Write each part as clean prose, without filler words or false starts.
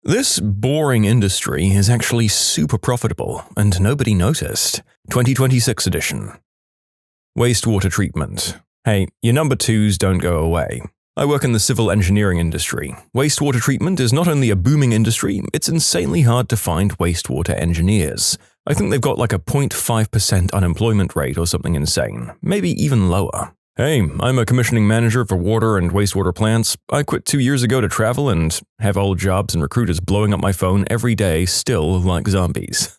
This boring industry is actually super profitable, and nobody noticed. 2026 edition. Wastewater treatment. Hey, your number twos don't go away. I work in the civil engineering industry. Wastewater treatment is not only a booming industry, it's insanely hard to find wastewater engineers. I think they've got like a 0.5% unemployment rate or something insane, maybe even lower. Hey, I'm a commissioning manager for water and wastewater plants. I quit 2 years ago to travel and have old jobs and recruiters blowing up my phone every day, still like zombies.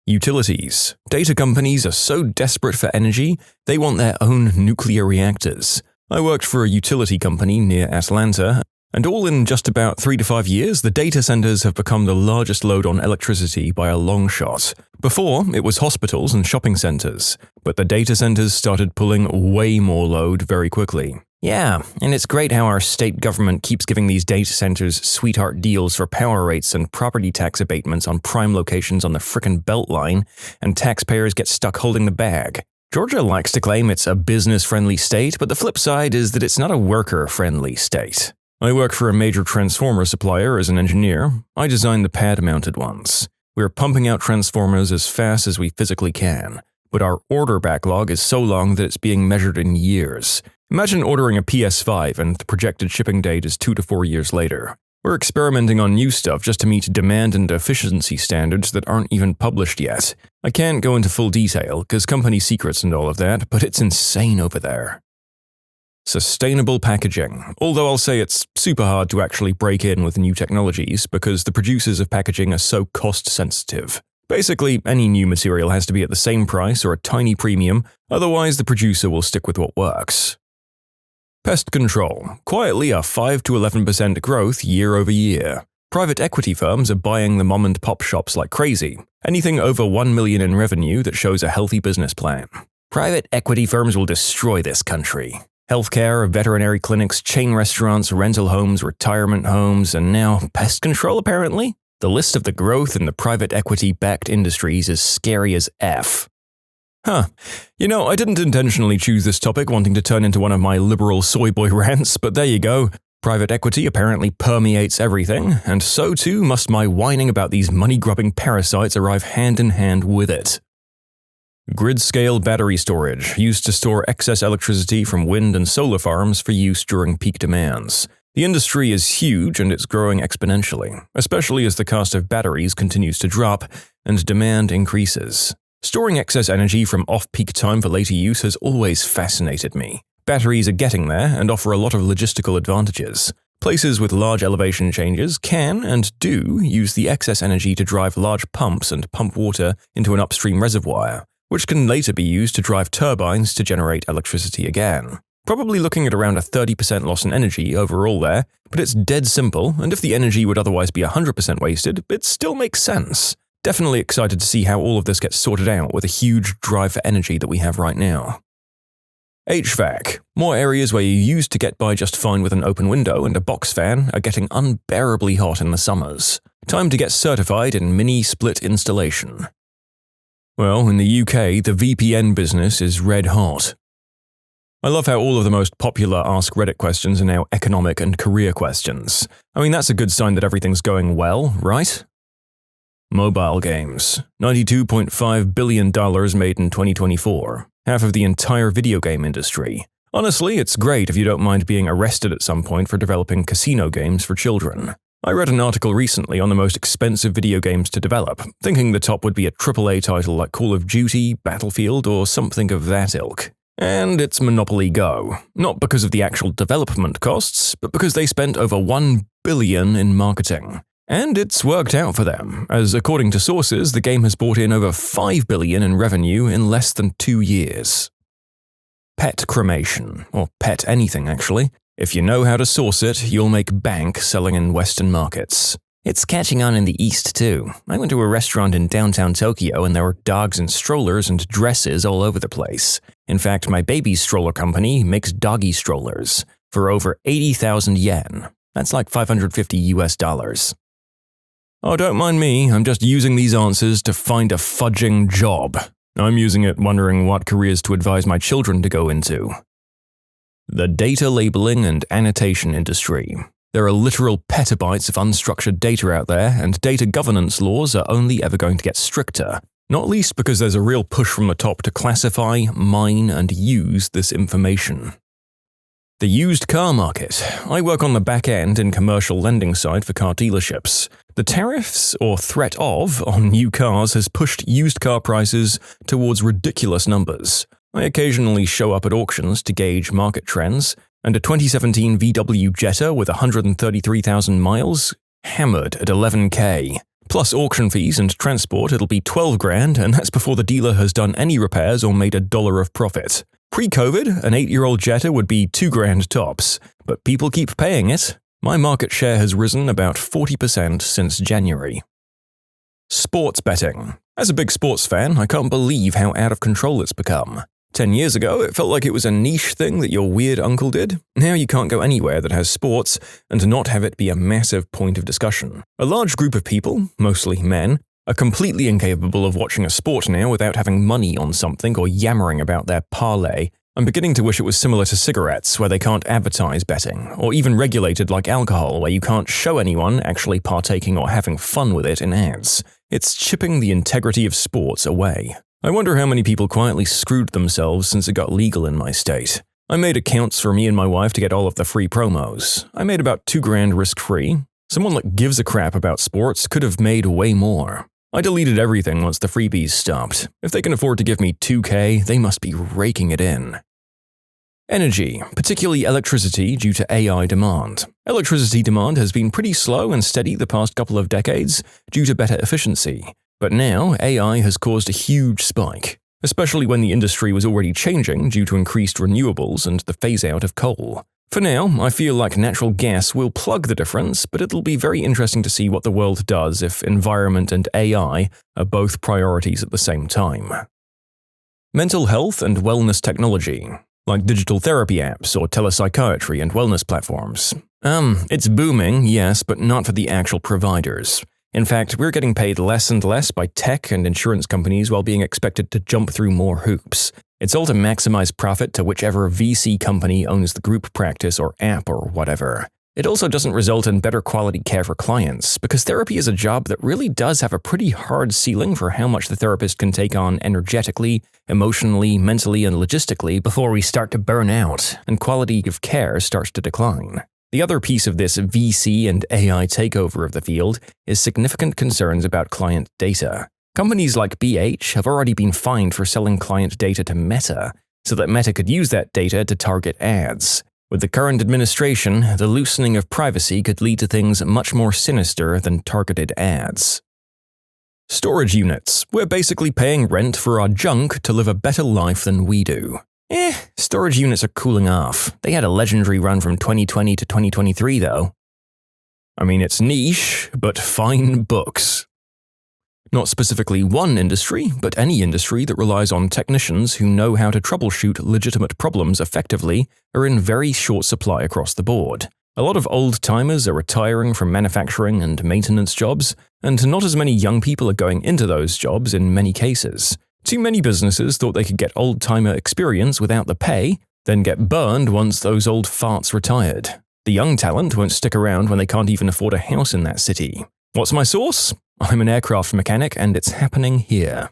Utilities. Data companies are so desperate for energy, they want their own nuclear reactors. I worked for a utility company near Atlanta, and all in just about 3 to 5 years, the data centers have become the largest load on electricity by a long shot. Before, it was hospitals and shopping centers, but the data centers started pulling way more load very quickly. Yeah, and it's great how our state government keeps giving these data centers sweetheart deals for power rates and property tax abatements on prime locations on the frickin' Beltline, and taxpayers get stuck holding the bag. Georgia likes to claim it's a business-friendly state, but the flip side is that it's not a worker-friendly state. I work for a major transformer supplier as an engineer. I design the pad-mounted ones. We're pumping out transformers as fast as we physically can, but our order backlog is so long that it's being measured in years. Imagine ordering a PS5 and the projected shipping date is 2 to 4 years later. We're experimenting on new stuff just to meet demand and efficiency standards that aren't even published yet. I can't go into full detail because company secrets and all of that, but it's insane over there. Sustainable packaging. Although I'll say it's super hard to actually break in with new technologies because the producers of packaging are so cost sensitive. Basically, any new material has to be at the same price or a tiny premium, otherwise the producer will stick with what works. Pest control. Quietly a 5 to 11% growth year over year. Private equity firms are buying the mom and pop shops like crazy. Anything over $1 million in revenue that shows a healthy business plan. Private equity firms will destroy this country. Healthcare, veterinary clinics, chain restaurants, rental homes, retirement homes, and now pest control apparently? The list of the growth in the private equity-backed industries is scary as F. You know, I didn't intentionally choose this topic wanting to turn into one of my liberal soy boy rants, but there you go. Private equity apparently permeates everything, and so too must my whining about these money-grubbing parasites arrive hand in hand with it. Grid-scale battery storage, used to store excess electricity from wind and solar farms for use during peak demands. The industry is huge and it's growing exponentially, especially as the cost of batteries continues to drop and demand increases. Storing excess energy from off-peak time for later use has always fascinated me. Batteries are getting there and offer a lot of logistical advantages. Places with large elevation changes can and do use the excess energy to drive large pumps and pump water into an upstream reservoir, which can later be used to drive turbines to generate electricity again. Probably looking at around a 30% loss in energy overall there, but it's dead simple, and if the energy would otherwise be 100% wasted, it still makes sense. Definitely excited to see how all of this gets sorted out with a huge drive for energy that we have right now. HVAC. More areas where you used to get by just fine with an open window and a box fan are getting unbearably hot in the summers. Time to get certified in mini split installation. Well, in the UK, the VPN business is red hot. I love how all of the most popular Ask Reddit questions are now economic and career questions. I mean, that's a good sign that everything's going well, right? Mobile games. $92.5 billion made in 2024. Half of the entire video game industry. Honestly, it's great if you don't mind being arrested at some point for developing casino games for children. I read an article recently on the most expensive video games to develop, thinking the top would be a AAA title like Call of Duty, Battlefield, or something of that ilk. And it's Monopoly Go. Not because of the actual development costs, but because they spent over $1 billion in marketing. And it's worked out for them, as according to sources, the game has brought in over $5 billion in revenue in less than 2 years. Pet cremation, or pet anything actually. If you know how to source it, you'll make bank selling in Western markets. It's catching on in the East too. I went to a restaurant in downtown Tokyo and there were dogs and strollers and dresses all over the place. In fact, my baby's stroller company makes doggy strollers for over 80,000 yen. That's like $550 US. Oh, don't mind me, I'm just using these answers to find a fudging job. I'm using it wondering what careers to advise my children to go into. The data labeling and annotation industry. There are literal petabytes of unstructured data out there, and data governance laws are only ever going to get stricter, not least because there's a real push from the top to classify, mine, and use this information. The used car market. I work on the back end in commercial lending side for car dealerships. The tariffs, or threat of, on new cars has pushed used car prices towards ridiculous numbers. I occasionally show up at auctions to gauge market trends, and a 2017 VW Jetta with 133,000 miles, hammered at $11,000. Plus auction fees and transport, it'll be $12,000, and that's before the dealer has done any repairs or made $1 of profit. Pre-COVID, an 8-year-old Jetta would be $2,000 tops, but people keep paying it. My market share has risen about 40% since January. Sports betting. As a big sports fan, I can't believe how out of control it's become. 10 years ago, it felt like it was a niche thing that your weird uncle did. Now you can't go anywhere that has sports and not have it be a massive point of discussion. A large group of people, mostly men, are completely incapable of watching a sport now without having money on something or yammering about their parlay. I'm beginning to wish it was similar to cigarettes, where they can't advertise betting, or even regulated like alcohol, where you can't show anyone actually partaking or having fun with it in ads. It's chipping the integrity of sports away. I wonder how many people quietly screwed themselves since it got legal in my state. I made accounts for me and my wife to get all of the free promos. I made about $2,000 risk-free. Someone that gives a crap about sports could have made way more. I deleted everything once the freebies stopped. If they can afford to give me $2,000, they must be raking it in. Energy, particularly electricity due to AI demand. Electricity demand has been pretty slow and steady the past couple of decades due to better efficiency. But now, AI has caused a huge spike, especially when the industry was already changing due to increased renewables and the phase-out of coal. For now, I feel like natural gas will plug the difference, but it'll be very interesting to see what the world does if environment and AI are both priorities at the same time. Mental health and wellness technology, like digital therapy apps or telepsychiatry and wellness platforms. It's booming, yes, but not for the actual providers. In fact, we're getting paid less and less by tech and insurance companies while being expected to jump through more hoops. It's all to maximize profit to whichever VC company owns the group practice or app or whatever. It also doesn't result in better quality care for clients, because therapy is a job that really does have a pretty hard ceiling for how much the therapist can take on energetically, emotionally, mentally, and logistically before we start to burn out and quality of care starts to decline. The other piece of this VC and AI takeover of the field is significant concerns about client data. Companies like BH have already been fined for selling client data to Meta, so that Meta could use that data to target ads. With the current administration, the loosening of privacy could lead to things much more sinister than targeted ads. Storage units. We're basically paying rent for our junk to live a better life than we do. Storage units are cooling off. They had a legendary run from 2020 to 2023 though. I mean, it's niche, but fine books. Not specifically one industry, but any industry that relies on technicians who know how to troubleshoot legitimate problems effectively are in very short supply across the board. A lot of old-timers are retiring from manufacturing and maintenance jobs, and not as many young people are going into those jobs in many cases. Too many businesses thought they could get old-timer experience without the pay, then get burned once those old farts retired. The young talent won't stick around when they can't even afford a house in that city. What's my source? I'm an aircraft mechanic, and it's happening here.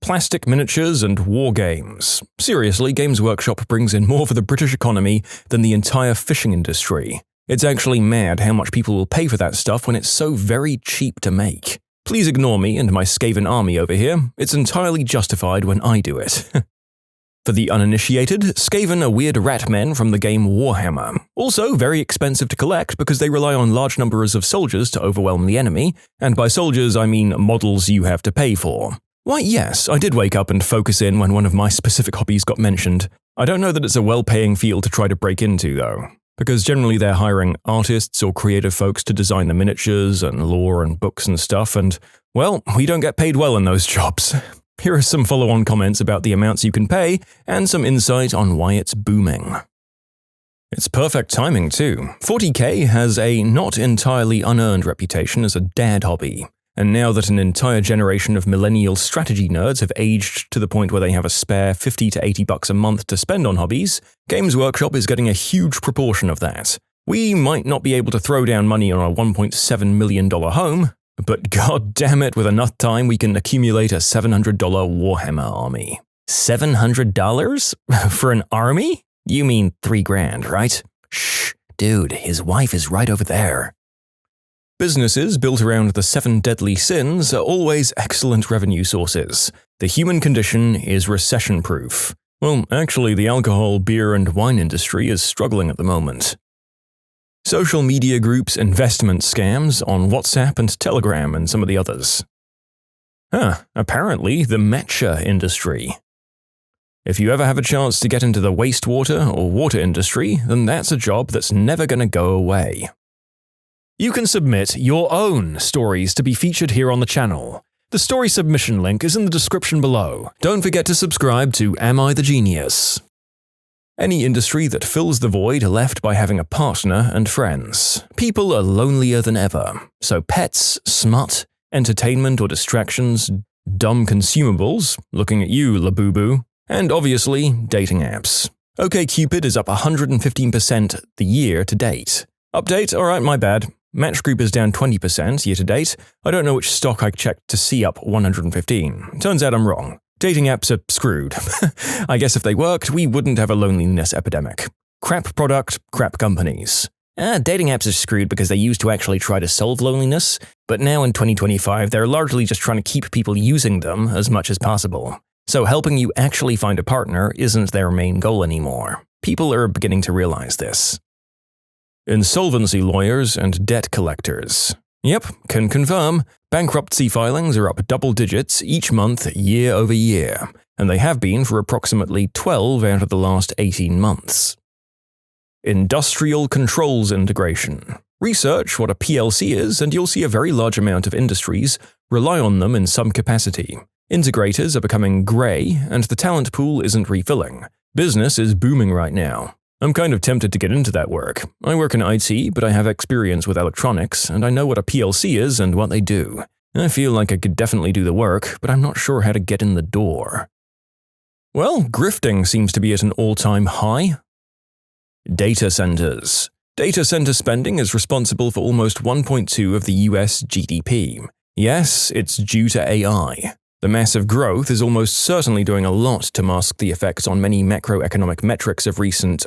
Plastic miniatures and war games. Seriously, Games Workshop brings in more for the British economy than the entire fishing industry. It's actually mad how much people will pay for that stuff when it's so very cheap to make. Please ignore me and my Skaven army over here. It's entirely justified when I do it. For the uninitiated, Skaven are weird rat men from the game Warhammer. Also very expensive to collect because they rely on large numbers of soldiers to overwhelm the enemy, and by soldiers I mean models you have to pay for. Why yes, I did wake up and focus in when one of my specific hobbies got mentioned. I don't know that it's a well-paying field to try to break into though, because generally they're hiring artists or creative folks to design the miniatures and lore and books and stuff, and well, we don't get paid well in those jobs. Here are some follow-on comments about the amounts you can pay, and some insight on why it's booming. It's perfect timing too. 40k has a not entirely unearned reputation as a dad hobby, and now that an entire generation of millennial strategy nerds have aged to the point where they have a spare $50 to $80 a month to spend on hobbies, Games Workshop is getting a huge proportion of that. We might not be able to throw down money on a $1.7 million home, but god damn it, with enough time we can accumulate a $700 Warhammer army. $700? For an army? You mean $3,000, right? Shh, dude, his wife is right over there. Businesses built around the 7 deadly sins are always excellent revenue sources. The human condition is recession-proof. Well, actually, the alcohol, beer, and wine industry is struggling at the moment. Social media groups' investment scams on WhatsApp and Telegram and some of the others. Apparently the matcha industry. If you ever have a chance to get into the wastewater or water industry, then that's a job that's never going to go away. You can submit your own stories to be featured here on the channel. The story submission link is in the description below. Don't forget to subscribe to Am I the Genius? Any industry that fills the void left by having a partner and friends. People are lonelier than ever, so pets, smut, entertainment or distractions, dumb consumables, looking at you, Labubu, and obviously, dating apps. OkCupid is up 115% the year to date. Update? Alright, my bad. Match Group is down 20% year to date. I don't know which stock I checked to see up 115. Turns out I'm wrong. Dating apps are screwed. I guess if they worked, we wouldn't have a loneliness epidemic. Crap product, crap companies. Dating apps are screwed because they used to actually try to solve loneliness, but now in 2025 they're largely just trying to keep people using them as much as possible. So helping you actually find a partner isn't their main goal anymore. People are beginning to realize this. Insolvency lawyers and debt collectors. Yep, can confirm. Bankruptcy filings are up double digits each month year over year, and they have been for approximately 12 out of the last 18 months. Industrial controls integration. Research what a PLC is and you'll see a very large amount of industries rely on them in some capacity. Integrators are becoming grey and the talent pool isn't refilling. Business is booming right now. I'm kind of tempted to get into that work. I work in IT, but I have experience with electronics, and I know what a PLC is and what they do. I feel like I could definitely do the work, but I'm not sure how to get in the door. Well, grifting seems to be at an all-time high. Data centers. Data center spending is responsible for almost 1.2% of the US GDP. Yes, it's due to AI. The massive growth is almost certainly doing a lot to mask the effects on many macroeconomic metrics of recent,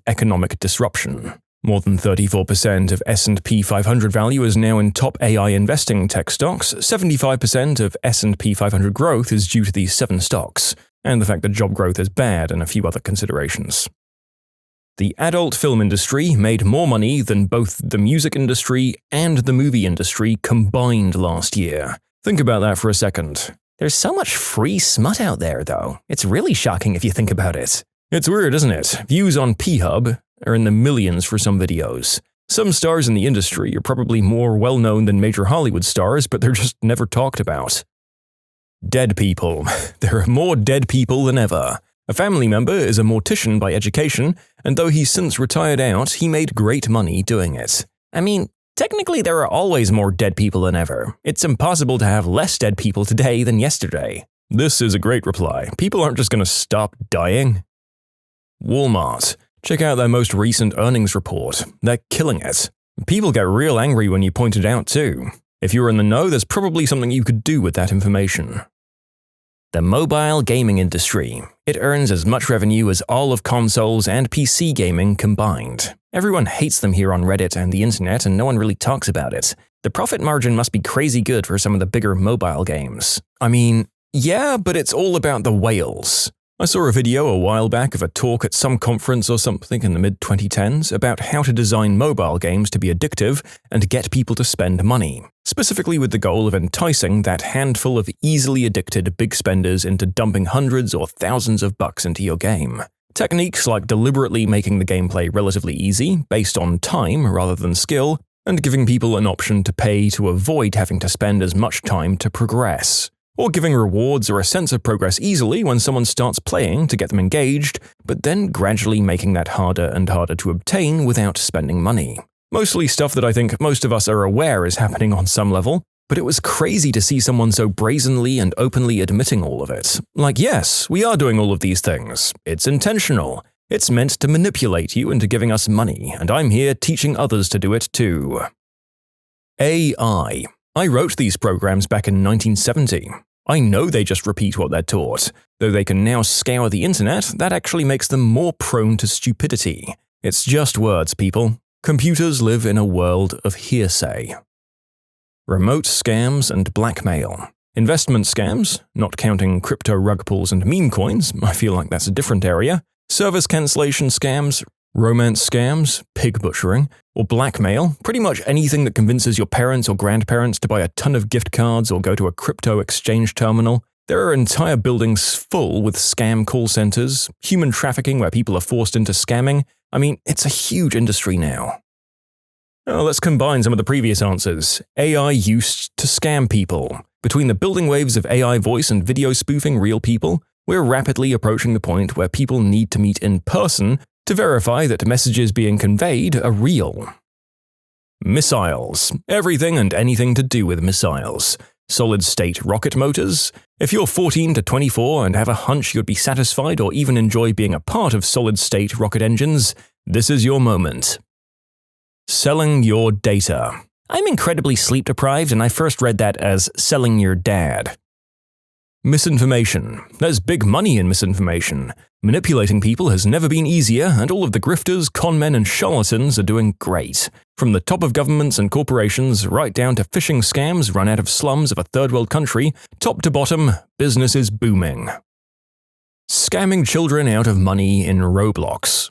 economic disruption. More than 34% of S&P 500 value is now in top AI investing tech stocks, 75% of S&P 500 growth is due to these 7 stocks, and the fact that job growth is bad and a few other considerations. The adult film industry made more money than both the music industry and the movie industry combined last year. Think about that for a second. There's so much free smut out there, though. It's really shocking if you think about it. It's weird, isn't it? Views on P-Hub are in the millions for some videos. Some stars in the industry are probably more well-known than major Hollywood stars, but they're just never talked about. Dead people. There are more dead people than ever. A family member is a mortician by education, and though he's since retired out, he made great money doing it. I mean, technically there are always more dead people than ever. It's impossible to have less dead people today than yesterday. This is a great reply. People aren't just going to stop dying. Walmart. Check out their most recent earnings report. They're killing it. People get real angry when you point it out too. If you're in the know, there's probably something you could do with that information. The mobile gaming industry. It earns as much revenue as all of consoles and PC gaming combined. Everyone hates them here on Reddit and the internet, and no one really talks about it. The profit margin must be crazy good for some of the bigger mobile games. I mean, yeah, but it's all about the whales. I saw a video a while back of a talk at some conference or something in the mid-2010s about how to design mobile games to be addictive and get people to spend money, specifically with the goal of enticing that handful of easily addicted big spenders into dumping hundreds or thousands of bucks into your game. Techniques like deliberately making the gameplay relatively easy, based on time rather than skill, and giving people an option to pay to avoid having to spend as much time to progress. Or giving rewards or a sense of progress easily when someone starts playing to get them engaged, but then gradually making that harder and harder to obtain without spending money. Mostly stuff that I think most of us are aware is happening on some level, but it was crazy to see someone so brazenly and openly admitting all of it. Like, yes, we are doing all of these things. It's intentional. It's meant to manipulate you into giving us money, and I'm here teaching others to do it too. AI. I wrote these programs back in 1970. I know they just repeat what they're taught. Though they can now scour the internet, that actually makes them more prone to stupidity. It's just words, people. Computers live in a world of hearsay. Remote scams and blackmail. Investment scams, not counting crypto rug pulls and meme coins, I feel like that's a different area. Service cancellation scams, romance scams, pig butchering, or blackmail, pretty much anything that convinces your parents or grandparents to buy a ton of gift cards or go to a crypto exchange terminal. There are entire buildings full with scam call centers, human trafficking where people are forced into scamming. I mean, it's a huge industry now. Now, let's combine some of the previous answers. AI used to scam people. Between the building waves of AI voice and video spoofing real people, we're rapidly approaching the point where people need to meet in person to verify that messages being conveyed are real. Missiles. Everything and anything to do with missiles. Solid-state rocket motors. If you're 14 to 24 and have a hunch you'd be satisfied or even enjoy being a part of solid-state rocket engines, this is your moment. Selling your data. I'm incredibly sleep-deprived and I first read that as selling your dad. Misinformation. There's big money in misinformation. Manipulating people has never been easier, and all of the grifters, conmen, and charlatans are doing great. From the top of governments and corporations right down to phishing scams run out of slums of a third-world country, top to bottom, business is booming. Scamming children out of money in Roblox.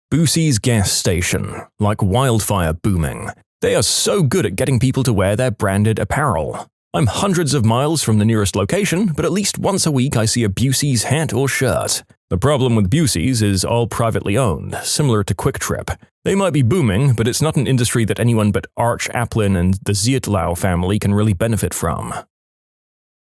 Boosie's gas station, like wildfire booming. They are so good at getting people to wear their branded apparel. I'm hundreds of miles from the nearest location, but at least once a week I see a Boosie's hat or shirt. The problem with Boosie's is all privately owned, similar to Quick Trip. They might be booming, but it's not an industry that anyone but Arch Applin and the Zietlow family can really benefit from.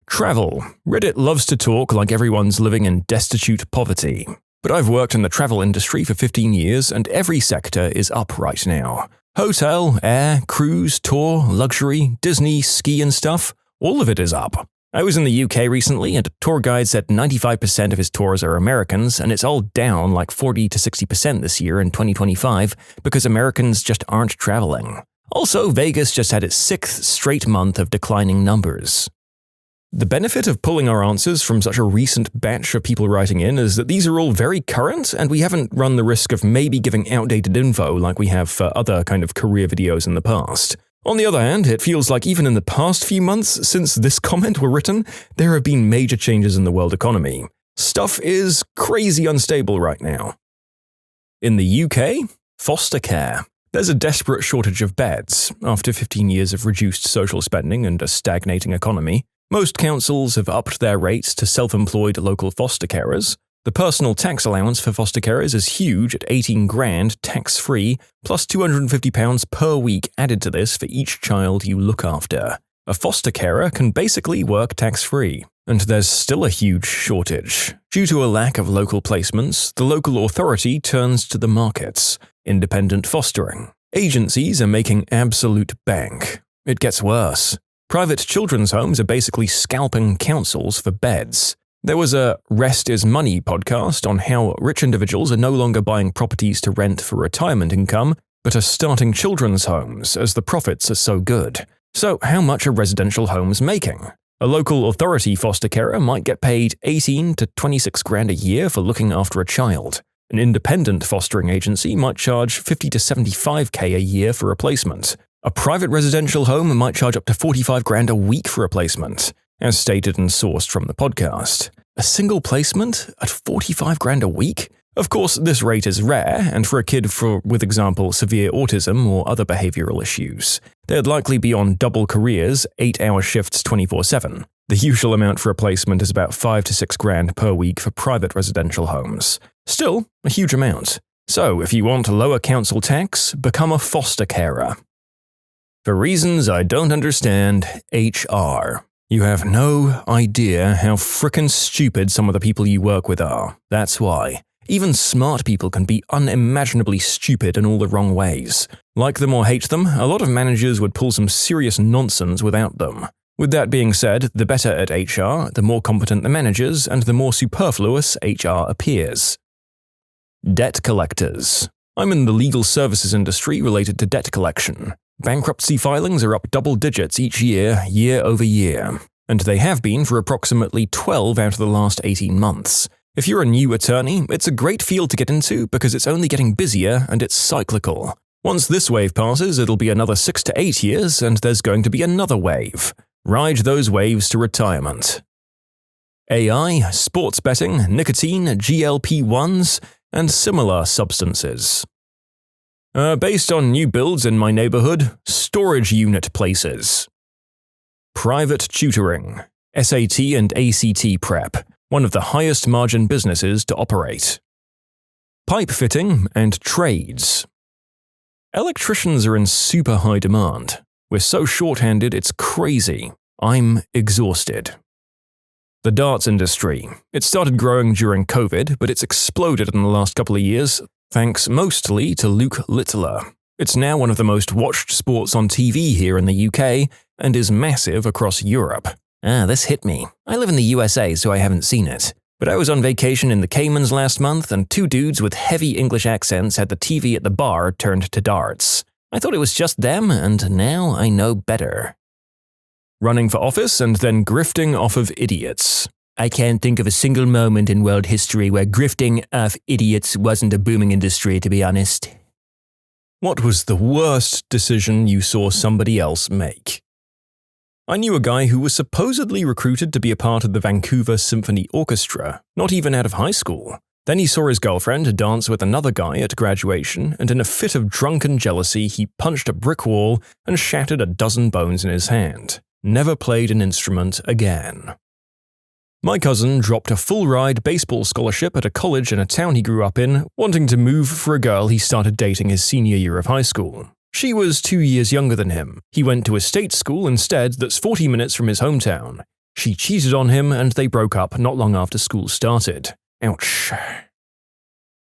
Travel. Reddit loves to talk like everyone's living in destitute poverty. But I've worked in the travel industry for 15 years, and every sector is up right now. Hotel, air, cruise, tour, luxury, Disney, ski and stuff. All of it is up. I was in the UK recently and a tour guide said 95% of his tours are Americans and it's all down like 40 to 60% this year in 2025 because Americans just aren't traveling. Also, Vegas just had its 6th straight month of declining numbers. The benefit of pulling our answers from such a recent batch of people writing in is that these are all very current and we haven't run the risk of maybe giving outdated info like we have for other kind of career videos in the past. On the other hand, it feels like even in the past few months since this comment were written, there have been major changes in the world economy. Stuff is crazy unstable right now. In the UK, foster care. There's a desperate shortage of beds. After 15 years of reduced social spending and a stagnating economy, most councils have upped their rates to self-employed local foster carers. The personal tax allowance for foster carers is huge at $18,000 tax-free, plus £250 per week added to this for each child you look after. A foster carer can basically work tax-free. And there's still a huge shortage. Due to a lack of local placements, the local authority turns to the markets. Independent fostering. Agencies are making absolute bank. It gets worse. Private children's homes are basically scalping councils for beds. There was a Rest is Money podcast on how rich individuals are no longer buying properties to rent for retirement income, but are starting children's homes as the profits are so good. So how much are residential homes making? A local authority foster carer might get paid $18,000 to $26,000 a year for looking after a child. An independent fostering agency might charge $50,000 to $75,000 a year for a placement. A private residential home might charge up to $45,000 a week for a placement. As stated and sourced from the podcast. A single placement at $45,000 a week? Of course, this rate is rare, and for a kid with example, severe autism or other behavioral issues. They'd likely be on double careers, 8-hour shifts 24/7. The usual amount for a placement is about $5,000 to $6,000 per week for private residential homes. Still, a huge amount. So, if you want lower council tax, become a foster carer. For reasons I don't understand, HR. You have no idea how frickin' stupid some of the people you work with are. That's why. Even smart people can be unimaginably stupid in all the wrong ways. Like them or hate them, a lot of managers would pull some serious nonsense without them. With that being said, the better at HR, the more competent the managers, and the more superfluous HR appears. Debt collectors. I'm in the legal services industry related to debt collection. Bankruptcy filings are up double digits each year, year over year. And they have been for approximately 12 out of the last 18 months. If you're a new attorney, it's a great field to get into because it's only getting busier and it's cyclical. Once this wave passes, it'll be another 6 to 8 years and there's going to be another wave. Ride those waves to retirement. AI, sports betting, nicotine, GLP-1s, and similar substances. Based on new builds in my neighborhood, storage unit places. Private tutoring, SAT and ACT prep, one of the highest margin businesses to operate. Pipe fitting and trades. Electricians are in super high demand. We're so short-handed it's crazy. I'm exhausted. The darts industry. It started growing during COVID, but it's exploded in the last couple of years, thanks mostly to Luke Littler. It's now one of the most watched sports on TV here in the UK, and is massive across Europe. This hit me. I live in the USA, so I haven't seen it. But I was on vacation in the Caymans last month, and two dudes with heavy English accents had the TV at the bar turned to darts. I thought it was just them, and now I know better. Running for office and then grifting off of idiots. I can't think of a single moment in world history where grifting off idiots wasn't a booming industry, to be honest. What was the worst decision you saw somebody else make? I knew a guy who was supposedly recruited to be a part of the Vancouver Symphony Orchestra, not even out of high school. Then he saw his girlfriend dance with another guy at graduation, and in a fit of drunken jealousy, he punched a brick wall and shattered a dozen bones in his hand. Never played an instrument again. My cousin dropped a full-ride baseball scholarship at a college in a town he grew up in, wanting to move for a girl he started dating his senior year of high school. She was 2 years younger than him. He went to a state school instead that's 40 minutes from his hometown. She cheated on him and they broke up not long after school started. Ouch.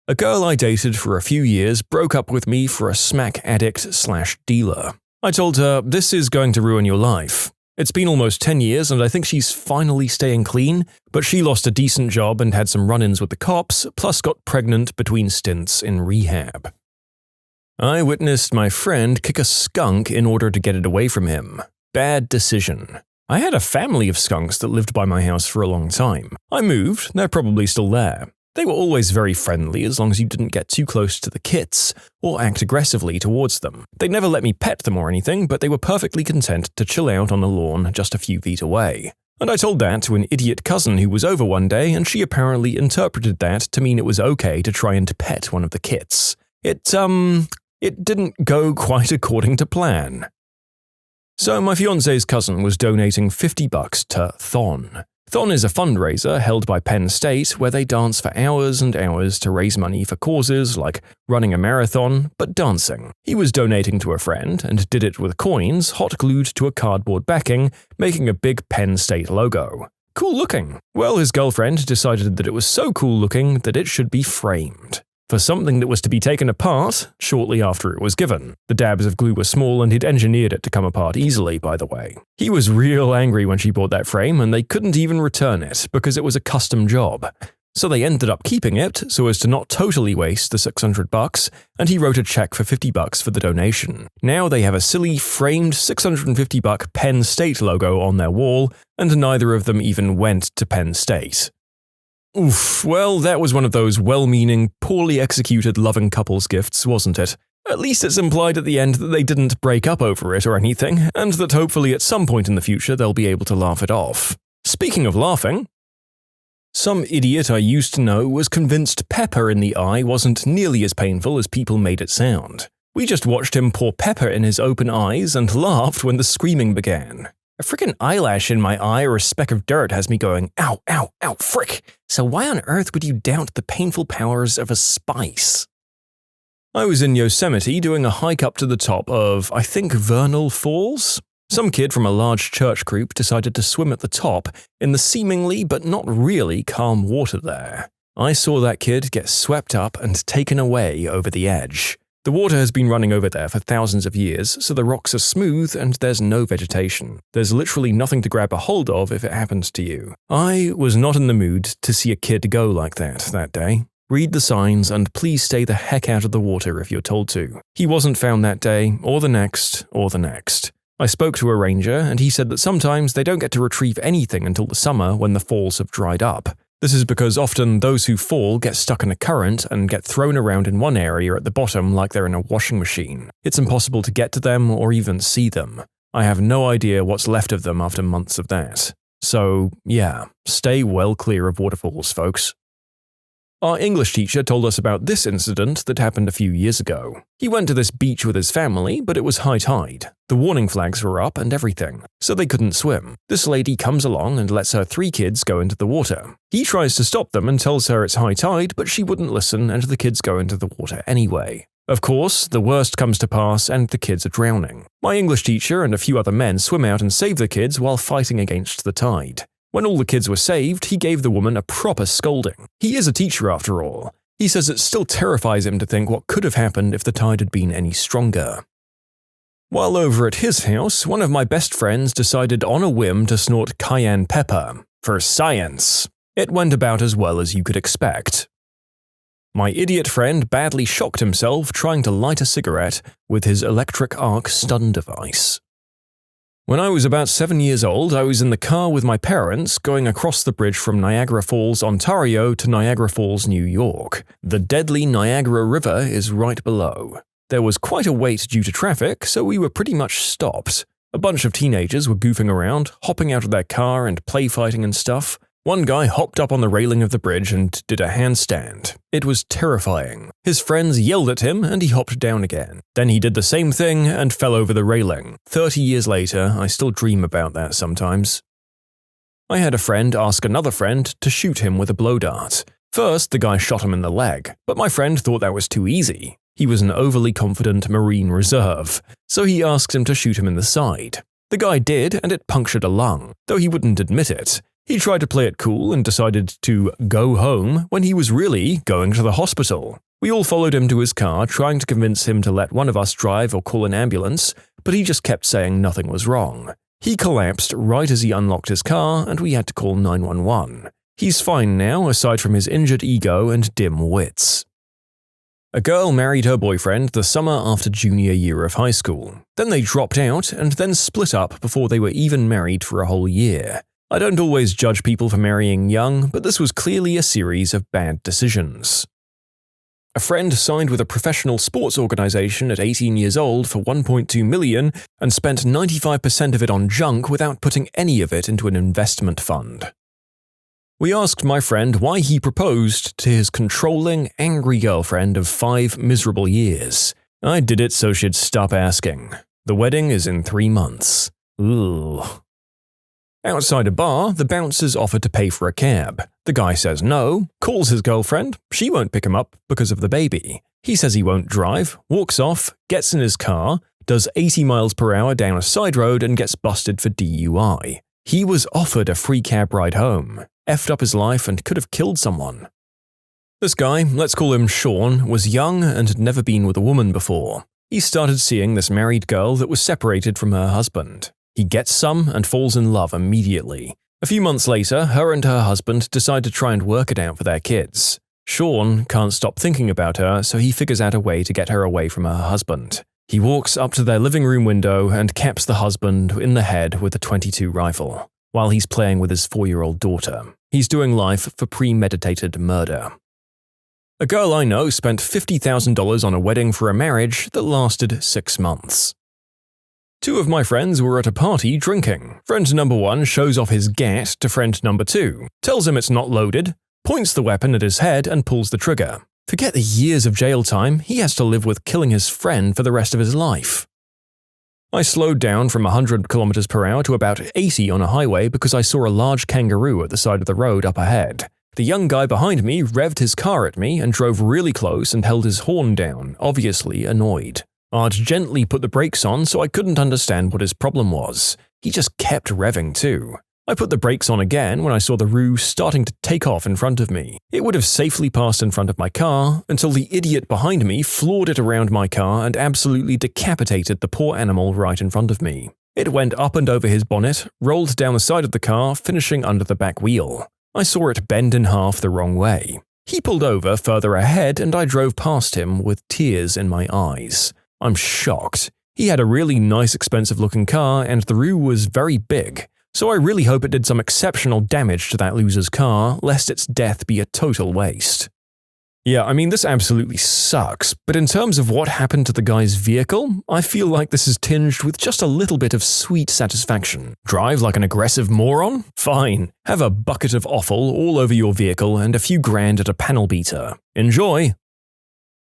A girl I dated for a few years broke up with me for a smack addict/dealer. I told her, "This is going to ruin your life." It's been almost 10 years and I think she's finally staying clean, but she lost a decent job and had some run-ins with the cops, plus got pregnant between stints in rehab. I witnessed my friend kick a skunk in order to get it away from him. Bad decision. I had a family of skunks that lived by my house for a long time. I moved, they're probably still there. They were always very friendly as long as you didn't get too close to the kits or act aggressively towards them. They never let me pet them or anything, but they were perfectly content to chill out on the lawn just a few feet away. And I told that to an idiot cousin who was over one day, and she apparently interpreted that to mean it was okay to try and pet one of the kits. It didn't go quite according to plan. So my fiancé's cousin was donating $50 to Thon. Thon is a fundraiser held by Penn State where they dance for hours and hours to raise money for causes like running a marathon, but dancing. He was donating to a friend and did it with coins hot glued to a cardboard backing, making a big Penn State logo. Cool looking. Well, his girlfriend decided that it was so cool looking that it should be framed. For something that was to be taken apart shortly after it was given. The dabs of glue were small and he'd engineered it to come apart easily, by the way. He was real angry when she bought that frame and they couldn't even return it because it was a custom job. So they ended up keeping it so as to not totally waste the $600, and he wrote a check for $50 for the donation. Now they have a silly framed $650 Penn State logo on their wall, and neither of them even went to Penn State. Oof, well, that was one of those well-meaning, poorly executed loving couples gifts, wasn't it? At least it's implied at the end that they didn't break up over it or anything, and that hopefully at some point in the future they'll be able to laugh it off. Speaking of laughing, some idiot I used to know was convinced pepper in the eye wasn't nearly as painful as people made it sound. We just watched him pour pepper in his open eyes and laughed when the screaming began. A frickin' eyelash in my eye or a speck of dirt has me going, ow, ow, ow, frick. So why on earth would you doubt the painful powers of a spice? I was in Yosemite doing a hike up to the top of, I think, Vernal Falls. Some kid from a large church group decided to swim at the top in the seemingly but not really calm water there. I saw that kid get swept up and taken away over the edge. The water has been running over there for thousands of years, so the rocks are smooth and there's no vegetation. There's literally nothing to grab a hold of if it happens to you. I was not in the mood to see a kid go like that day. Read the signs and please stay the heck out of the water if you're told to. He wasn't found that day, or the next, or the next. I spoke to a ranger and he said that sometimes they don't get to retrieve anything until the summer when the falls have dried up. This is because often those who fall get stuck in a current and get thrown around in one area at the bottom like they're in a washing machine. It's impossible to get to them or even see them. I have no idea what's left of them after months of that. So, yeah, stay well clear of waterfalls, folks. Our English teacher told us about this incident that happened a few years ago. He went to this beach with his family, but it was high tide. The warning flags were up and everything, so they couldn't swim. This lady comes along and lets her 3 kids go into the water. He tries to stop them and tells her it's high tide, but she wouldn't listen and the kids go into the water anyway. Of course, the worst comes to pass and the kids are drowning. My English teacher and a few other men swim out and save the kids while fighting against the tide. When all the kids were saved, he gave the woman a proper scolding. He is a teacher after all. He says it still terrifies him to think what could have happened if the tide had been any stronger. While over at his house, one of my best friends decided on a whim to snort cayenne pepper. For science. It went about as well as you could expect. My idiot friend badly shocked himself trying to light a cigarette with his electric arc stun device. When I was about 7 years old, I was in the car with my parents going across the bridge from Niagara Falls, Ontario to Niagara Falls, New York. The deadly Niagara River is right below. There was quite a wait due to traffic, so we were pretty much stopped. A bunch of teenagers were goofing around, hopping out of their car and play fighting and stuff. One guy hopped up on the railing of the bridge and did a handstand. It was terrifying. His friends yelled at him and he hopped down again. Then he did the same thing and fell over the railing. 30 years later, I still dream about that sometimes. I had a friend ask another friend to shoot him with a blow dart. First, the guy shot him in the leg, but my friend thought that was too easy. He was an overly confident Marine Reserve, so he asked him to shoot him in the side. The guy did, and it punctured a lung, though he wouldn't admit it. He tried to play it cool and decided to go home when he was really going to the hospital. We all followed him to his car, trying to convince him to let one of us drive or call an ambulance, but he just kept saying nothing was wrong. He collapsed right as he unlocked his car, and we had to call 911. He's fine now, aside from his injured ego and dim wits. A girl married her boyfriend the summer after junior year of high school. Then they dropped out and then split up before they were even married for a whole year. I don't always judge people for marrying young, but this was clearly a series of bad decisions. A friend signed with a professional sports organization at 18 years old for $1.2 million and spent 95% of it on junk without putting any of it into an investment fund. We asked my friend why he proposed to his controlling, angry girlfriend of 5 miserable years. I did it so she'd stop asking. The wedding is in 3 months. Ooh. Outside a bar, the bouncers offer to pay for a cab. The guy says no, calls his girlfriend, she won't pick him up because of the baby. He says he won't drive, walks off, gets in his car, does 80 miles per hour down a side road and gets busted for DUI. He was offered a free cab ride home, effed up his life and could have killed someone. This guy, let's call him Sean, was young and had never been with a woman before. He started seeing this married girl that was separated from her husband. He gets some and falls in love immediately. A few months later, her and her husband decide to try and work it out for their kids. Sean can't stop thinking about her, so he figures out a way to get her away from her husband. He walks up to their living room window and caps the husband in the head with a .22 rifle, while he's playing with his 4-year-old daughter. He's doing life for premeditated murder. A girl I know spent $50,000 on a wedding for a marriage that lasted 6 months. 2 of my friends were at a party drinking. Friend number 1 shows off his gat to friend number 2, tells him it's not loaded, points the weapon at his head and pulls the trigger. Forget the years of jail time, he has to live with killing his friend for the rest of his life. I slowed down from 100 km per hour to about 80 on a highway because I saw a large kangaroo at the side of the road up ahead. The young guy behind me revved his car at me and drove really close and held his horn down, obviously annoyed. I'd gently put the brakes on so I couldn't understand what his problem was. He just kept revving too. I put the brakes on again when I saw the roo starting to take off in front of me. It would have safely passed in front of my car until the idiot behind me floored it around my car and absolutely decapitated the poor animal right in front of me. It went up and over his bonnet, rolled down the side of the car, finishing under the back wheel. I saw it bend in half the wrong way. He pulled over further ahead and I drove past him with tears in my eyes. I'm shocked. He had a really nice expensive-looking car and the roo was very big, so I really hope it did some exceptional damage to that loser's car, lest its death be a total waste. Yeah, I mean, this absolutely sucks, but in terms of what happened to the guy's vehicle, I feel like this is tinged with just a little bit of sweet satisfaction. Drive like an aggressive moron? Fine. Have a bucket of offal all over your vehicle and a few grand at a panel beater. Enjoy!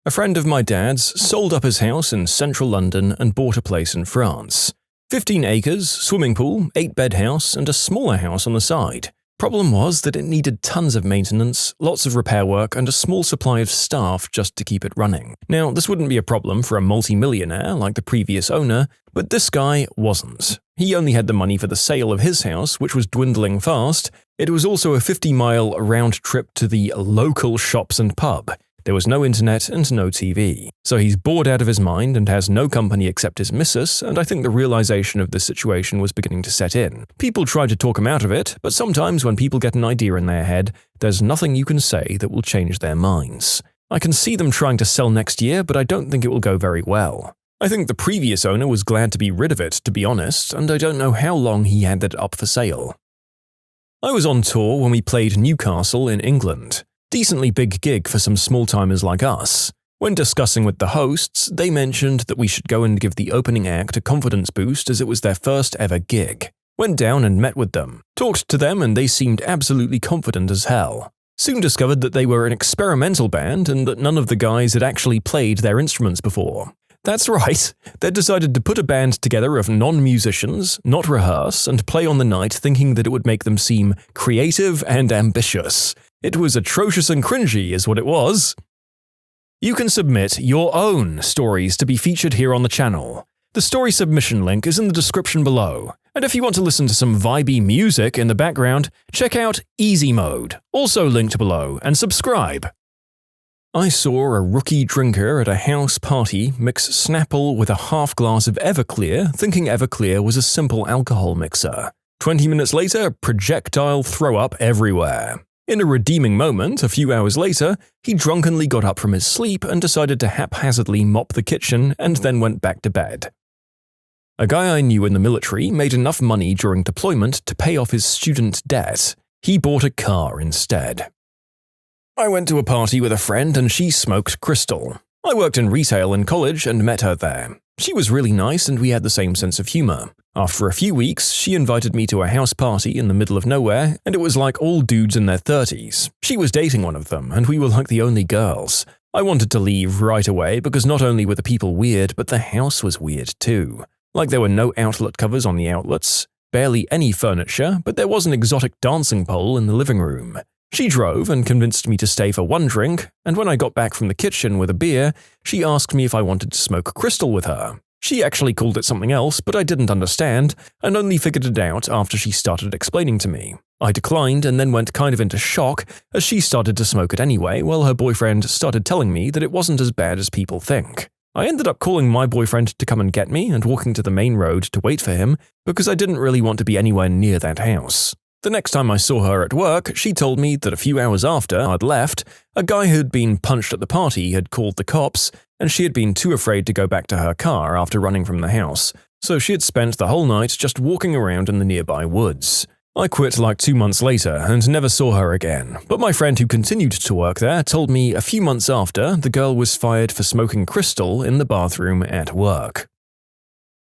A friend of my dad's sold up his house in central London and bought a place in France. 15 acres, swimming pool, 8-bed house, and a smaller house on the side. Problem was that it needed tons of maintenance, lots of repair work, and a small supply of staff just to keep it running. Now, this wouldn't be a problem for a multi-millionaire like the previous owner, but this guy wasn't. He only had the money for the sale of his house, which was dwindling fast. It was also a 50-mile round trip to the local shops and pub. There was no internet and no TV. So he's bored out of his mind and has no company except his missus, and I think the realization of this situation was beginning to set in. People tried to talk him out of it, but sometimes when people get an idea in their head, there's nothing you can say that will change their minds. I can see them trying to sell next year, but I don't think it will go very well. I think the previous owner was glad to be rid of it, to be honest, and I don't know how long he had that up for sale. I was on tour when we played Newcastle in England. Decently big gig for some small-timers like us. When discussing with the hosts, they mentioned that we should go and give the opening act a confidence boost as it was their first ever gig. Went down and met with them. Talked to them and they seemed absolutely confident as hell. Soon discovered that they were an experimental band and that none of the guys had actually played their instruments before. That's right, they'd decided to put a band together of non-musicians, not rehearse, and play on the night thinking that it would make them seem creative and ambitious. It was atrocious and cringy is what it was. You can submit your own stories to be featured here on the channel. The story submission link is in the description below. And if you want to listen to some vibey music in the background, check out easymode, also linked below, and subscribe. I saw a rookie drinker at a house party mix Snapple with a half glass of Everclear, thinking Everclear was a simple alcohol mixer. 20 minutes later, projectile throw up everywhere. In a redeeming moment, a few hours later, he drunkenly got up from his sleep and decided to haphazardly mop the kitchen and then went back to bed. A guy I knew in the military made enough money during deployment to pay off his student debt. He bought a car instead. I went to a party with a friend and she smoked crystal. I worked in retail in college and met her there. She was really nice and we had the same sense of humor. After a few weeks, she invited me to a house party in the middle of nowhere, and it was like all dudes in their 30s. She was dating one of them, and we were like the only girls. I wanted to leave right away because not only were the people weird, but the house was weird too. Like there were no outlet covers on the outlets, barely any furniture, but there was an exotic dancing pole in the living room. She drove and convinced me to stay for one drink, and when I got back from the kitchen with a beer, she asked me if I wanted to smoke crystal with her. She actually called it something else, but I didn't understand, and only figured it out after she started explaining to me. I declined and then went kind of into shock as she started to smoke it anyway, while her boyfriend started telling me that it wasn't as bad as people think. I ended up calling my boyfriend to come and get me and walking to the main road to wait for him because I didn't really want to be anywhere near that house. The next time I saw her at work, she told me that a few hours after I'd left, a guy who'd been punched at the party had called the cops, and she had been too afraid to go back to her car after running from the house, so she had spent the whole night just walking around in the nearby woods. I quit like 2 months later and never saw her again, but my friend who continued to work there told me a few months after the girl was fired for smoking crystal in the bathroom at work.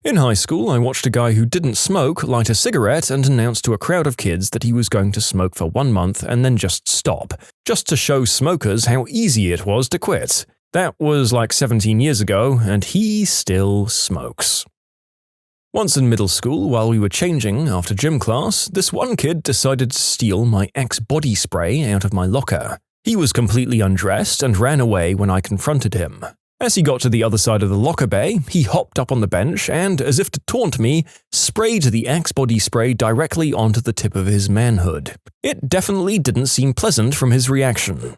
In high school, I watched a guy who didn't smoke light a cigarette and announce to a crowd of kids that he was going to smoke for 1 month and then just stop, just to show smokers how easy it was to quit. That was like 17 years ago, and he still smokes. Once in middle school, while we were changing after gym class, this one kid decided to steal my Axe body spray out of my locker. He was completely undressed and ran away when I confronted him. As he got to the other side of the locker bay, he hopped up on the bench and, as if to taunt me, sprayed the Axe body spray directly onto the tip of his manhood. It definitely didn't seem pleasant from his reaction.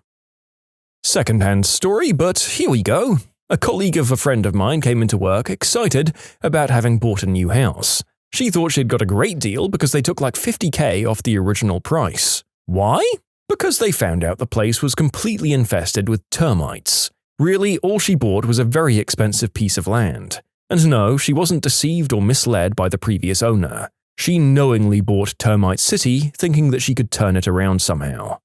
Second-hand story, but here we go. A colleague of a friend of mine came into work excited about having bought a new house. She thought she'd got a great deal because they took like $50,000 off the original price. Why? Because they found out the place was completely infested with termites. Really, all she bought was a very expensive piece of land. And no, she wasn't deceived or misled by the previous owner. She knowingly bought Termite City, thinking that she could turn it around somehow.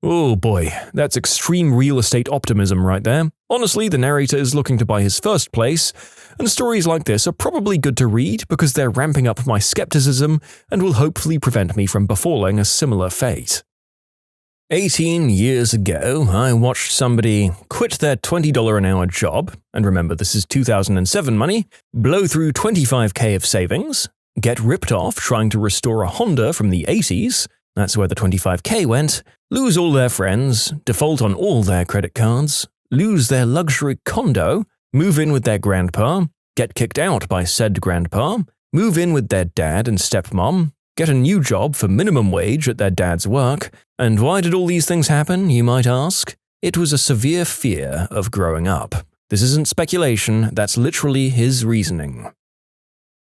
Oh boy, that's extreme real estate optimism right there. Honestly, the narrator is looking to buy his first place, and stories like this are probably good to read because they're ramping up my skepticism and will hopefully prevent me from befalling a similar fate. 18 years ago, I watched somebody quit their $20 an hour job, and remember this is 2007 money, blow through $25K of savings, get ripped off trying to restore a Honda from the 80s, that's where the $25K went, lose all their friends, default on all their credit cards, lose their luxury condo, move in with their grandpa, get kicked out by said grandpa, move in with their dad and stepmom, get a new job for minimum wage at their dad's work. And why did all these things happen, you might ask? It was a severe fear of growing up. This isn't speculation, that's literally his reasoning.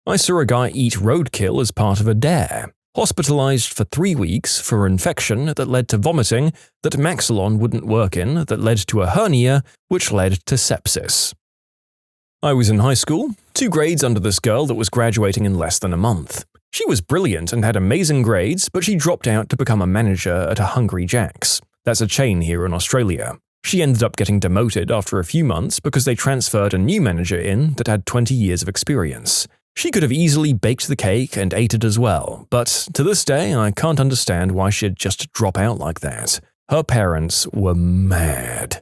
I saw a guy eat roadkill as part of a dare, hospitalized for 3 weeks for infection that led to vomiting that Maxilon wouldn't work in, that led to a hernia, which led to sepsis. I was in high school, 2 grades under this girl that was graduating in less than a month. She was brilliant and had amazing grades, but she dropped out to become a manager at a Hungry Jack's. That's a chain here in Australia. She ended up getting demoted after a few months because they transferred a new manager in that had 20 years of experience. She could have easily baked the cake and ate it as well, but to this day I can't understand why she'd just drop out like that. Her parents were mad.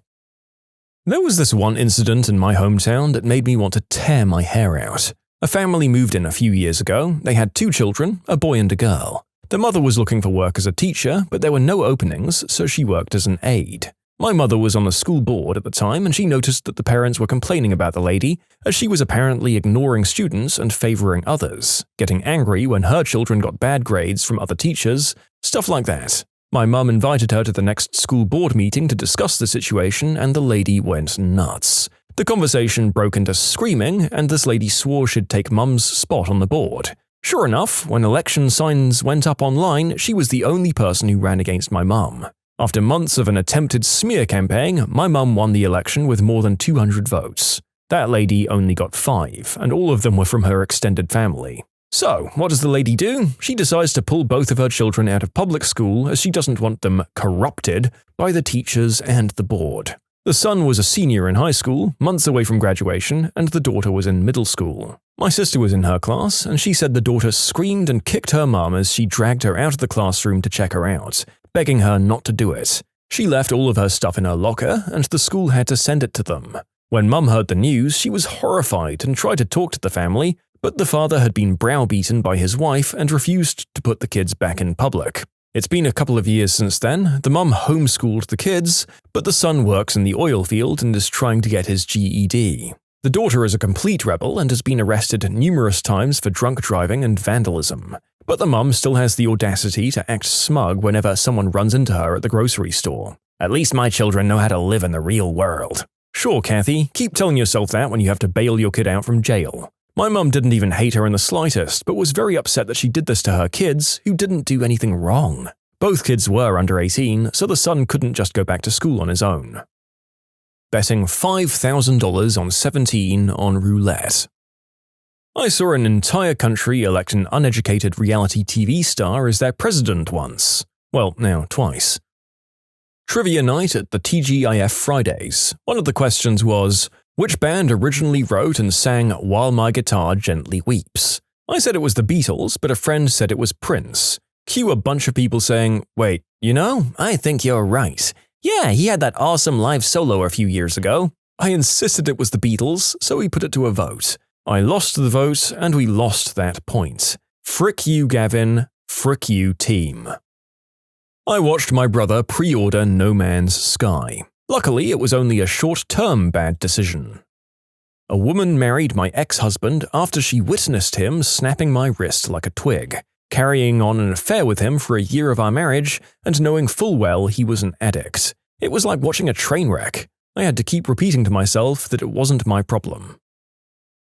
There was this one incident in my hometown that made me want to tear my hair out. A family moved in a few years ago. They had 2 children, a boy and a girl. The mother was looking for work as a teacher, but there were no openings, so she worked as an aide. My mother was on the school board at the time, and she noticed that the parents were complaining about the lady, as she was apparently ignoring students and favoring others, getting angry when her children got bad grades from other teachers, stuff like that. My mum invited her to the next school board meeting to discuss the situation, and the lady went nuts. The conversation broke into screaming, and this lady swore she'd take Mum's spot on the board. Sure enough, when election signs went up online, she was the only person who ran against my mum. After months of an attempted smear campaign, my mum won the election with more than 200 votes. That lady only got 5, and all of them were from her extended family. So, what does the lady do? She decides to pull both of her children out of public school as she doesn't want them corrupted by the teachers and the board. The son was a senior in high school, months away from graduation, and the daughter was in middle school. My sister was in her class, and she said the daughter screamed and kicked her mum as she dragged her out of the classroom to check her out, begging her not to do it. She left all of her stuff in her locker, and the school had to send it to them. When Mum heard the news, she was horrified and tried to talk to the family, but the father had been browbeaten by his wife and refused to put the kids back in public. It's been a couple of years since then. The mum homeschooled the kids, but the son works in the oil field and is trying to get his GED. The daughter is a complete rebel and has been arrested numerous times for drunk driving and vandalism. But the mum still has the audacity to act smug whenever someone runs into her at the grocery store. At least my children know how to live in the real world. Sure, Kathy, keep telling yourself that when you have to bail your kid out from jail. My mum didn't even hate her in the slightest, but was very upset that she did this to her kids, who didn't do anything wrong. Both kids were under 18, so the son couldn't just go back to school on his own. Betting $5,000 on 17 on roulette. I saw an entire country elect an uneducated reality TV star as their president once. Well, now twice. Trivia night at the TGIF Fridays. One of the questions was, which band originally wrote and sang While My Guitar Gently Weeps? I said it was the Beatles, but a friend said it was Prince. Cue a bunch of people saying, wait, I think you're right. Yeah, he had that awesome live solo a few years ago. I insisted it was the Beatles, so we put it to a vote. I lost the vote, and we lost that point. Frick you, Gavin. Frick you, team. I watched my brother pre-order No Man's Sky. Luckily, it was only a short-term bad decision. A woman married my ex-husband after she witnessed him snapping my wrist like a twig, carrying on an affair with him for a year of our marriage and knowing full well he was an addict. It was like watching a train wreck. I had to keep repeating to myself that it wasn't my problem.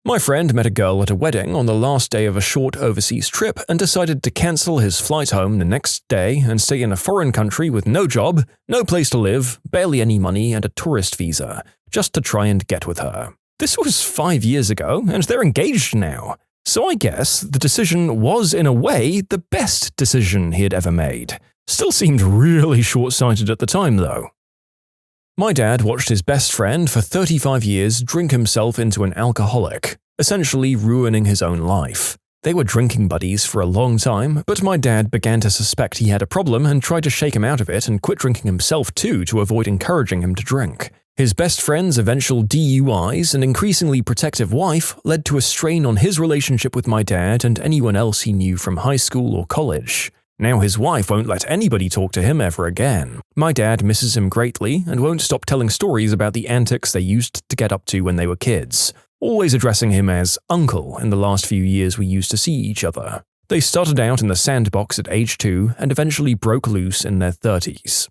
My friend met a girl at a wedding on the last day of a short overseas trip and decided to cancel his flight home the next day and stay in a foreign country with no job, no place to live, barely any money, and a tourist visa, just to try and get with her. This was 5 years ago, and they're engaged now. So I guess the decision was, in a way, the best decision he had ever made. Still seemed really short-sighted at the time, though. My dad watched his best friend for 35 years drink himself into an alcoholic, essentially ruining his own life. They were drinking buddies for a long time, but my dad began to suspect he had a problem and tried to shake him out of it and quit drinking himself too to avoid encouraging him to drink. His best friend's eventual DUIs and increasingly protective wife led to a strain on his relationship with my dad and anyone else he knew from high school or college. Now his wife won't let anybody talk to him ever again. My dad misses him greatly and won't stop telling stories about the antics they used to get up to when they were kids, always addressing him as uncle in the last few years we used to see each other. They started out in the sandbox at age 2 and eventually broke loose in their 30s.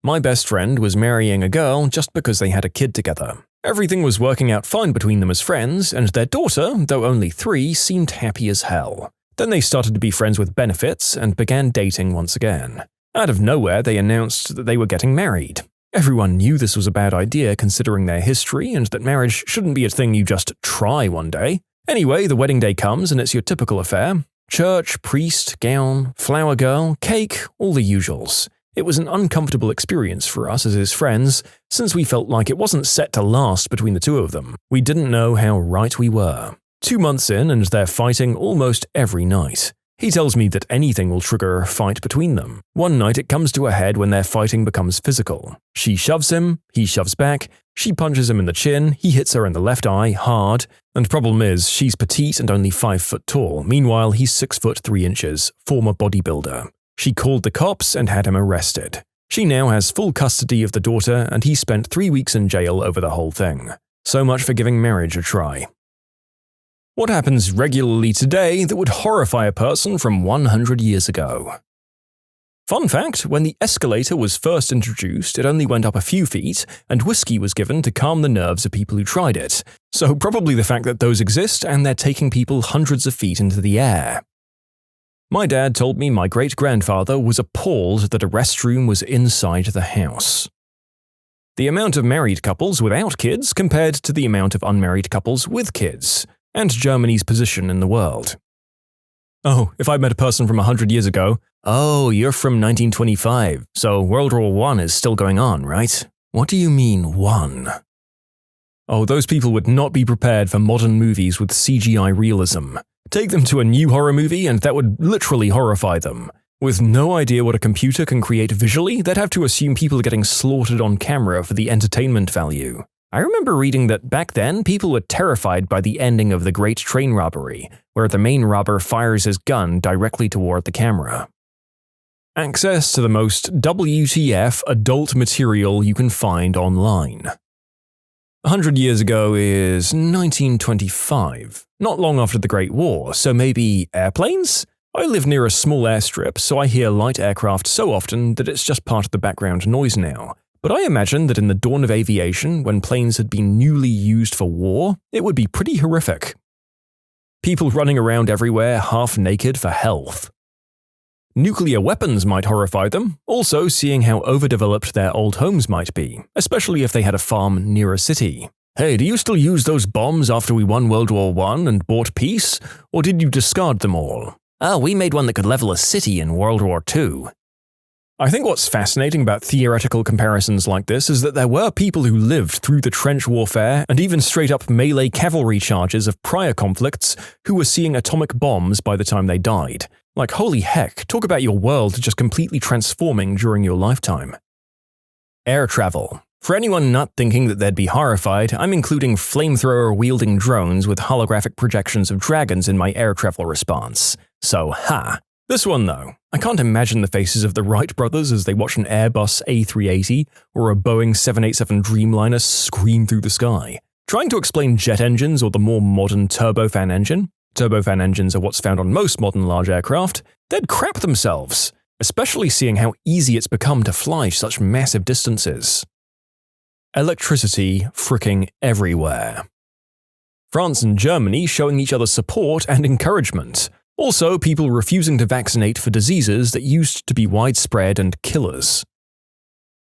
My best friend was marrying a girl just because they had a kid together. Everything was working out fine between them as friends, and their daughter, though only 3, seemed happy as hell. Then they started to be friends with benefits and began dating once again. Out of nowhere, they announced that they were getting married. Everyone knew this was a bad idea considering their history and that marriage shouldn't be a thing you just try one day. Anyway, the wedding day comes and it's your typical affair. Church, priest, gown, flower girl, cake, all the usuals. It was an uncomfortable experience for us as his friends, since we felt like it wasn't set to last between the two of them. We didn't know how right we were. 2 months in and they're fighting almost every night. He tells me that anything will trigger a fight between them. One night it comes to a head when their fighting becomes physical. She shoves him, he shoves back, she punches him in the chin, he hits her in the left eye hard, and problem is she's petite and only 5 foot tall, meanwhile he's 6 foot 3 inches, former bodybuilder. She called the cops and had him arrested. She now has full custody of the daughter and he spent 3 weeks in jail over the whole thing. So much for giving marriage a try. What happens regularly today that would horrify a person from 100 years ago? Fun fact, when the escalator was first introduced, it only went up a few feet, and whiskey was given to calm the nerves of people who tried it. So probably the fact that those exist and they're taking people hundreds of feet into the air. My dad told me my great-grandfather was appalled that a restroom was inside the house. The amount of married couples without kids compared to the amount of unmarried couples with kids, and Germany's position in the world. Oh, if I met a person from 100 years ago, oh, you're from 1925, so World War I is still going on, right? What do you mean, one? Oh, those people would not be prepared for modern movies with CGI realism. Take them to a new horror movie and that would literally horrify them. With no idea what a computer can create visually, they'd have to assume people are getting slaughtered on camera for the entertainment value. I remember reading that back then, people were terrified by the ending of The Great Train Robbery, where the main robber fires his gun directly toward the camera. Access to the most WTF adult material you can find online. 100 years ago is 1925, not long after the Great War, so maybe airplanes? I live near a small airstrip, so I hear light aircraft so often that it's just part of the background noise now. But I imagine that in the dawn of aviation, when planes had been newly used for war, it would be pretty horrific. People running around everywhere half naked for health. Nuclear weapons might horrify them, also seeing how overdeveloped their old homes might be, especially if they had a farm near a city. Hey, do you still use those bombs after we won World War I and bought peace, or did you discard them all? Oh, we made one that could level a city in World War II. I think what's fascinating about theoretical comparisons like this is that there were people who lived through the trench warfare and even straight-up melee cavalry charges of prior conflicts who were seeing atomic bombs by the time they died. Like, holy heck, talk about your world just completely transforming during your lifetime. Air travel. For anyone not thinking that they'd be horrified, I'm including flamethrower-wielding drones with holographic projections of dragons in my air travel response. So, ha. This one, though, I can't imagine the faces of the Wright brothers as they watch an Airbus A380 or a Boeing 787 Dreamliner scream through the sky. Trying to explain jet engines or the more modern turbofan engine, turbofan engines are what's found on most modern large aircraft, they'd crap themselves, especially seeing how easy it's become to fly such massive distances. Electricity fricking everywhere. France and Germany showing each other support and encouragement. Also, people refusing to vaccinate for diseases that used to be widespread and killers.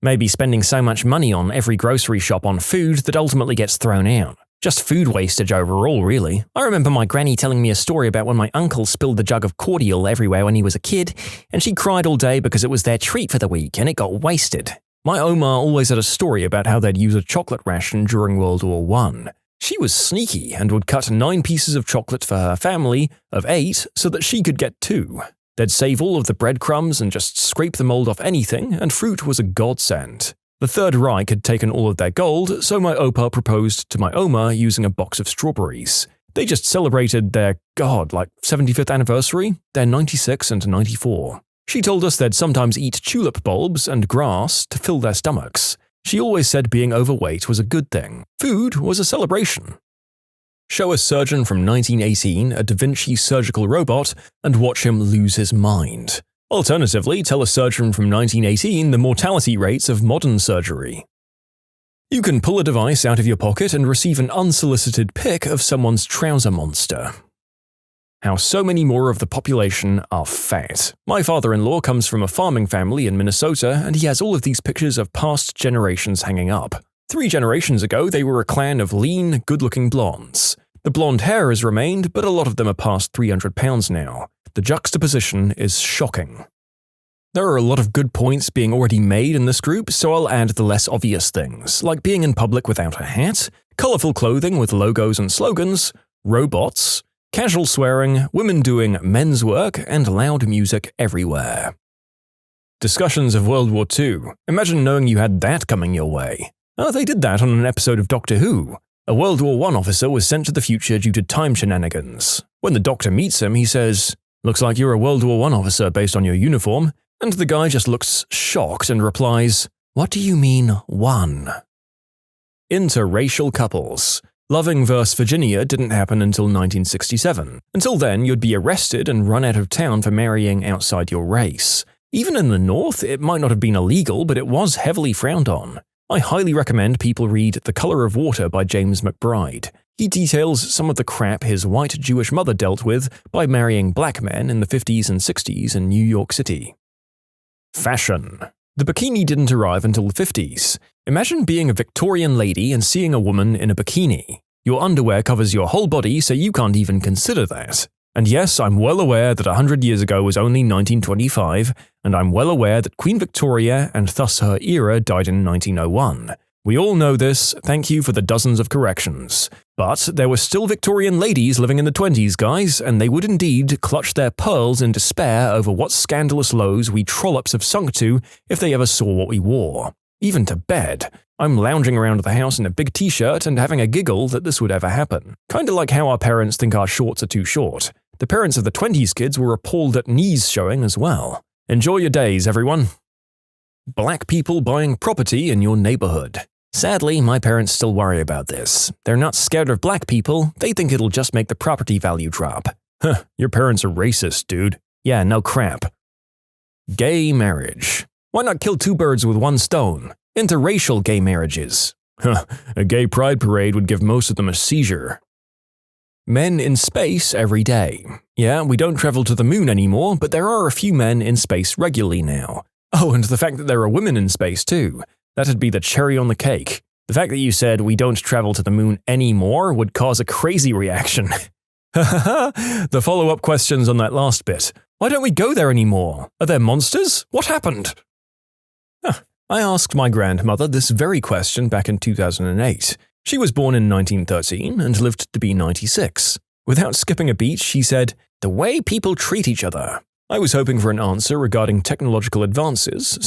Maybe spending so much money on every grocery shop on food that ultimately gets thrown out. Just food wastage overall, really. I remember my granny telling me a story about when my uncle spilled the jug of cordial everywhere when he was a kid, and she cried all day because it was their treat for the week and it got wasted. My Oma always had a story about how they'd use a chocolate ration during World War I. She was sneaky and would cut 9 pieces of chocolate for her family of 8 so that she could get 2. They'd save all of the breadcrumbs and just scrape the mold off anything, and fruit was a godsend. The Third Reich had taken all of their gold, so my Opa proposed to my Oma using a box of strawberries. They just celebrated their, 75th anniversary? They're 96 and 94. She told us they'd sometimes eat tulip bulbs and grass to fill their stomachs. She always said being overweight was a good thing. Food was a celebration. Show a surgeon from 1918 a Da Vinci surgical robot and watch him lose his mind. Alternatively, tell a surgeon from 1918 the mortality rates of modern surgery. You can pull a device out of your pocket and receive an unsolicited pic of someone's trouser monster. How so many more of the population are fat. My father-in-law comes from a farming family in Minnesota, and he has all of these pictures of past generations hanging up. 3 generations ago, they were a clan of lean, good-looking blondes. The blonde hair has remained, but a lot of them are past 300 pounds now. The juxtaposition is shocking. There are a lot of good points being already made in this group, so I'll add the less obvious things, like being in public without a hat, colorful clothing with logos and slogans, robots, casual swearing, women doing men's work, and loud music everywhere. Discussions of World War II. Imagine knowing you had that coming your way. Oh, they did that on an episode of Doctor Who. A World War I officer was sent to the future due to time shenanigans. When the Doctor meets him, he says, "Looks like you're a World War I officer based on your uniform," and the guy just looks shocked and replies, "What do you mean, one?" Interracial couples. Loving vs. Virginia didn't happen until 1967. Until then, you'd be arrested and run out of town for marrying outside your race. Even in the North, it might not have been illegal, but it was heavily frowned on. I highly recommend people read The Color of Water by James McBride. He details some of the crap his white Jewish mother dealt with by marrying black men in the 50s and 60s in New York City. Fashion. The bikini didn't arrive until the 50s. Imagine being a Victorian lady and seeing a woman in a bikini. Your underwear covers your whole body, so you can't even consider that. And yes, I'm well aware that 100 years ago was only 1925, and I'm well aware that Queen Victoria and thus her era died in 1901. We all know this, thank you for the dozens of corrections. But there were still Victorian ladies living in the 20s, guys, and they would indeed clutch their pearls in despair over what scandalous lows we trollops have sunk to if they ever saw what we wore. Even to bed. I'm lounging around the house in a big t-shirt and having a giggle that this would ever happen. Kinda like how our parents think our shorts are too short. The parents of the 20s kids were appalled at knees showing as well. Enjoy your days, everyone. Black people buying property in your neighborhood. Sadly, my parents still worry about this. They're not scared of black people, they think it'll just make the property value drop. Huh, your parents are racist, dude. Yeah, no crap. Gay marriage. Why not kill 2 birds with 1 stone? Interracial gay marriages. Huh, a gay pride parade would give most of them a seizure. Men in space every day. Yeah, we don't travel to the moon anymore, but there are a few men in space regularly now. Oh, and the fact that there are women in space too. That'd be the cherry on the cake. The fact that you said we don't travel to the moon anymore would cause a crazy reaction. The follow-up questions on that last bit. Why don't we go there anymore? Are there monsters? What happened? I asked my grandmother this very question back in 2008. She was born in 1913 and lived to be 96. Without skipping a beat, she said, "The way people treat each other." I was hoping for an answer regarding technological advances,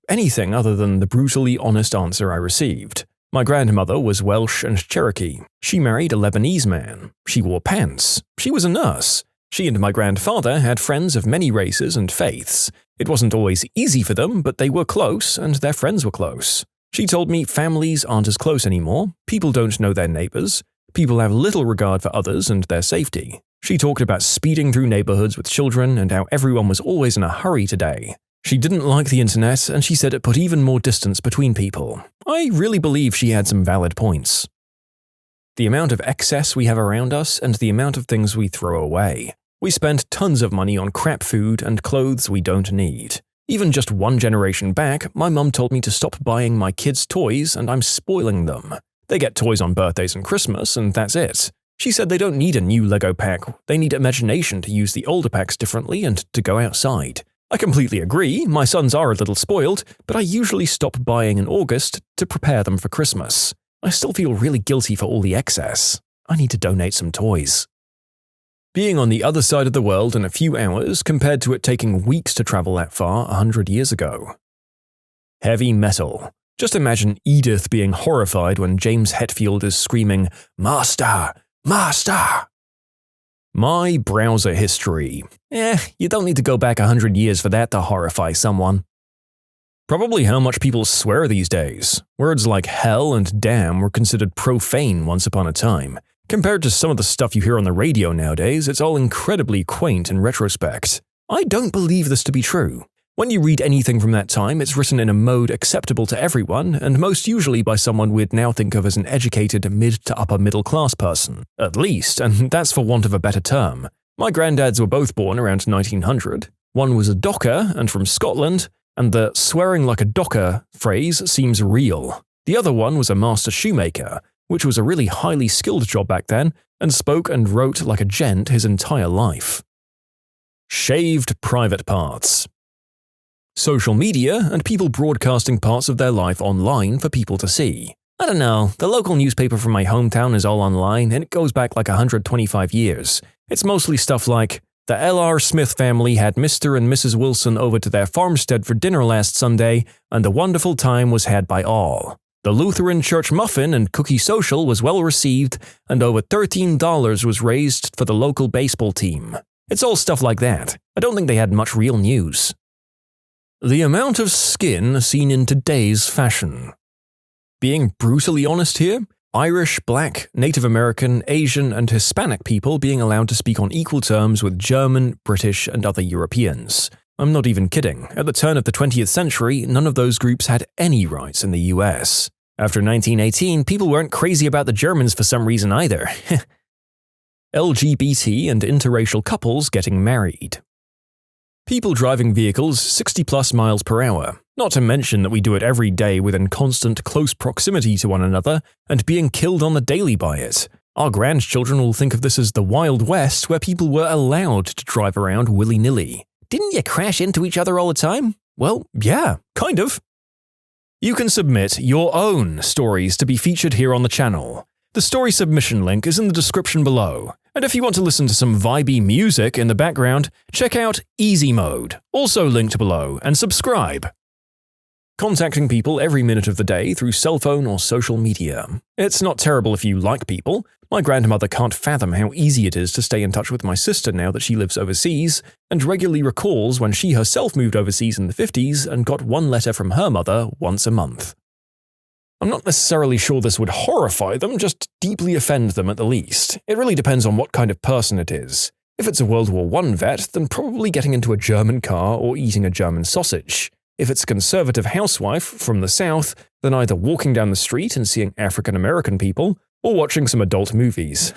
anything other than the brutally honest answer I received. My grandmother was Welsh and Cherokee. She married a Lebanese man. She wore pants. She was a nurse. She and my grandfather had friends of many races and faiths. It wasn't always easy for them, but they were close, and their friends were close. She told me families aren't as close anymore, people don't know their neighbors, people have little regard for others and their safety. She talked about speeding through neighborhoods with children and how everyone was always in a hurry today. She didn't like the internet, and she said it put even more distance between people. I really believe she had some valid points. the amount of excess we have around us, and the amount of things we throw away. We spend tons of money on crap food and clothes we don't need. Even just one generation back, my mum told me to stop buying my kids toys and I'm spoiling them. They get toys on birthdays and Christmas, and that's it. She said they don't need a new Lego pack, they need imagination to use the older packs differently and to go outside. I completely agree, my sons are a little spoiled, but I usually stop buying in August to prepare them for Christmas. I still feel really guilty for all the excess. I need to donate some toys. Being on the other side of the world in a few hours compared to it taking weeks to travel that far 100 years ago. Heavy metal. Just imagine Edith being horrified when James Hetfield is screaming, "Master! Master!" My browser history. You don't need to go back 100 years for that to horrify someone. Probably how much people swear these days. Words like hell and damn were considered profane once upon a time. Compared to some of the stuff you hear on the radio nowadays, it's all incredibly quaint in retrospect. I don't believe this to be true. When you read anything from that time, it's written in a mode acceptable to everyone, and most usually by someone we'd now think of as an educated mid to upper middle class person. At least, and that's for want of a better term. My granddads were both born around 1900. One was a docker and from Scotland, and the swearing like a docker phrase seems real. The other one was a master shoemaker, which was a really highly skilled job back then, and spoke and wrote like a gent his entire life. Shaved private parts. Social media and people broadcasting parts of their life online for people to see. I don't know, the local newspaper from my hometown is all online and it goes back like 125 years. It's mostly stuff like, the L.R. Smith family had Mr. and Mrs. Wilson over to their farmstead for dinner last Sunday, and a wonderful time was had by all. The Lutheran Church muffin and cookie social was well received, and over $13 was raised for the local baseball team. It's all stuff like that. I don't think they had much real news. The amount of skin seen in today's fashion. Being brutally honest here, Irish, Black, Native American, Asian, and Hispanic people being allowed to speak on equal terms with German, British, and other Europeans. I'm not even kidding. At the turn of the 20th century, none of those groups had any rights in the US. After 1918, people weren't crazy about the Germans for some reason either. LGBT and interracial couples getting married. People driving vehicles 60+ miles per hour, not to mention that we do it every day within constant close proximity to one another and being killed on the daily by it. Our grandchildren will think of this as the Wild West where people were allowed to drive around willy-nilly. Didn't you crash into each other all the time? Well, yeah, kind of. You can submit your own stories to be featured here on the channel. The story submission link is in the description below. And if you want to listen to some vibey music in the background, check out easymode, also linked below, and subscribe. Contacting people every minute of the day through cell phone or social media. It's not terrible if you like people. My grandmother can't fathom how easy it is to stay in touch with my sister now that she lives overseas, and regularly recalls when she herself moved overseas in the 50s and got one letter from her mother once a month. I'm not necessarily sure this would horrify them, just deeply offend them at the least. It really depends on what kind of person it is. If it's a World War I vet, then probably getting into a German car or eating a German sausage. If it's a conservative housewife from the South, then either walking down the street and seeing African American people, or watching some adult movies.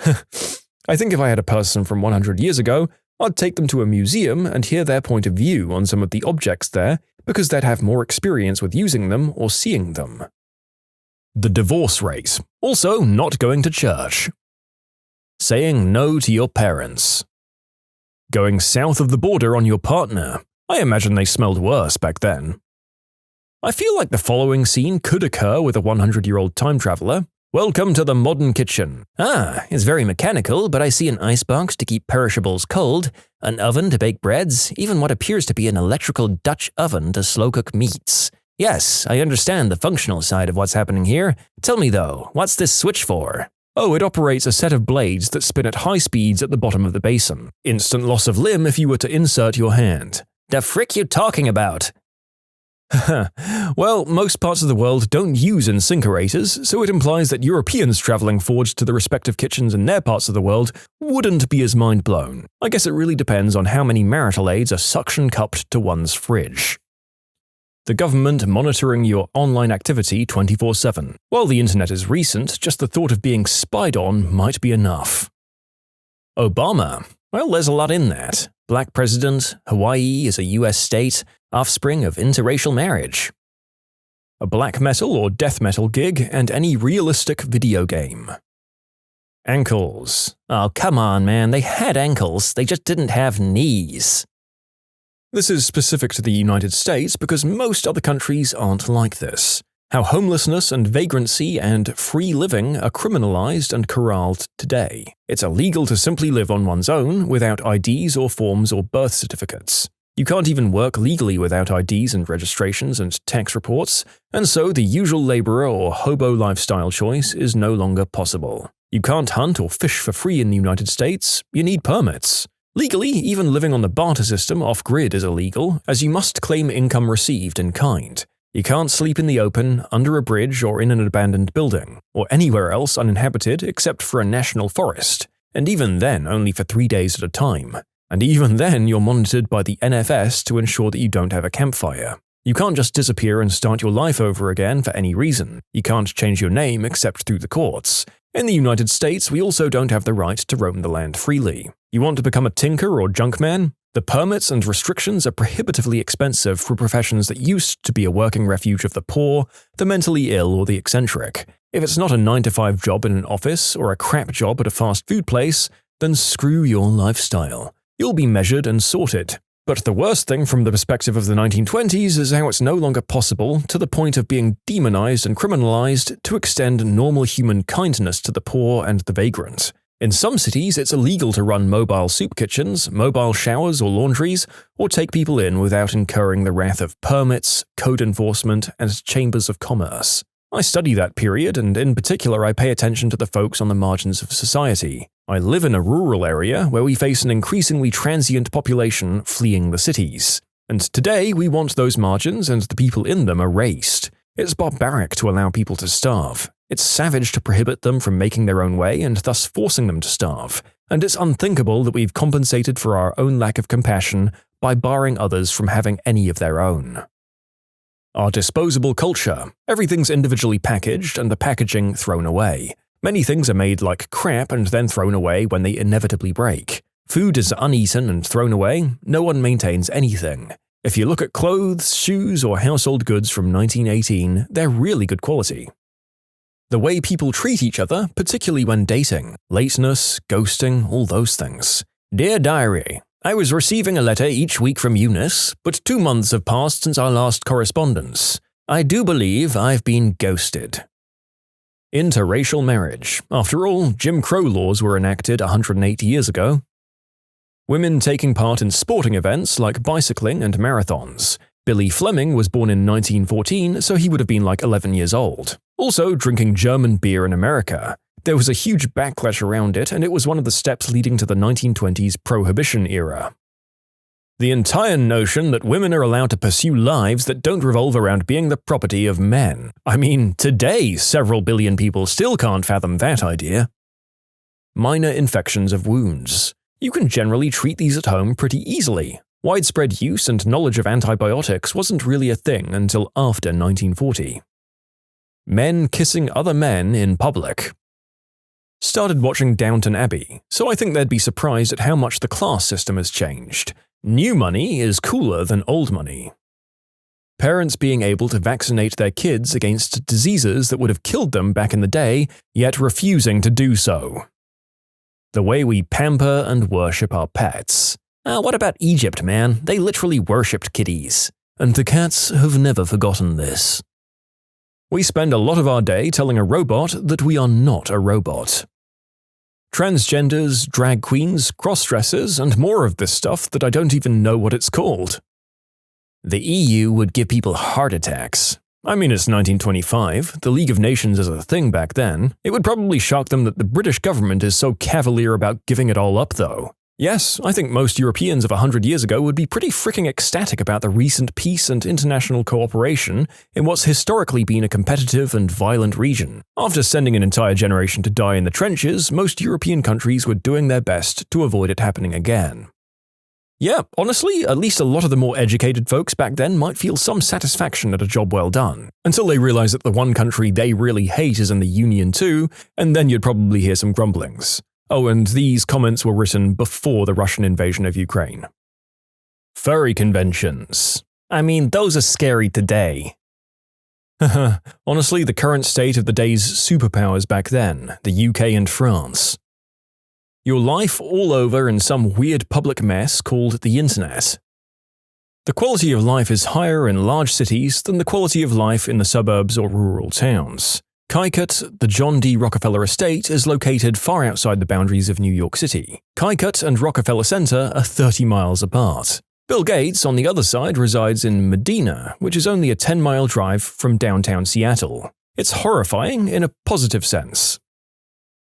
I think if I had a person from 100 years ago, I'd take them to a museum and hear their point of view on some of the objects there, because they'd have more experience with using them or seeing them. The divorce rate. Also, not going to church. Saying no to your parents. Going south of the border on your partner. I imagine they smelled worse back then. I feel like the following scene could occur with a 100-year-old time traveler. Welcome to the modern kitchen. It's very mechanical, but I see an icebox to keep perishables cold, an oven to bake breads, even what appears to be an electrical Dutch oven to slow-cook meats. Yes, I understand the functional side of what's happening here. Tell me though, what's this switch for? Oh, it operates a set of blades that spin at high speeds at the bottom of the basin. Instant loss of limb if you were to insert your hand. The frick you talking about? Well, most parts of the world don't use incinerators, so it implies that Europeans traveling forwards to the respective kitchens in their parts of the world wouldn't be as mind-blown. I guess it really depends on how many marital aids are suction-cupped to one's fridge. the government monitoring your online activity 24/7. While the internet is recent, just the thought of being spied on might be enough. Obama. Well, there's a lot in that. Black president, Hawaii is a US state, offspring of interracial marriage. A black metal or death metal gig, and any realistic video game. Ankles. Oh, come on, man, they had ankles, they just didn't have knees. This is specific to the United States because most other countries aren't like this. How homelessness and vagrancy and free living are criminalized and corralled today. It's illegal to simply live on one's own without IDs or forms or birth certificates. You can't even work legally without IDs and registrations and tax reports, and so the usual laborer or hobo lifestyle choice is no longer possible. You can't hunt or fish for free in the United States, you need permits. Legally, even living on the barter system off-grid is illegal, as you must claim income received in kind. You can't sleep in the open, under a bridge or in an abandoned building, or anywhere else uninhabited except for a national forest, and even then only for 3 days at a time. And even then you're monitored by the NFS to ensure that you don't have a campfire. You can't just disappear and start your life over again for any reason. You can't change your name except through the courts. In the United States, we also don't have the right to roam the land freely. You want to become a tinker or junkman? The permits and restrictions are prohibitively expensive for professions that used to be a working refuge of the poor, the mentally ill, or the eccentric. If it's not a 9-to-5 job in an office or a crap job at a fast food place, then screw your lifestyle. You'll be measured and sorted. But the worst thing from the perspective of the 1920s is how it's no longer possible, to the point of being demonized and criminalized, to extend normal human kindness to the poor and the vagrant. In some cities, it's illegal to run mobile soup kitchens, mobile showers or laundries, or take people in without incurring the wrath of permits, code enforcement, and chambers of commerce. I study that period, and in particular I pay attention to the folks on the margins of society. I live in a rural area where we face an increasingly transient population fleeing the cities. And today we want those margins and the people in them erased. It's barbaric to allow people to starve. It's savage to prohibit them from making their own way and thus forcing them to starve. And it's unthinkable that we've compensated for our own lack of compassion by barring others from having any of their own. Our disposable culture. Everything's individually packaged and the packaging thrown away. Many things are made like crap and then thrown away when they inevitably break. Food is uneaten and thrown away, no one maintains anything. If you look at clothes, shoes, or household goods from 1918, they're really good quality. The way people treat each other, particularly when dating, lateness, ghosting, all those things. Dear Diary, I was receiving a letter each week from Eunice, but 2 months have passed since our last correspondence. I do believe I've been ghosted. Interracial marriage. After all, Jim Crow laws were enacted 180 years ago. Women taking part in sporting events like bicycling and marathons. Billy Fleming was born in 1914, so he would have been like 11 years old. Also, drinking German beer in America. There was a huge backlash around it, and it was one of the steps leading to the 1920s Prohibition era. The entire notion that women are allowed to pursue lives that don't revolve around being the property of men. I mean, today several billion people still can't fathom that idea. Minor infections of wounds. You can generally treat these at home pretty easily. Widespread use and knowledge of antibiotics wasn't really a thing until after 1940. Men kissing other men in public. Started watching Downton Abbey, so I think they'd be surprised at how much the class system has changed. New money is cooler than old money. Parents being able to vaccinate their kids against diseases that would have killed them back in the day, yet refusing to do so. The way we pamper and worship our pets. What about Egypt, man? They literally worshipped kitties. And the cats have never forgotten this. We spend a lot of our day telling a robot that we are not a robot. Transgenders, drag queens, cross-dressers, and more of this stuff that I don't even know what it's called. The EU would give people heart attacks. I mean, it's 1925, the League of Nations is a thing back then. It would probably shock them that the British government is so cavalier about giving it all up, though. Yes, I think most Europeans of 100 years ago would be pretty freaking ecstatic about the recent peace and international cooperation in what's historically been a competitive and violent region. After sending an entire generation to die in the trenches, most European countries were doing their best to avoid it happening again. Yeah, honestly, at least a lot of the more educated folks back then might feel some satisfaction at a job well done, until they realize that the one country they really hate is in the Union too, and then you'd probably hear some grumblings. Oh, and these comments were written before the Russian invasion of Ukraine. Furry conventions. I mean, those are scary today. Honestly, the current state of the day's superpowers back then, the UK and France. Your life all over in some weird public mess called the internet. The quality of life is higher in large cities than the quality of life in the suburbs or rural towns. Connecticut, the John D. Rockefeller estate is located far outside the boundaries of New York City. Connecticut and Rockefeller Center are 30 miles apart. Bill Gates, on the other side, resides in Medina, which is only a 10-mile drive from downtown Seattle. It's horrifying in a positive sense.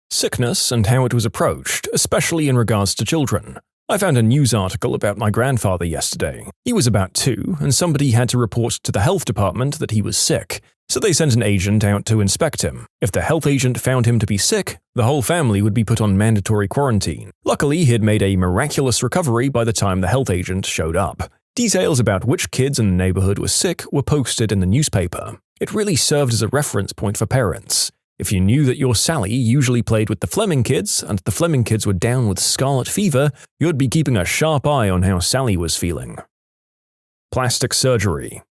Sickness and how it was approached, especially in regards to children. I found a news article about my grandfather yesterday. He was about 2, and somebody had to report to the health department that he was sick, so they sent an agent out to inspect him. If the health agent found him to be sick, the whole family would be put on mandatory quarantine. Luckily, he had made a miraculous recovery by the time the health agent showed up. Details about which kids in the neighborhood were sick were posted in the newspaper. It really served as a reference point for parents. If you knew that your Sally usually played with the Fleming kids and the Fleming kids were down with scarlet fever, you'd be keeping a sharp eye on how Sally was feeling. Plastic surgery.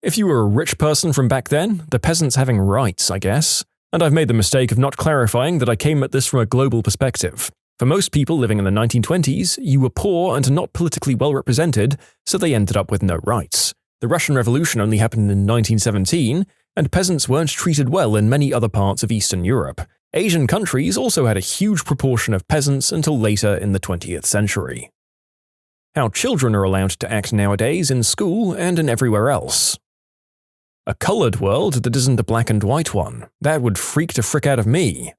If you were a rich person from back then, the peasants having rights, I guess. And I've made the mistake of not clarifying that I came at this from a global perspective. For most people living in the 1920s, you were poor and not politically well represented, so they ended up with no rights. The Russian Revolution only happened in 1917, and peasants weren't treated well in many other parts of Eastern Europe. Asian countries also had a huge proportion of peasants until later in the 20th century. How children are allowed to act nowadays in school and in everywhere else. A colored world that isn't a black and white one. That would freak the frick out of me.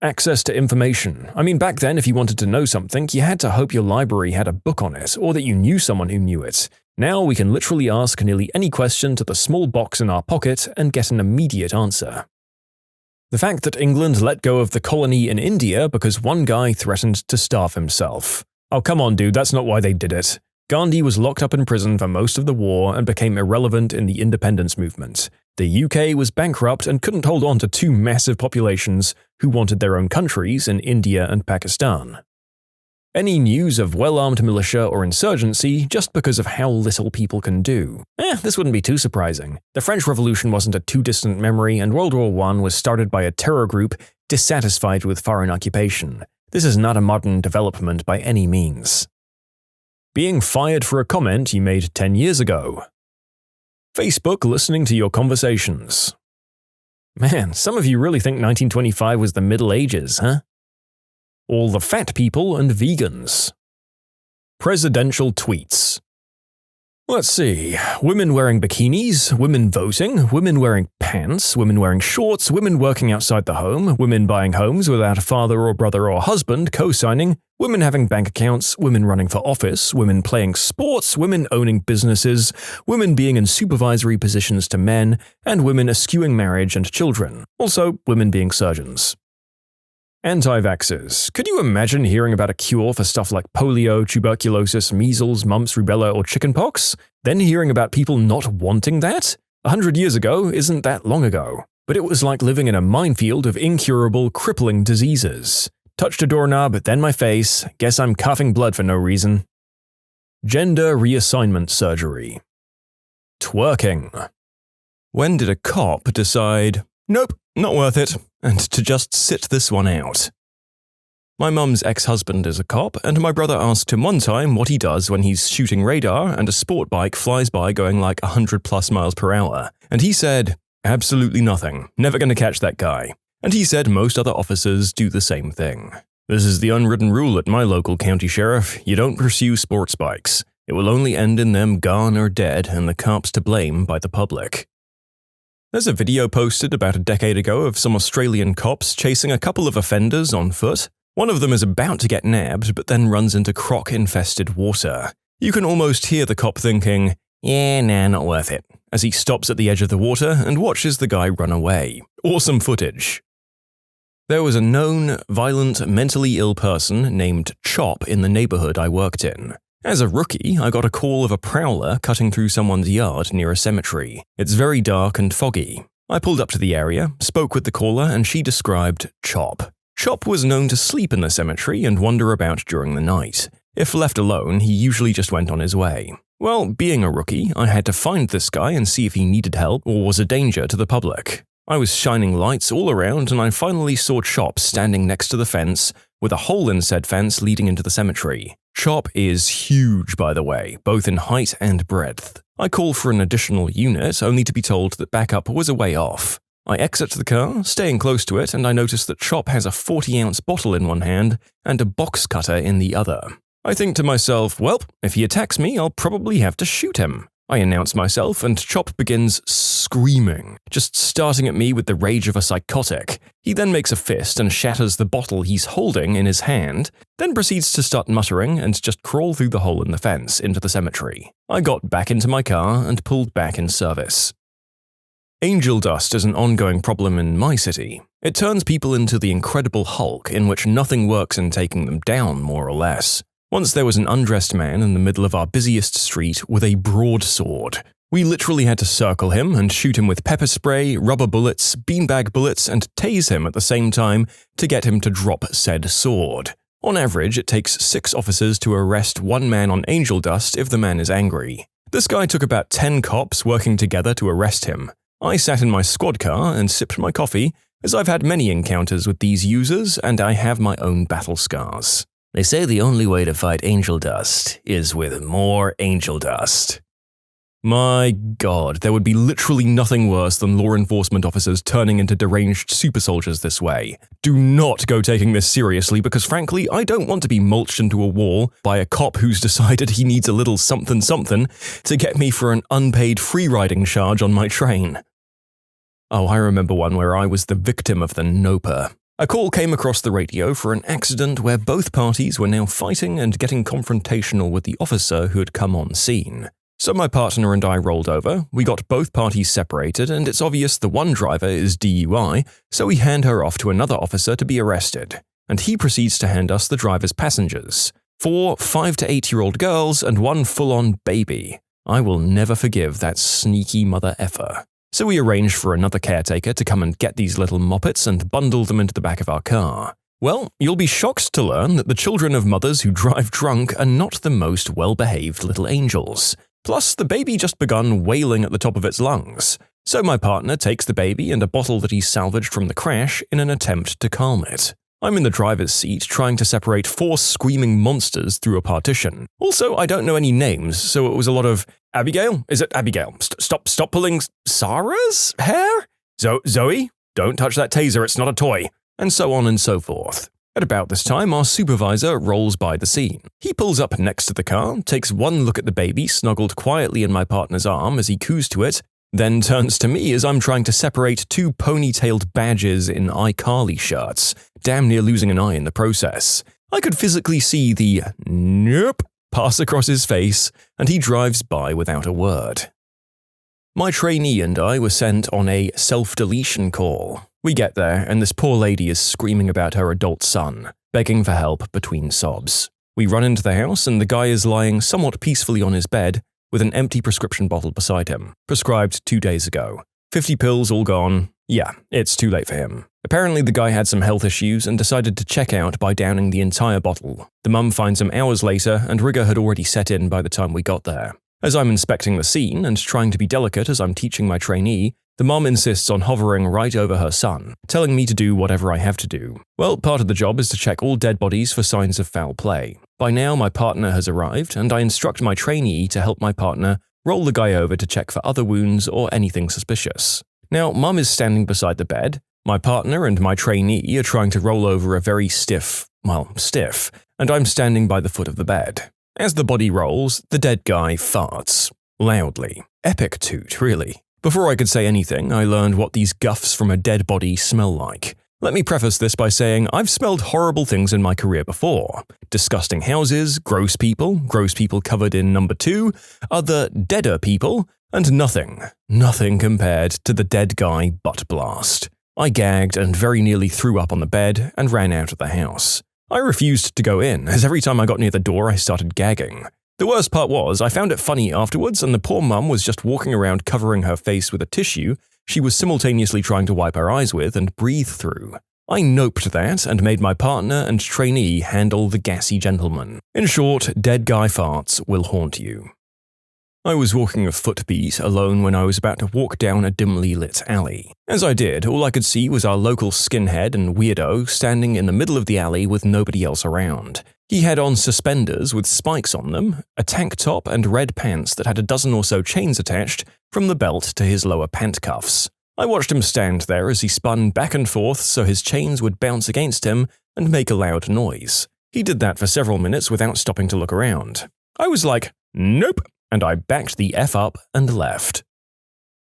Access to information. I mean, back then if you wanted to know something, you had to hope your library had a book on it, or that you knew someone who knew it. Now we can literally ask nearly any question to the small box in our pocket and get an immediate answer. The fact that England let go of the colony in India because one guy threatened to starve himself. Oh, come on, dude, that's not why they did it. Gandhi was locked up in prison for most of the war and became irrelevant in the independence movement. The UK was bankrupt and couldn't hold on to 2 massive populations who wanted their own countries in India and Pakistan. Any news of well-armed militia or insurgency just because of how little people can do. This wouldn't be too surprising. The French Revolution wasn't a too distant memory, and World War I was started by a terror group dissatisfied with foreign occupation. This is not a modern development by any means. Being fired for a comment you made 10 years ago. Facebook listening to your conversations. Man, some of you really think 1925 was the Middle Ages, huh? All the fat people and vegans. Presidential tweets. Let's see. Women wearing bikinis, women voting, women wearing pants, women wearing shorts, women working outside the home, women buying homes without a father or brother or husband co-signing, women having bank accounts, women running for office, women playing sports, women owning businesses, women being in supervisory positions to men, and women eschewing marriage and children. Also, women being surgeons. Anti-vaxxers. Could you imagine hearing about a cure for stuff like polio, tuberculosis, measles, mumps, rubella, or chickenpox? Then hearing about people not wanting that? 100 years ago isn't that long ago. But it was like living in a minefield of incurable, crippling diseases. Touched a doorknob, then my face. Guess I'm coughing blood for no reason. Gender reassignment surgery. Twerking. When did a cop decide, nope, not worth it, and to just sit this one out? My mum's ex-husband is a cop, and my brother asked him one time what he does when he's shooting radar and a sport bike flies by going like 100+ miles per hour. And he said, absolutely nothing, never gonna catch that guy. And he said most other officers do the same thing. This is the unwritten rule at my local county sheriff, you don't pursue sports bikes. It will only end in them gone or dead and the cops to blame by the public. There's a video posted about a decade ago of some Australian cops chasing a couple of offenders on foot. One of them is about to get nabbed, but then runs into croc-infested water. You can almost hear the cop thinking, yeah, nah, not worth it, as he stops at the edge of the water and watches the guy run away. Awesome footage. There was a known, violent, mentally ill person named Chop in the neighborhood I worked in. As a rookie, I got a call of a prowler cutting through someone's yard near a cemetery. It's very dark and foggy. I pulled up to the area, spoke with the caller, and she described Chop. Chop was known to sleep in the cemetery and wander about during the night. If left alone, he usually just went on his way. Well, being a rookie, I had to find this guy and see if he needed help or was a danger to the public. I was shining lights all around and I finally saw Chop standing next to the fence, with a hole in said fence leading into the cemetery. Chop is huge, by the way, both in height and breadth. I called for an additional unit, only to be told that backup was a way off. I exit the car, staying close to it, and I notice that Chop has a 40-ounce bottle in one hand and a box cutter in the other. I think to myself, well, if he attacks me, I'll probably have to shoot him. I announce myself, and Chop begins screaming, just starting at me with the rage of a psychotic. He then makes a fist and shatters the bottle he's holding in his hand, then proceeds to start muttering and just crawl through the hole in the fence into the cemetery. I got back into my car and pulled back in service. Angel dust is an ongoing problem in my city. It turns people into the Incredible Hulk, in which nothing works in taking them down, more or less. Once there was an undressed man in the middle of our busiest street with a broadsword. We literally had to circle him and shoot him with pepper spray, rubber bullets, beanbag bullets, and tase him at the same time to get him to drop said sword. On average, it takes 6 officers to arrest one man on angel dust if the man is angry. This guy took about 10 cops working together to arrest him. I sat in my squad car and sipped my coffee, as I've had many encounters with these users and I have my own battle scars. They say the only way to fight angel dust is with more angel dust. My God, there would be literally nothing worse than law enforcement officers turning into deranged super soldiers this way. Do not go taking this seriously because frankly, I don't want to be mulched into a wall by a cop who's decided he needs a little something something to get me for an unpaid free riding charge on my train. Oh, I remember one where I was the victim of the noper. A call came across the radio for an accident where both parties were now fighting and getting confrontational with the officer who had come on scene. So my partner and I rolled over, we got both parties separated, and it's obvious the one driver is DUI, so we hand her off to another officer to be arrested. And he proceeds to hand us the driver's passengers. 4 5 to 8-year-old girls and 1 full-on baby. I will never forgive that sneaky mother effer. So we arranged for another caretaker to come and get these little moppets and bundle them into the back of our car. Well, you'll be shocked to learn that the children of mothers who drive drunk are not the most well-behaved little angels. Plus, the baby just begun wailing at the top of its lungs. So my partner takes the baby and a bottle that he salvaged from the crash in an attempt to calm it. I'm in the driver's seat trying to separate 4 screaming monsters through a partition. Also, I don't know any names, so it was a lot of, Abigail? Is it Abigail? Stop pulling Sarah's hair? Zoe? Don't touch that taser, it's not a toy. And so on and so forth. At about this time, our supervisor rolls by the scene. He pulls up next to the car, takes one look at the baby snuggled quietly in my partner's arm as he coos to it, then turns to me as I'm trying to separate 2 ponytailed badges in iCarly shirts, damn near losing an eye in the process. I could physically see the nope pass across his face, and he drives by without a word. My trainee and I were sent on a self-deletion call. We get there, and this poor lady is screaming about her adult son, begging for help between sobs. We run into the house, and the guy is lying somewhat peacefully on his bed, with an empty prescription bottle beside him, prescribed 2 days ago. 50 pills all gone. Yeah, it's too late for him. Apparently the guy had some health issues and decided to check out by downing the entire bottle. The mum finds him hours later and rigor had already set in by the time we got there. As I'm inspecting the scene and trying to be delicate as I'm teaching my trainee, the mom insists on hovering right over her son, telling me to do whatever I have to do. Well, part of the job is to check all dead bodies for signs of foul play. By now, my partner has arrived, and I instruct my trainee to help my partner roll the guy over to check for other wounds or anything suspicious. Now, mum is standing beside the bed. My partner and my trainee are trying to roll over a very stiff, and I'm standing by the foot of the bed. As the body rolls, the dead guy farts. Loudly. Epic toot, really. Before I could say anything, I learned what these guffs from a dead body smell like. Let me preface this by saying I've smelled horrible things in my career before. Disgusting houses, gross people covered in number 2, other deader people, and nothing compared to the dead guy butt blast. I gagged and very nearly threw up on the bed and ran out of the house. I refused to go in, as every time I got near the door I started gagging. The worst part was, I found it funny afterwards, and the poor mum was just walking around covering her face with a tissue she was simultaneously trying to wipe her eyes with and breathe through. I noped that and made my partner and trainee handle the gassy gentleman. In short, dead guy farts will haunt you. I was walking a footbeat alone when I was about to walk down a dimly lit alley. As I did, all I could see was our local skinhead and weirdo standing in the middle of the alley with nobody else around. He had on suspenders with spikes on them, a tank top and red pants that had a dozen or so chains attached from the belt to his lower pant cuffs. I watched him stand there as he spun back and forth so his chains would bounce against him and make a loud noise. He did that for several minutes without stopping to look around. I was like, nope, and I backed the F up and left.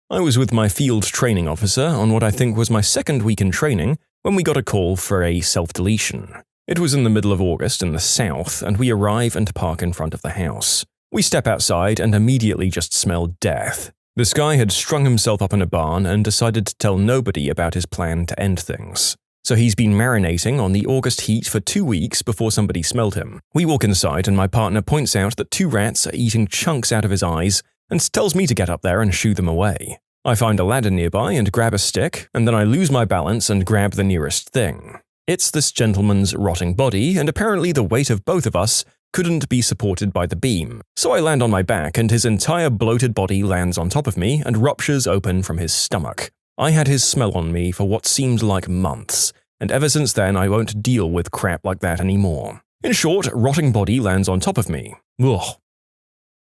I was with my field training officer on what I think was my second week in training when we got a call for a self-deletion. It was in the middle of August in the south, and we arrive and park in front of the house. We step outside and immediately just smell death. This guy had strung himself up in a barn and decided to tell nobody about his plan to end things. So he's been marinating on the August heat for 2 weeks before somebody smelled him. We walk inside and my partner points out that 2 rats are eating chunks out of his eyes and tells me to get up there and shoo them away. I find a ladder nearby and grab a stick, and then I lose my balance and grab the nearest thing. It's this gentleman's rotting body, and apparently the weight of both of us couldn't be supported by the beam. So I land on my back and his entire bloated body lands on top of me and ruptures open from his stomach. I had his smell on me for what seemed like months, and ever since then I won't deal with crap like that anymore. In short, rotting body lands on top of me. Ugh.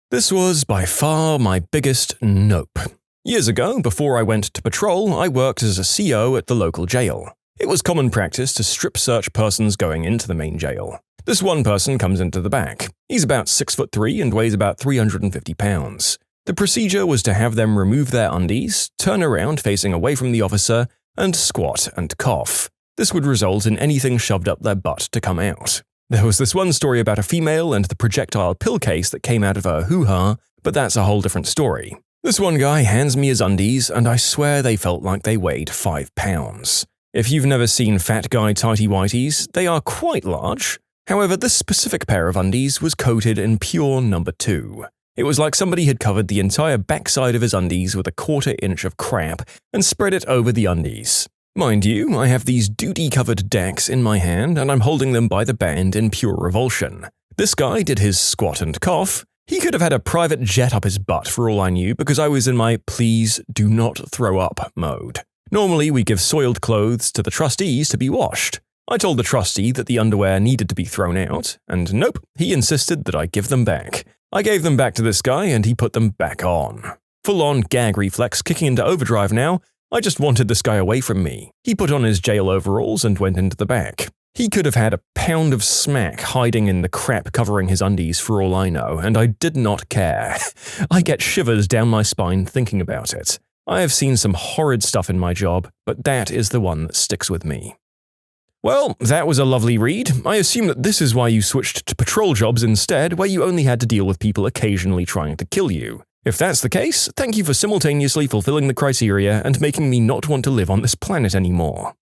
This was by far my biggest nope. Years ago, before I went to patrol, I worked as a CO at the local jail. It was common practice to strip search persons going into the main jail. This one person comes into the back. He's about 6'3" and weighs about 350 pounds. The procedure was to have them remove their undies, turn around facing away from the officer, and squat and cough. This would result in anything shoved up their butt to come out. There was this one story about a female and the projectile pill case that came out of her hoo-ha, but that's a whole different story. This one guy hands me his undies, and I swear they felt like they weighed 5 pounds. If you've never seen fat guy tighty-whities, they are quite large. However, this specific pair of undies was coated in pure number 2. It was like somebody had covered the entire backside of his undies with a 1/4 inch of crap and spread it over the undies. Mind you, I have these duty-covered decks in my hand and I'm holding them by the band in pure revulsion. This guy did his squat and cough. He could have had a private jet up his butt for all I knew because I was in my please do not throw up mode. Normally, we give soiled clothes to the trustees to be washed. I told the trustee that the underwear needed to be thrown out, and nope, he insisted that I give them back. I gave them back to this guy and he put them back on. Full-on gag reflex kicking into overdrive now. I just wanted this guy away from me. He put on his jail overalls and went into the back. He could have had a pound of smack hiding in the crap covering his undies for all I know, and I did not care. I get shivers down my spine thinking about it. I have seen some horrid stuff in my job, but that is the one that sticks with me. Well, that was a lovely read. I assume that this is why you switched to patrol jobs instead, where you only had to deal with people occasionally trying to kill you. If that's the case, thank you for simultaneously fulfilling the criteria and making me not want to live on this planet anymore.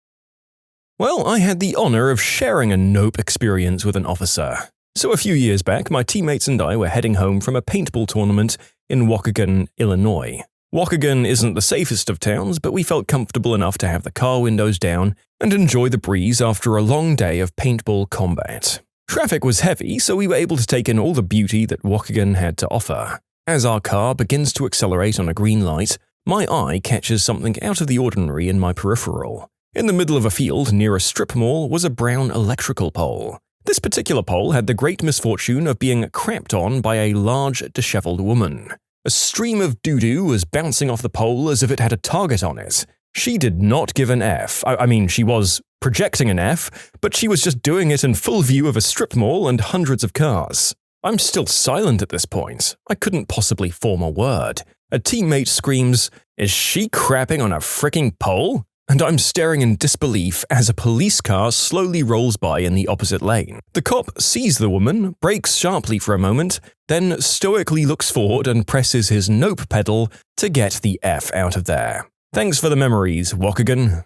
Well, I had the honor of sharing a nope experience with an officer. So a few years back, my teammates and I were heading home from a paintball tournament in Waukegan, Illinois. Waukegan isn't the safest of towns, but we felt comfortable enough to have the car windows down and enjoy the breeze after a long day of paintball combat. Traffic was heavy, so we were able to take in all the beauty that Waukegan had to offer. As our car begins to accelerate on a green light, my eye catches something out of the ordinary in my peripheral. In the middle of a field near a strip mall was a brown electrical pole. This particular pole had the great misfortune of being crapped on by a large, disheveled woman. A stream of doo-doo was bouncing off the pole as if it had a target on it. She did not give an F. I mean, she was projecting an F, but she was just doing it in full view of a strip mall and hundreds of cars. I'm still silent at this point. I couldn't possibly form a word. A teammate screams, "Is she crapping on a fricking pole?" And I'm staring in disbelief as a police car slowly rolls by in the opposite lane. The cop sees the woman, brakes sharply for a moment, then stoically looks forward and presses his nope pedal to get the F out of there. Thanks for the memories, Waukegan.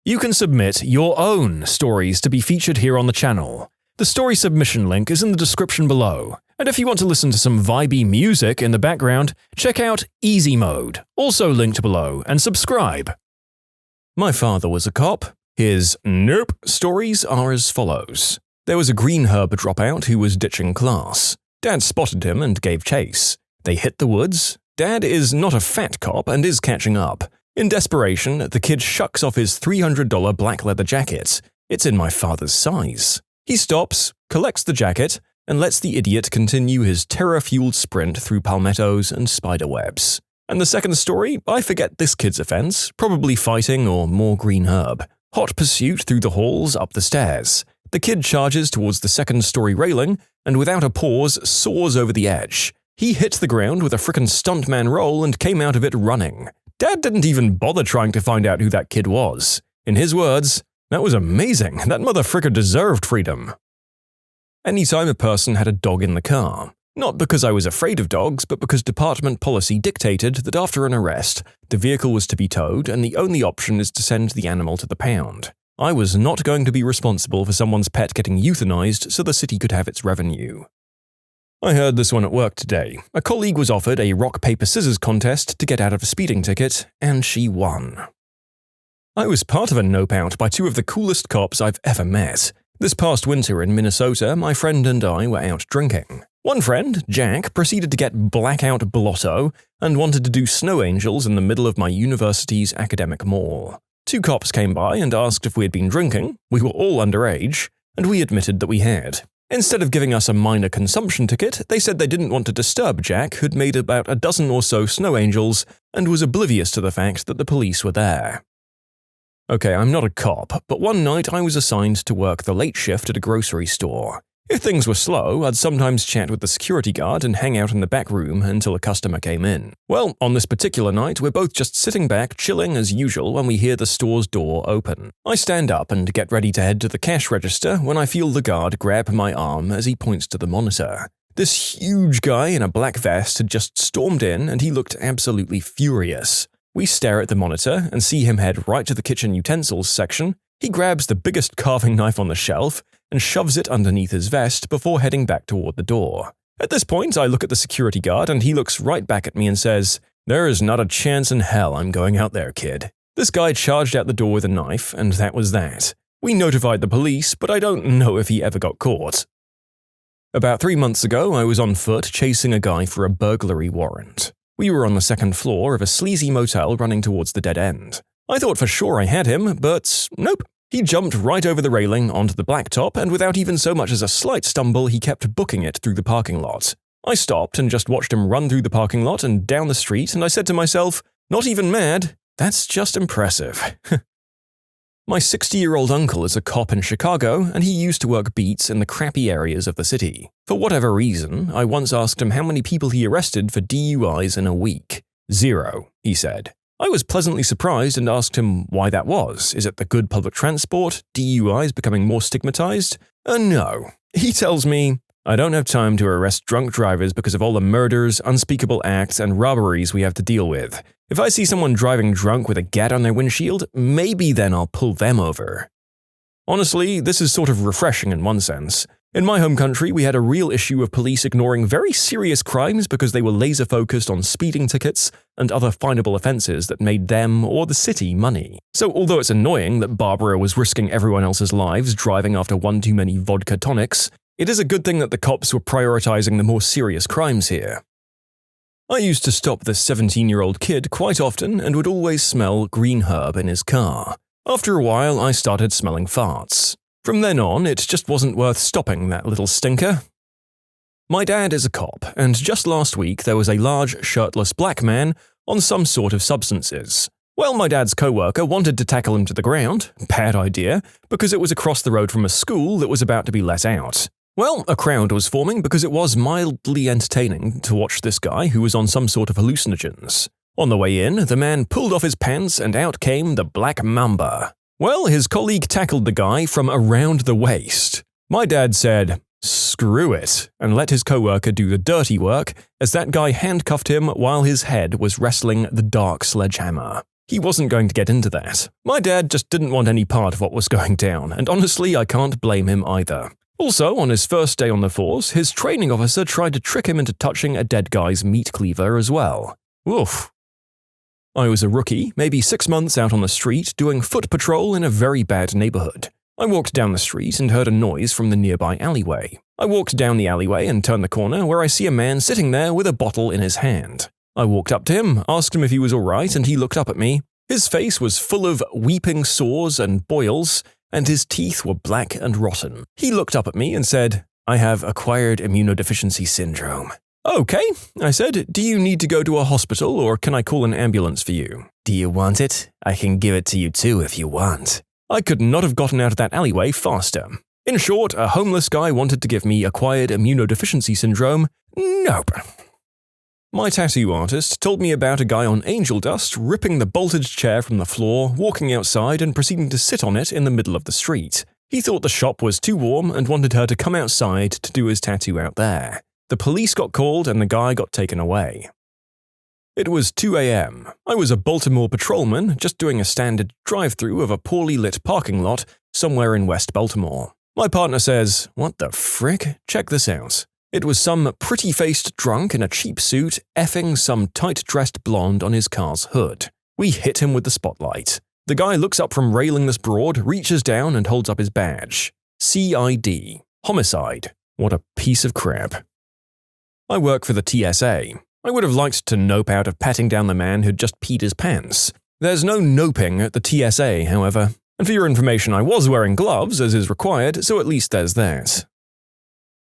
You can submit your own stories to be featured here on the channel. The story submission link is in the description below. And if you want to listen to some vibey music in the background, check out easymode, also linked below, and subscribe. My father was a cop. His nope stories are as follows. There was a green herb dropout who was ditching class. Dad spotted him and gave chase. They hit the woods. Dad is not a fat cop and is catching up. In desperation, the kid shucks off his $300 black leather jacket. It's in my father's size. He stops, collects the jacket, and lets the idiot continue his terror-fueled sprint through palmettos and spiderwebs. And the second story, I forget this kid's offense, probably fighting or more green herb. Hot pursuit through the halls, up the stairs. The kid charges towards the second-story railing, and without a pause, soars over the edge. He hit the ground with a frickin' stuntman roll and came out of it running. Dad didn't even bother trying to find out who that kid was. In his words, "That was amazing. That motherfricker deserved freedom." Anytime a person had a dog in the car. Not because I was afraid of dogs, but because department policy dictated that after an arrest, the vehicle was to be towed and the only option is to send the animal to the pound. I was not going to be responsible for someone's pet getting euthanized so the city could have its revenue. I heard this one at work today. A colleague was offered a rock-paper-scissors contest to get out of a speeding ticket, and she won. I was part of a nope-out by two of the coolest cops I've ever met. This past winter in Minnesota, my friend and I were out drinking. One friend, Jack, proceeded to get blackout blotto and wanted to do snow angels in the middle of my university's academic mall. Two cops came by and asked if we had been drinking. We were all underage, and we admitted that we had. Instead of giving us a minor consumption ticket, they said they didn't want to disturb Jack, who'd made about a dozen or so snow angels and was oblivious to the fact that the police were there. Okay, I'm not a cop, but one night I was assigned to work the late shift at a grocery store. If things were slow, I'd sometimes chat with the security guard and hang out in the back room until a customer came in. Well, on this particular night, we're both just sitting back, chilling as usual when we hear the store's door open. I stand up and get ready to head to the cash register when I feel the guard grab my arm as he points to the monitor. This huge guy in a black vest had just stormed in and he looked absolutely furious. We stare at the monitor and see him head right to the kitchen utensils section. He grabs the biggest carving knife on the shelf and shoves it underneath his vest before heading back toward the door. At this point, I look at the security guard and he looks right back at me and says, "There is not a chance in hell I'm going out there, kid." This guy charged out the door with a knife, and that was that. We notified the police, but I don't know if he ever got caught. About 3 months ago, I was on foot chasing a guy for a burglary warrant. We were on the second floor of a sleazy motel running towards the dead end. I thought for sure I had him, but nope. He jumped right over the railing onto the blacktop, and without even so much as a slight stumble, he kept booking it through the parking lot. I stopped and just watched him run through the parking lot and down the street, and I said to myself, not even mad, that's just impressive. My 60-year-old uncle is a cop in Chicago, and he used to work beats in the crappy areas of the city. For whatever reason, I once asked him how many people he arrested for DUIs in a week. 0, he said. I was pleasantly surprised and asked him why that was. Is it the good public transport? DUIs becoming more stigmatized? No. He tells me, "I don't have time to arrest drunk drivers because of all the murders, unspeakable acts, and robberies we have to deal with. If I see someone driving drunk with a gat on their windshield, maybe then I'll pull them over." Honestly, this is sort of refreshing in one sense. In my home country, we had a real issue of police ignoring very serious crimes because they were laser-focused on speeding tickets and other finable offenses that made them or the city money. So although it's annoying that Barbara was risking everyone else's lives driving after one too many vodka tonics, it is a good thing that the cops were prioritizing the more serious crimes here. I used to stop this 17-year-old kid quite often and would always smell green herb in his car. After a while, I started smelling farts. From then on, it just wasn't worth stopping that little stinker. My dad is a cop, and just last week there was a large, shirtless black man on some sort of substances. Well, my dad's co-worker wanted to tackle him to the ground. Bad idea, because it was across the road from a school that was about to be let out. Well, a crowd was forming because it was mildly entertaining to watch this guy who was on some sort of hallucinogens. On the way in, the man pulled off his pants and out came the Black Mamba. Well, his colleague tackled the guy from around the waist. My dad said, "Screw it," and let his co-worker do the dirty work as that guy handcuffed him while his head was wrestling the dark sledgehammer. He wasn't going to get into that. My dad just didn't want any part of what was going down, and honestly, I can't blame him either. Also, on his first day on the force, his training officer tried to trick him into touching a dead guy's meat cleaver as well. Woof. I was a rookie, maybe 6 months out on the street, doing foot patrol in a very bad neighborhood. I walked down the street and heard a noise from the nearby alleyway. I walked down the alleyway and turned the corner where I see a man sitting there with a bottle in his hand. I walked up to him, asked him if he was alright, and he looked up at me. His face was full of weeping sores and boils, and his teeth were black and rotten. He looked up at me and said, "I have acquired immunodeficiency syndrome." "Okay," I said, "do you need to go to a hospital or can I call an ambulance for you?" "Do you want it? I can give it to you too if you want." I could not have gotten out of that alleyway faster. In short, a homeless guy wanted to give me acquired immunodeficiency syndrome. Nope. My tattoo artist told me about a guy on angel dust ripping the bolted chair from the floor, walking outside and proceeding to sit on it in the middle of the street. He thought the shop was too warm and wanted her to come outside to do his tattoo out there. The police got called and the guy got taken away. It was 2 a.m. I was a Baltimore patrolman just doing a standard drive-through of a poorly lit parking lot somewhere in West Baltimore. My partner says, "What the frick? Check this out." It was some pretty-faced drunk in a cheap suit effing some tight-dressed blonde on his car's hood. We hit him with the spotlight. The guy looks up from railing this broad, reaches down and holds up his badge. CID. Homicide. What a piece of crap. I work for the TSA. I would have liked to nope out of patting down the man who'd just peed his pants. There's no noping at the TSA, however. And for your information, I was wearing gloves, as is required, so at least there's that.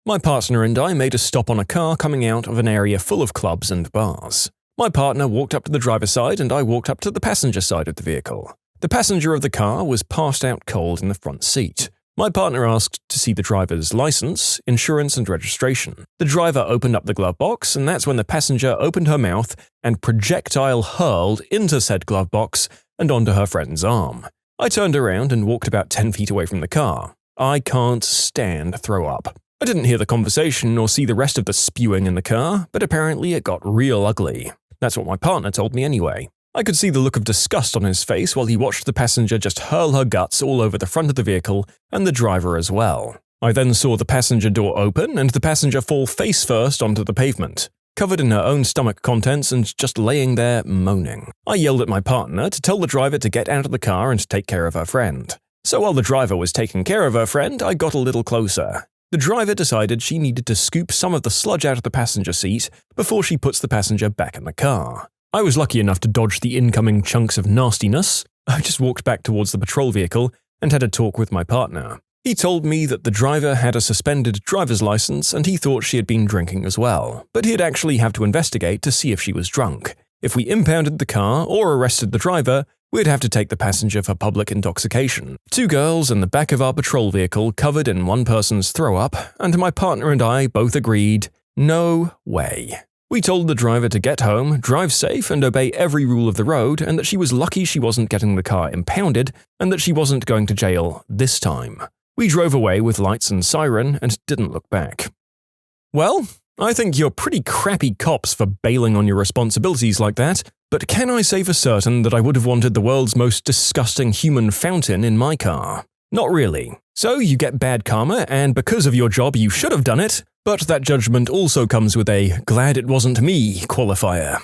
My partner and I made a stop on a car coming out of an area full of clubs and bars. My partner walked up to the driver's side and I walked up to the passenger side of the vehicle. The passenger of the car was passed out cold in the front seat. My partner asked to see the driver's license, insurance, and registration. The driver opened up the glove box, and that's when the passenger opened her mouth and projectile hurled into said glove box and onto her friend's arm. I turned around and walked about 10 feet away from the car. I can't stand throw up. I didn't hear the conversation or see the rest of the spewing in the car, but apparently it got real ugly. That's what my partner told me anyway. I could see the look of disgust on his face while he watched the passenger just hurl her guts all over the front of the vehicle and the driver as well. I then saw the passenger door open and the passenger fall face first onto the pavement, covered in her own stomach contents and just laying there moaning. I yelled at my partner to tell the driver to get out of the car and take care of her friend. So while the driver was taking care of her friend, I got a little closer. The driver decided she needed to scoop some of the sludge out of the passenger seat before she puts the passenger back in the car. I was lucky enough to dodge the incoming chunks of nastiness. I just walked back towards the patrol vehicle and had a talk with my partner. He told me that the driver had a suspended driver's license and he thought she had been drinking as well, but he'd actually have to investigate to see if she was drunk. If we impounded the car or arrested the driver, we'd have to take the passenger for public intoxication. 2 girls in the back of our patrol vehicle covered in one person's throw-up, and my partner and I both agreed, no way. We told the driver to get home, drive safe, and obey every rule of the road, and that she was lucky she wasn't getting the car impounded, and that she wasn't going to jail this time. We drove away with lights and siren and didn't look back. Well, I think you're pretty crappy cops for bailing on your responsibilities like that, but can I say for certain that I would have wanted the world's most disgusting human fountain in my car? Not really. So you get bad karma, and because of your job you should have done it, but that judgment also comes with a "glad it wasn't me" qualifier.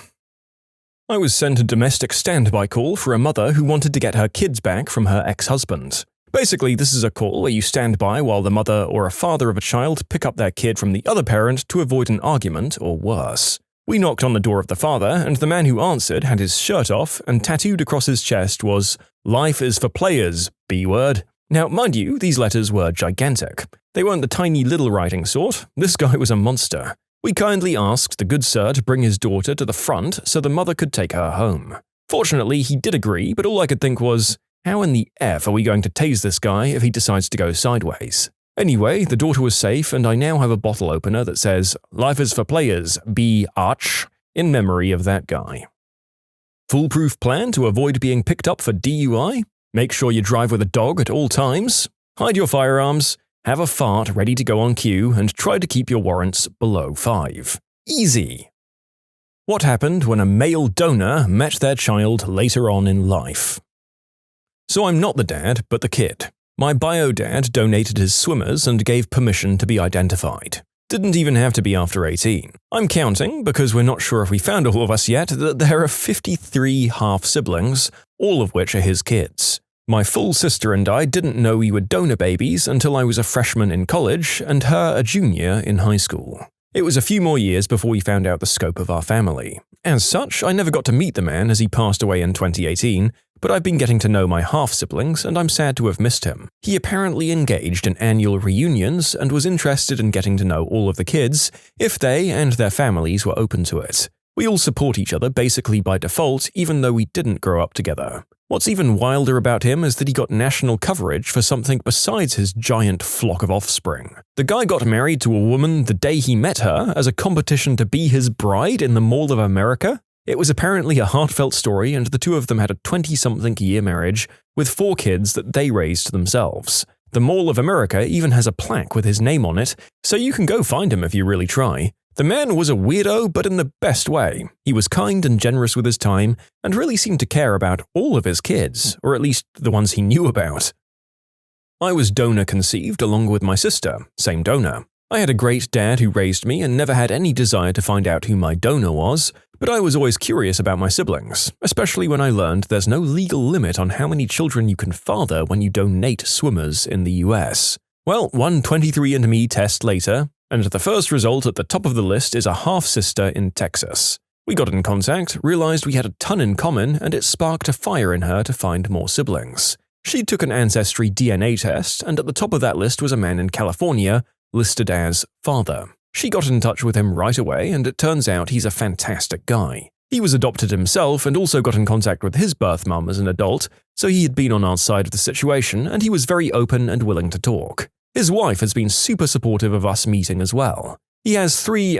I was sent a domestic standby call for a mother who wanted to get her kids back from her ex-husband. Basically, this is a call where you stand by while the mother or a father of a child pick up their kid from the other parent to avoid an argument or worse. We knocked on the door of the father, and the man who answered had his shirt off, and tattooed across his chest was, "Life is for players, B-word." Now, mind you, these letters were gigantic. They weren't the tiny little writing sort. This guy was a monster. We kindly asked the good sir to bring his daughter to the front so the mother could take her home. Fortunately, he did agree, but all I could think was, how in the F are we going to tase this guy if he decides to go sideways? Anyway, the daughter was safe, and I now have a bottle opener that says, "Life is for players, B-arch," in memory of that guy. Foolproof plan to avoid being picked up for DUI? Make sure you drive with a dog at all times. Hide your firearms. Have a fart ready to go on cue, and try to keep your warrants below 5. Easy. What happened when a male donor met their child later on in life? So I'm not the dad, but the kid. My bio dad donated his swimmers and gave permission to be identified. Didn't even have to be after 18. I'm counting, because we're not sure if we found all of us yet, that there are 53 half-siblings, all of which are his kids. My full sister and I didn't know we were donor babies until I was a freshman in college and her a junior in high school. It was a few more years before we found out the scope of our family. As such, I never got to meet the man as he passed away in 2018, but I've been getting to know my half-siblings and I'm sad to have missed him. He apparently engaged in annual reunions and was interested in getting to know all of the kids if they and their families were open to it. We all support each other basically by default, even though we didn't grow up together. What's even wilder about him is that he got national coverage for something besides his giant flock of offspring. The guy got married to a woman the day he met her as a competition to be his bride in the Mall of America. It was apparently a heartfelt story, and the two of them had a 20-something-year marriage with 4 kids that they raised themselves. The Mall of America even has a plaque with his name on it, so you can go find him if you really try. The man was a weirdo, but in the best way. He was kind and generous with his time, and really seemed to care about all of his kids, or at least the ones he knew about. I was donor conceived along with my sister, same donor. I had a great dad who raised me and never had any desire to find out who my donor was, but I was always curious about my siblings, especially when I learned there's no legal limit on how many children you can father when you donate swimmers in the US. Well, one 23andMe test later, and the first result at the top of the list is a half-sister in Texas. We got in contact, realized we had a ton in common, and it sparked a fire in her to find more siblings. She took an ancestry DNA test, and at the top of that list was a man in California, listed as father. She got in touch with him right away, and it turns out he's a fantastic guy. He was adopted himself and also got in contact with his birth mum as an adult, so he had been on our side of the situation, and he was very open and willing to talk. His wife has been super supportive of us meeting as well. He has 3,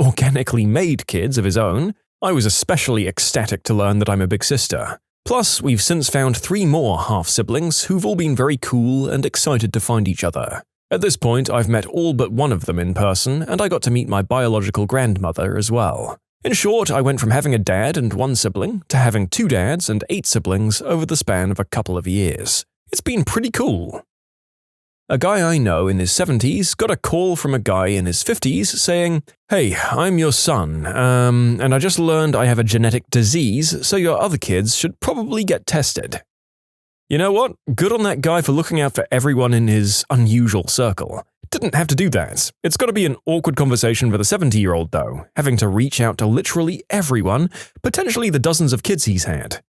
organically made kids of his own. I was especially ecstatic to learn that I'm a big sister. Plus, we've since found 3 more half-siblings who've all been very cool and excited to find each other. At this point, I've met all but one of them in person, and I got to meet my biological grandmother as well. In short, I went from having a dad and 1 sibling to having 2 dads and 8 siblings over the span of a couple of years. It's been pretty cool. A guy I know in his 70s got a call from a guy in his 50s saying, "Hey, I'm your son, and I just learned I have a genetic disease, so your other kids should probably get tested." You know what? Good on that guy for looking out for everyone in his unusual circle. Didn't have to do that. It's got to be an awkward conversation for the 70-year-old though, having to reach out to literally everyone, potentially the dozens of kids he's had.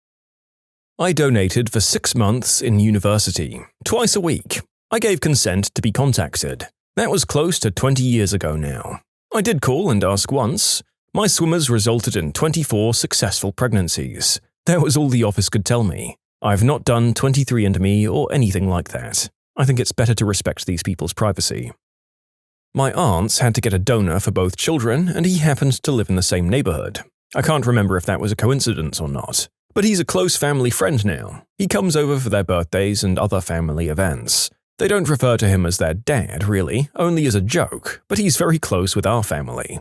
I donated for 6 months in university, twice a week. I gave consent to be contacted. That was close to 20 years ago now. I did call and ask once. My swimmers resulted in 24 successful pregnancies. That was all the office could tell me. I've not done 23andMe or anything like that. I think it's better to respect these people's privacy. My aunts had to get a donor for both children, and he happened to live in the same neighborhood. I can't remember if that was a coincidence or not, but he's a close family friend now. He comes over for their birthdays and other family events. They don't refer to him as their dad, really, only as a joke, but he's very close with our family.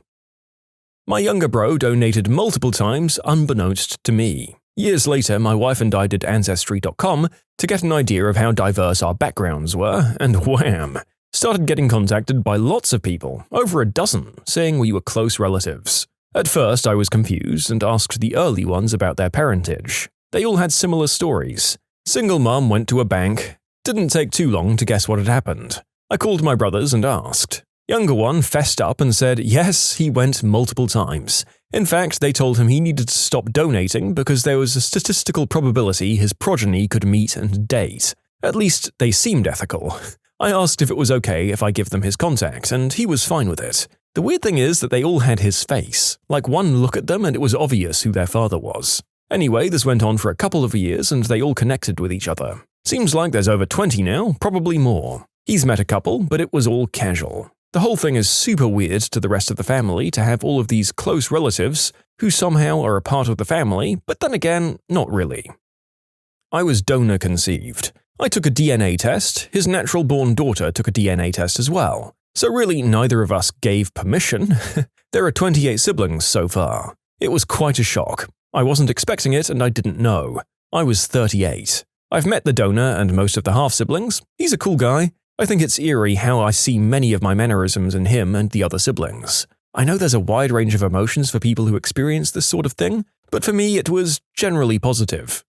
My younger bro donated multiple times unbeknownst to me. Years later, my wife and I did Ancestry.com to get an idea of how diverse our backgrounds were, and wham! Started getting contacted by lots of people, over a dozen, saying we were close relatives. At first, I was confused and asked the early ones about their parentage. They all had similar stories. Single mom went to a bank. Didn't take too long to guess what had happened. I called my brothers and asked. Younger one fessed up and said yes, he went multiple times. In fact, they told him he needed to stop donating because there was a statistical probability his progeny could meet and date. At least, they seemed ethical. I asked if it was okay if I give them his contact, and he was fine with it. The weird thing is that they all had his face. Like one look at them and it was obvious who their father was. Anyway, this went on for a couple of years and they all connected with each other. Seems like there's over 20 now, probably more. He's met a couple, but it was all casual. The whole thing is super weird to the rest of the family to have all of these close relatives who somehow are a part of the family, but then again, not really. I was donor conceived. I took a DNA test, his natural-born daughter took a DNA test as well. So really, neither of us gave permission. There are 28 siblings so far. It was quite a shock. I wasn't expecting it and I didn't know. I was 38. I've met the donor and most of the half-siblings. He's a cool guy. I think it's eerie how I see many of my mannerisms in him and the other siblings. I know there's a wide range of emotions for people who experience this sort of thing, but for me it was generally positive.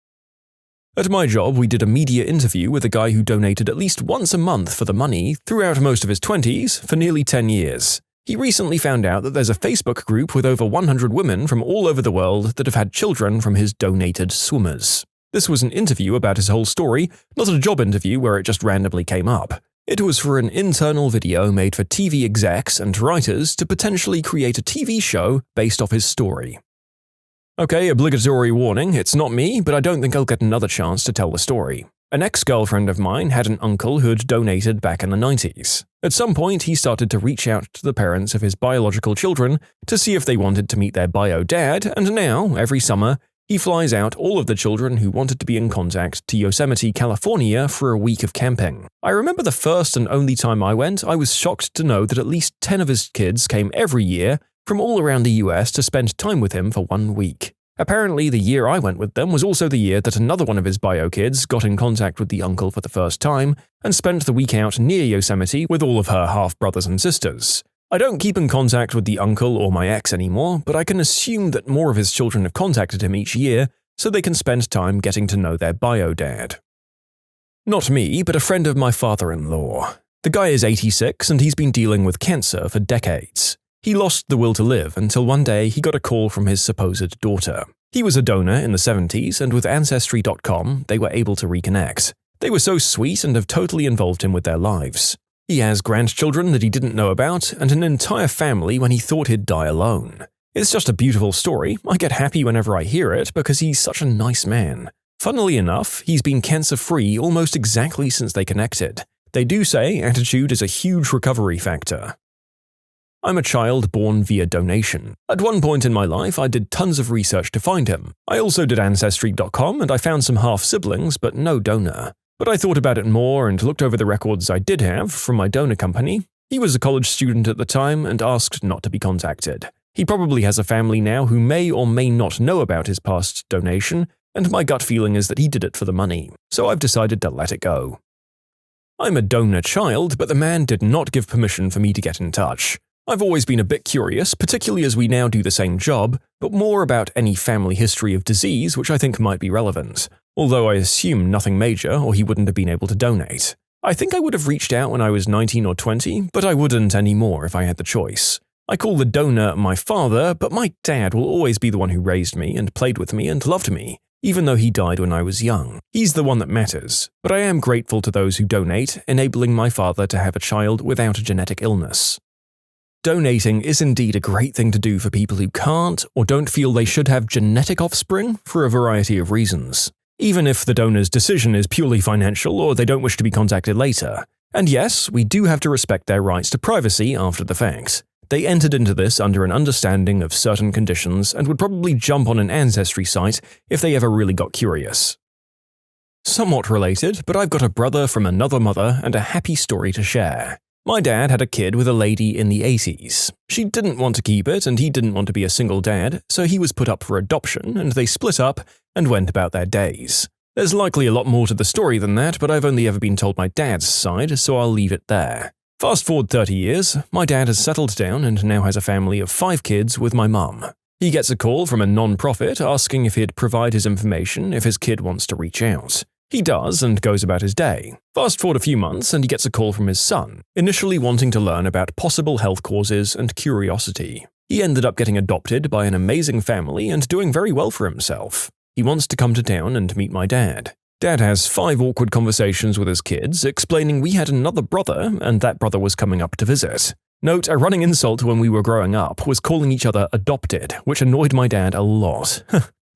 At my job, we did a media interview with a guy who donated at least once a month for the money throughout most of his 20s for nearly 10 years. He recently found out that there's a Facebook group with over 100 women from all over the world that have had children from his donated swimmers. This was an interview about his whole story, not a job interview where it just randomly came up. It was for an internal video made for TV execs and writers to potentially create a TV show based off his story. Okay, obligatory warning, it's not me, but I don't think I'll get another chance to tell the story. An ex-girlfriend of mine had an uncle who'd donated back in the 90s. At some point, he started to reach out to the parents of his biological children to see if they wanted to meet their bio dad, and now, every summer, he flies out all of the children who wanted to be in contact to Yosemite, California for a week of camping. I remember the first and only time I went, I was shocked to know that at least 10 of his kids came every year from all around the US to spend time with him for 1 week. Apparently, the year I went with them was also the year that another one of his bio kids got in contact with the uncle for the first time and spent the week out near Yosemite with all of her half-brothers and sisters. I don't keep in contact with the uncle or my ex anymore, but I can assume that more of his children have contacted him each year so they can spend time getting to know their bio dad. Not me, but a friend of my father-in-law. The guy is 86 and he's been dealing with cancer for decades. He lost the will to live until one day he got a call from his supposed daughter. He was a donor in the 70s, and with Ancestry.com, they were able to reconnect. They were so sweet and have totally involved him with their lives. He has grandchildren that he didn't know about, and an entire family when he thought he'd die alone. It's just a beautiful story. I get happy whenever I hear it because he's such a nice man. Funnily enough, he's been cancer-free almost exactly since they connected. They do say attitude is a huge recovery factor. I'm a child born via donation. At one point in my life, I did tons of research to find him. I also did Ancestry.com and I found some half-siblings, but no donor. But I thought about it more and looked over the records I did have from my donor company. He was a college student at the time and asked not to be contacted. He probably has a family now who may or may not know about his past donation, and my gut feeling is that he did it for the money, so I've decided to let it go. I'm a donor child, but the man did not give permission for me to get in touch. I've always been a bit curious, particularly as we now do the same job, but more about any family history of disease which I think might be relevant, although I assume nothing major or he wouldn't have been able to donate. I think I would have reached out when I was 19 or 20, but I wouldn't anymore if I had the choice. I call the donor my father, but my dad will always be the one who raised me and played with me and loved me, even though he died when I was young. He's the one that matters, but I am grateful to those who donate, enabling my father to have a child without a genetic illness. Donating is indeed a great thing to do for people who can't or don't feel they should have genetic offspring for a variety of reasons, even if the donor's decision is purely financial or they don't wish to be contacted later. And yes, we do have to respect their rights to privacy after the fact. They entered into this under an understanding of certain conditions and would probably jump on an ancestry site if they ever really got curious. Somewhat related, but I've got a brother from another mother and a happy story to share. My dad had a kid with a lady in the 80s. She didn't want to keep it and he didn't want to be a single dad, so he was put up for adoption and they split up and went about their days. There's likely a lot more to the story than that, but I've only ever been told my dad's side, so I'll leave it there. Fast forward 30 years, my dad has settled down and now has a family of 5 kids with my mum. He gets a call from a non-profit asking if he'd provide his information if his kid wants to reach out. He does and goes about his day. Fast forward a few months and he gets a call from his son, initially wanting to learn about possible health causes and curiosity. He ended up getting adopted by an amazing family and doing very well for himself. He wants to come to town and meet my dad. Dad has 5 awkward conversations with his kids, explaining we had another brother and that brother was coming up to visit. Note, a running insult when we were growing up was calling each other adopted, which annoyed my dad a lot.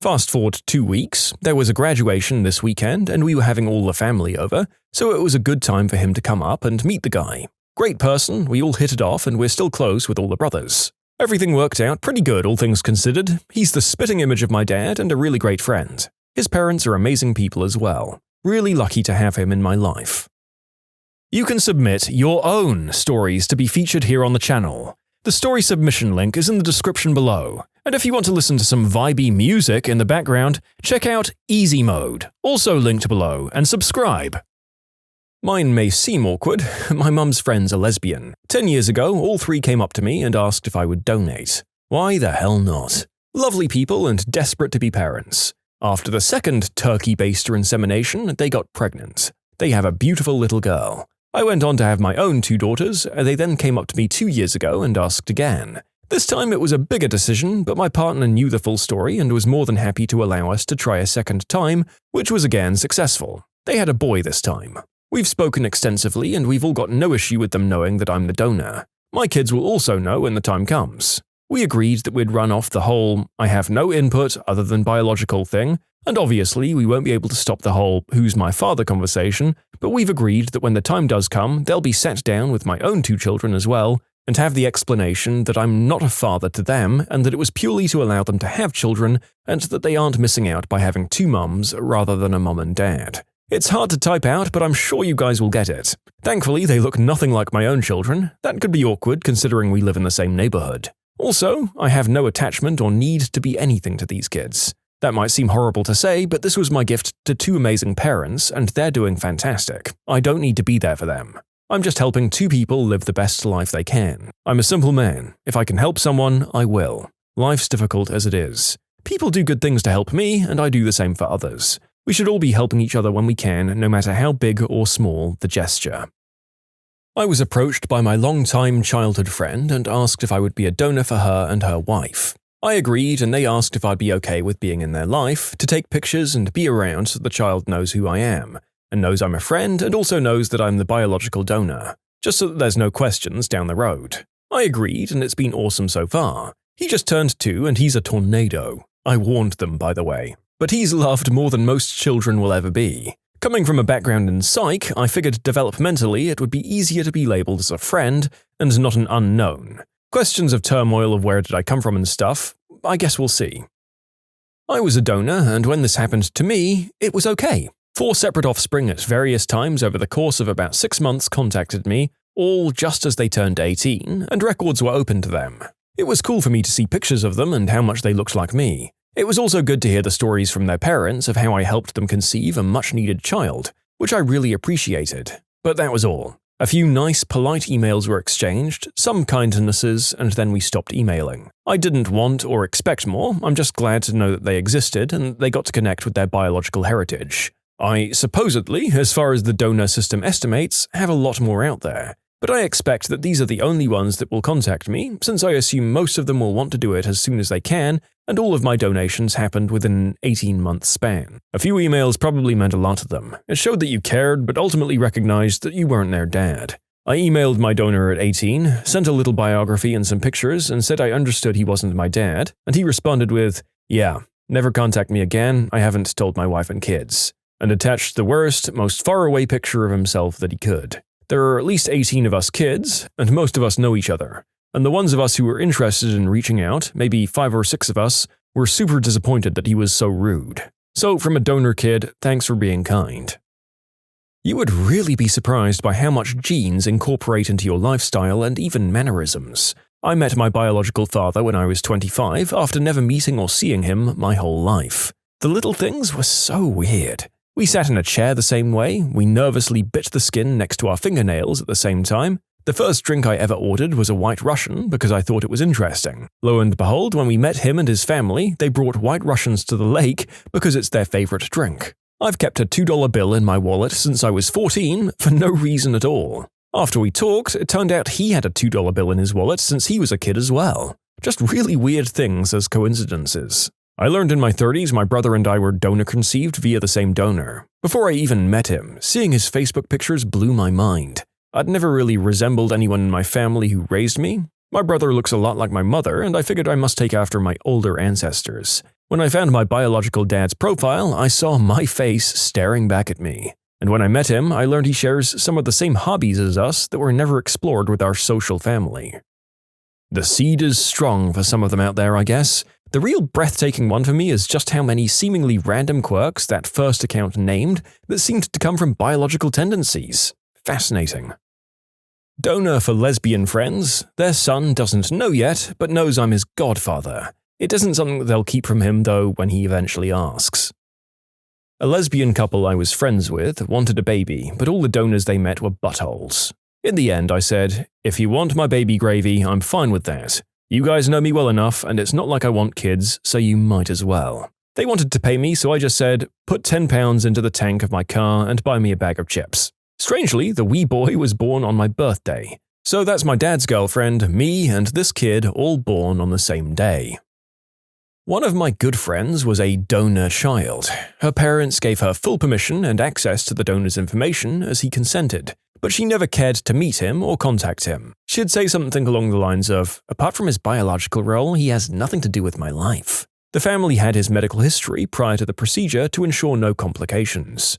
Fast forward 2 weeks, there was a graduation this weekend and we were having all the family over, so it was a good time for him to come up and meet the guy. Great person, we all hit it off and we're still close with all the brothers. Everything worked out pretty good, all things considered. He's the spitting image of my dad and a really great friend. His parents are amazing people as well. Really lucky to have him in my life. You can submit your own stories to be featured here on the channel. The story submission link is in the description below, And if you want to listen to some vibey music in the background, check out easymode, also linked below, and subscribe. Mine may seem awkward. My mum's friends are lesbian. 10 years ago, all three came up to me and asked if I would donate. Why the hell not? Lovely people and desperate to be parents. After the second turkey-baster insemination, they got pregnant. They have a beautiful little girl. I went on to have my own 2 daughters, and they then came up to me 2 years ago and asked again. This time it was a bigger decision, but my partner knew the full story and was more than happy to allow us to try a second time, which was again successful. They had a boy this time. We've spoken extensively, and we've all got no issue with them knowing that I'm the donor. My kids will also know when the time comes. We agreed that we'd run off the whole "I have no input other than biological" thing, and obviously we won't be able to stop the whole "who's my father" conversation, but we've agreed that when the time does come, they'll be sat down with my own 2 children as well, and have the explanation that I'm not a father to them and that it was purely to allow them to have children and that they aren't missing out by having 2 mums rather than a mum and dad. It's hard to type out, but I'm sure you guys will get it. Thankfully, they look nothing like my own children. That could be awkward considering we live in the same neighborhood. Also, I have no attachment or need to be anything to these kids. That might seem horrible to say, but this was my gift to 2 amazing parents, and they're doing fantastic. I don't need to be there for them. I'm just helping 2 people live the best life they can. I'm a simple man. If I can help someone, I will. Life's difficult as it is. People do good things to help me, and I do the same for others. We should all be helping each other when we can, no matter how big or small the gesture. I was approached by my longtime childhood friend and asked if I would be a donor for her and her wife. I agreed, and they asked if I'd be okay with being in their life, to take pictures and be around so the child knows who I am, and knows I'm a friend and also knows that I'm the biological donor, just so that there's no questions down the road. I agreed, and it's been awesome so far. He just turned 2 and he's a tornado. I warned them, by the way. But he's loved more than most children will ever be. Coming from a background in psych, I figured developmentally it would be easier to be labeled as a friend and not an unknown. Questions of turmoil of where did I come from and stuff, I guess we'll see. I was a donor, and when this happened to me, it was okay. 4 separate offspring at various times over the course of about 6 months contacted me, all just as they turned 18, and records were open to them. It was cool for me to see pictures of them and how much they looked like me. It was also good to hear the stories from their parents of how I helped them conceive a much-needed child, which I really appreciated. But that was all. A few nice, polite emails were exchanged, some kindnesses, and then we stopped emailing. I didn't want or expect more, I'm just glad to know that they existed and they got to connect with their biological heritage. I supposedly, as far as the donor system estimates, have a lot more out there. But I expect that these are the only ones that will contact me, since I assume most of them will want to do it as soon as they can, and all of my donations happened within an 18-month span. A few emails probably meant a lot to them. It showed that you cared, but ultimately recognized that you weren't their dad. I emailed my donor at 18, sent a little biography and some pictures, and said I understood he wasn't my dad, and he responded with, "Yeah, never contact me again, I haven't told my wife and kids," and attached the worst, most faraway picture of himself that he could. There are at least 18 of us kids, and most of us know each other. And the ones of us who were interested in reaching out, maybe 5 or 6 of us, were super disappointed that he was so rude. So from a donor kid, thanks for being kind. You would really be surprised by how much genes incorporate into your lifestyle and even mannerisms. I met my biological father when I was 25 after never meeting or seeing him my whole life. The little things were so weird. We sat in a chair the same way, we nervously bit the skin next to our fingernails at the same time. The first drink I ever ordered was a White Russian because I thought it was interesting. Lo and behold, when we met him and his family, they brought White Russians to the lake because it's their favorite drink. I've kept a $2 bill in my wallet since I was 14 for no reason at all. After we talked, it turned out he had a $2 bill in his wallet since he was a kid as well. Just really weird things as coincidences. I learned in my 30s my brother and I were donor conceived via the same donor. Before I even met him, seeing his Facebook pictures blew my mind. I'd never really resembled anyone in my family who raised me. My brother looks a lot like my mother, and I figured I must take after my older ancestors. When I found my biological dad's profile, I saw my face staring back at me. And when I met him, I learned he shares some of the same hobbies as us that were never explored with our social family. The seed is strong for some of them out there, I guess. The real breathtaking one for me is just how many seemingly random quirks that first account named that seemed to come from biological tendencies. Fascinating. Donor for lesbian friends. Their son doesn't know yet, but knows I'm his godfather. It isn't something that they'll keep from him, though, when he eventually asks. A lesbian couple I was friends with wanted a baby, but all the donors they met were buttholes. In the end, I said, "If you want my baby gravy, I'm fine with that. You guys know me well enough, and it's not like I want kids, so you might as well." They wanted to pay me, so I just said, "Put £10 into the tank of my car and buy me a bag of chips." Strangely, the wee boy was born on my birthday. So that's my dad's girlfriend, me, and this kid all born on the same day. One of my good friends was a donor child. Her parents gave her full permission and access to the donor's information as he consented, but she never cared to meet him or contact him. She'd say something along the lines of, "Apart from his biological role, he has nothing to do with my life." The family had his medical history prior to the procedure to ensure no complications.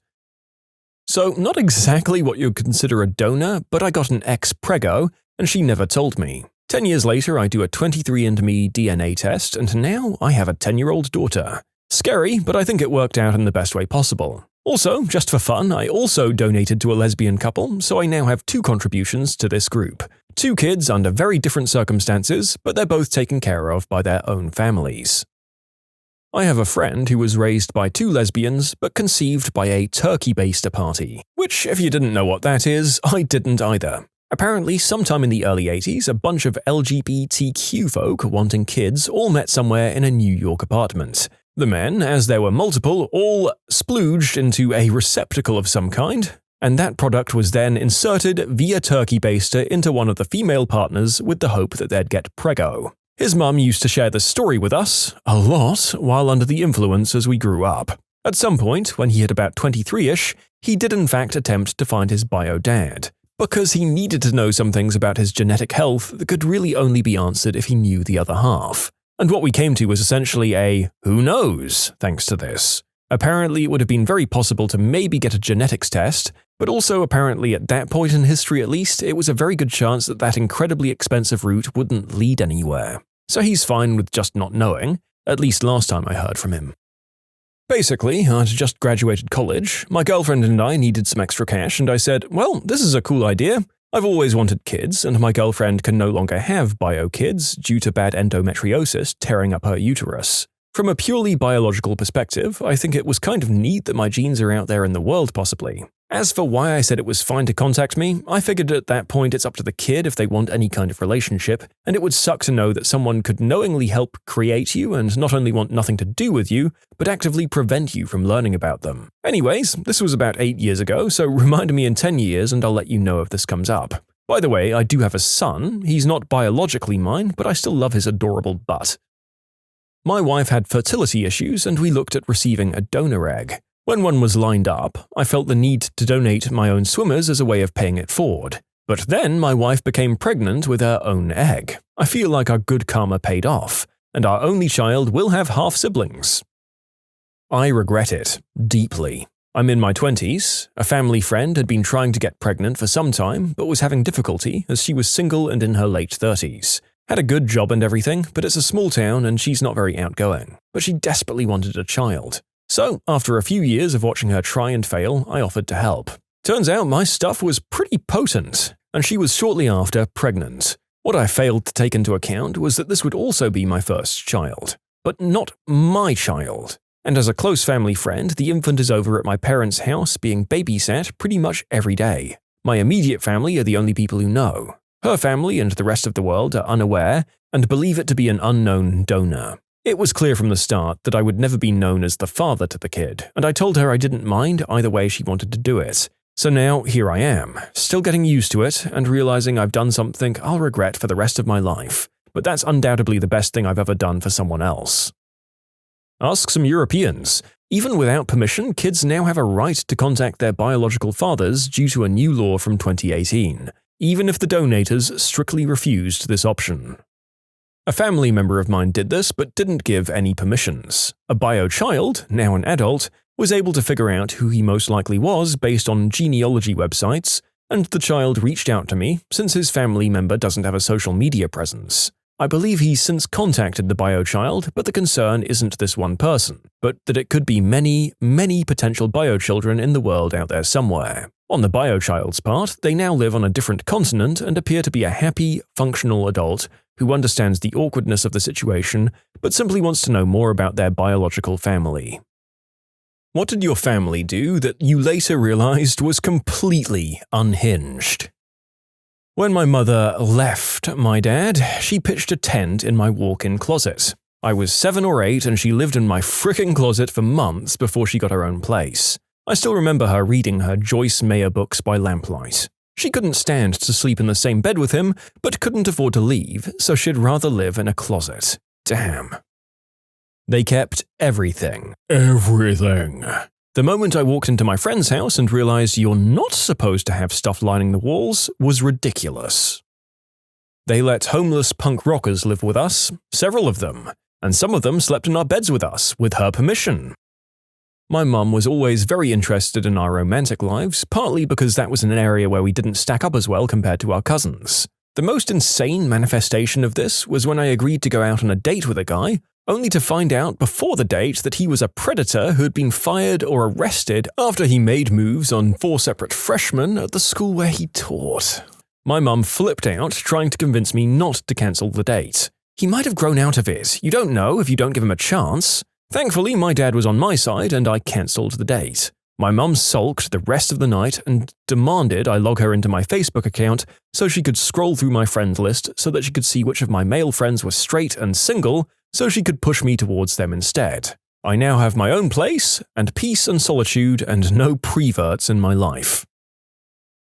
So, not exactly what you'd consider a donor, but I got an ex-prego, and she never told me. 10 years later, I do a 23andMe DNA test, and now I have a 10-year-old daughter. Scary, but I think it worked out in the best way possible. Also, just for fun, I also donated to a lesbian couple, so I now have 2 contributions to this group. 2 kids under very different circumstances, but they're both taken care of by their own families. I have a friend who was raised by 2 lesbians, but conceived by a turkey-baster party, which, if you didn't know what that is, I didn't either. Apparently, sometime in the early 80s, a bunch of LGBTQ folk wanting kids all met somewhere in a New York apartment. The men, as there were multiple, all splooged into a receptacle of some kind, and that product was then inserted via turkey baster into one of the female partners with the hope that they'd get prego. His mum used to share this story with us, a lot, while under the influence as we grew up. At some point, when he hit about 23-ish, he did in fact attempt to find his bio dad, because he needed to know some things about his genetic health that could really only be answered if he knew the other half. And what we came to was essentially a "who knows" thanks to this. Apparently, it would have been very possible to maybe get a genetics test, but also apparently at that point in history at least, it was a very good chance that that incredibly expensive route wouldn't lead anywhere. So he's fine with just not knowing, at least last time I heard from him. Basically, I'd just graduated college, my girlfriend and I needed some extra cash, and I said, "Well, this is a cool idea. I've always wanted kids, and my girlfriend can no longer have bio kids due to bad endometriosis tearing up her uterus. From a purely biological perspective, I think it was kind of neat that my genes are out there in the world possibly. As for why I said it was fine to contact me, I figured at that point it's up to the kid if they want any kind of relationship, and it would suck to know that someone could knowingly help create you and not only want nothing to do with you, but actively prevent you from learning about them. Anyways, this was about 8 years ago, so remind me in 10 years and I'll let you know if this comes up. By the way, I do have a son. He's not biologically mine, but I still love his adorable butt. My wife had fertility issues, and we looked at receiving a donor egg. When one was lined up, I felt the need to donate my own swimmers as a way of paying it forward. But then my wife became pregnant with her own egg. I feel like our good karma paid off, and our only child will have half-siblings. I regret it, deeply. I'm in my 20s. A family friend had been trying to get pregnant for some time, but was having difficulty as she was single and in her late 30s. Had a good job and everything, but it's a small town and she's not very outgoing. But she desperately wanted a child. So, after a few years of watching her try and fail, I offered to help. Turns out my stuff was pretty potent, and she was shortly after pregnant. What I failed to take into account was that this would also be my first child. But not my child. And as a close family friend, the infant is over at my parents' house being babysat pretty much every day. My immediate family are the only people who know. Her family and the rest of the world are unaware and believe it to be an unknown donor. It was clear from the start that I would never be known as the father to the kid, and I told her I didn't mind either way she wanted to do it. So now here I am, still getting used to it and realizing I've done something I'll regret for the rest of my life, but that's undoubtedly the best thing I've ever done for someone else. Ask some Europeans. Even without permission, kids now have a right to contact their biological fathers due to a new law from 2018. Even if the donators strictly refused this option. A family member of mine did this but didn't give any permissions. A bio child, now an adult, was able to figure out who he most likely was based on genealogy websites, and the child reached out to me since his family member doesn't have a social media presence. I believe he's since contacted the bio child, but the concern isn't this one person, but that it could be many, many potential bio children in the world out there somewhere. On the biochild's part, they now live on a different continent and appear to be a happy, functional adult who understands the awkwardness of the situation but simply wants to know more about their biological family. What did your family do that you later realized was completely unhinged? When my mother left my dad, she pitched a tent in my walk-in closet. I was 7 or 8 and she lived in my frickin' closet for months before she got her own place. I still remember her reading her Joyce Meyer books by lamplight. She couldn't stand to sleep in the same bed with him, but couldn't afford to leave, so she'd rather live in a closet. Damn. They kept everything. Everything. The moment I walked into my friend's house and realized you're not supposed to have stuff lining the walls was ridiculous. They let homeless punk rockers live with us, several of them, and some of them slept in our beds with us, with her permission. My mum was always very interested in our romantic lives, partly because that was an area where we didn't stack up as well compared to our cousins. The most insane manifestation of this was when I agreed to go out on a date with a guy, only to find out before the date that he was a predator who had been fired or arrested after he made moves on 4 separate freshmen at the school where he taught. My mum flipped out, trying to convince me not to cancel the date. He might have grown out of it, you don't know if you don't give him a chance. Thankfully, my dad was on my side and I cancelled the date. My mum sulked the rest of the night and demanded I log her into my Facebook account so she could scroll through my friend list so that she could see which of my male friends were straight and single so she could push me towards them instead. I now have my own place and peace and solitude and no preverts in my life.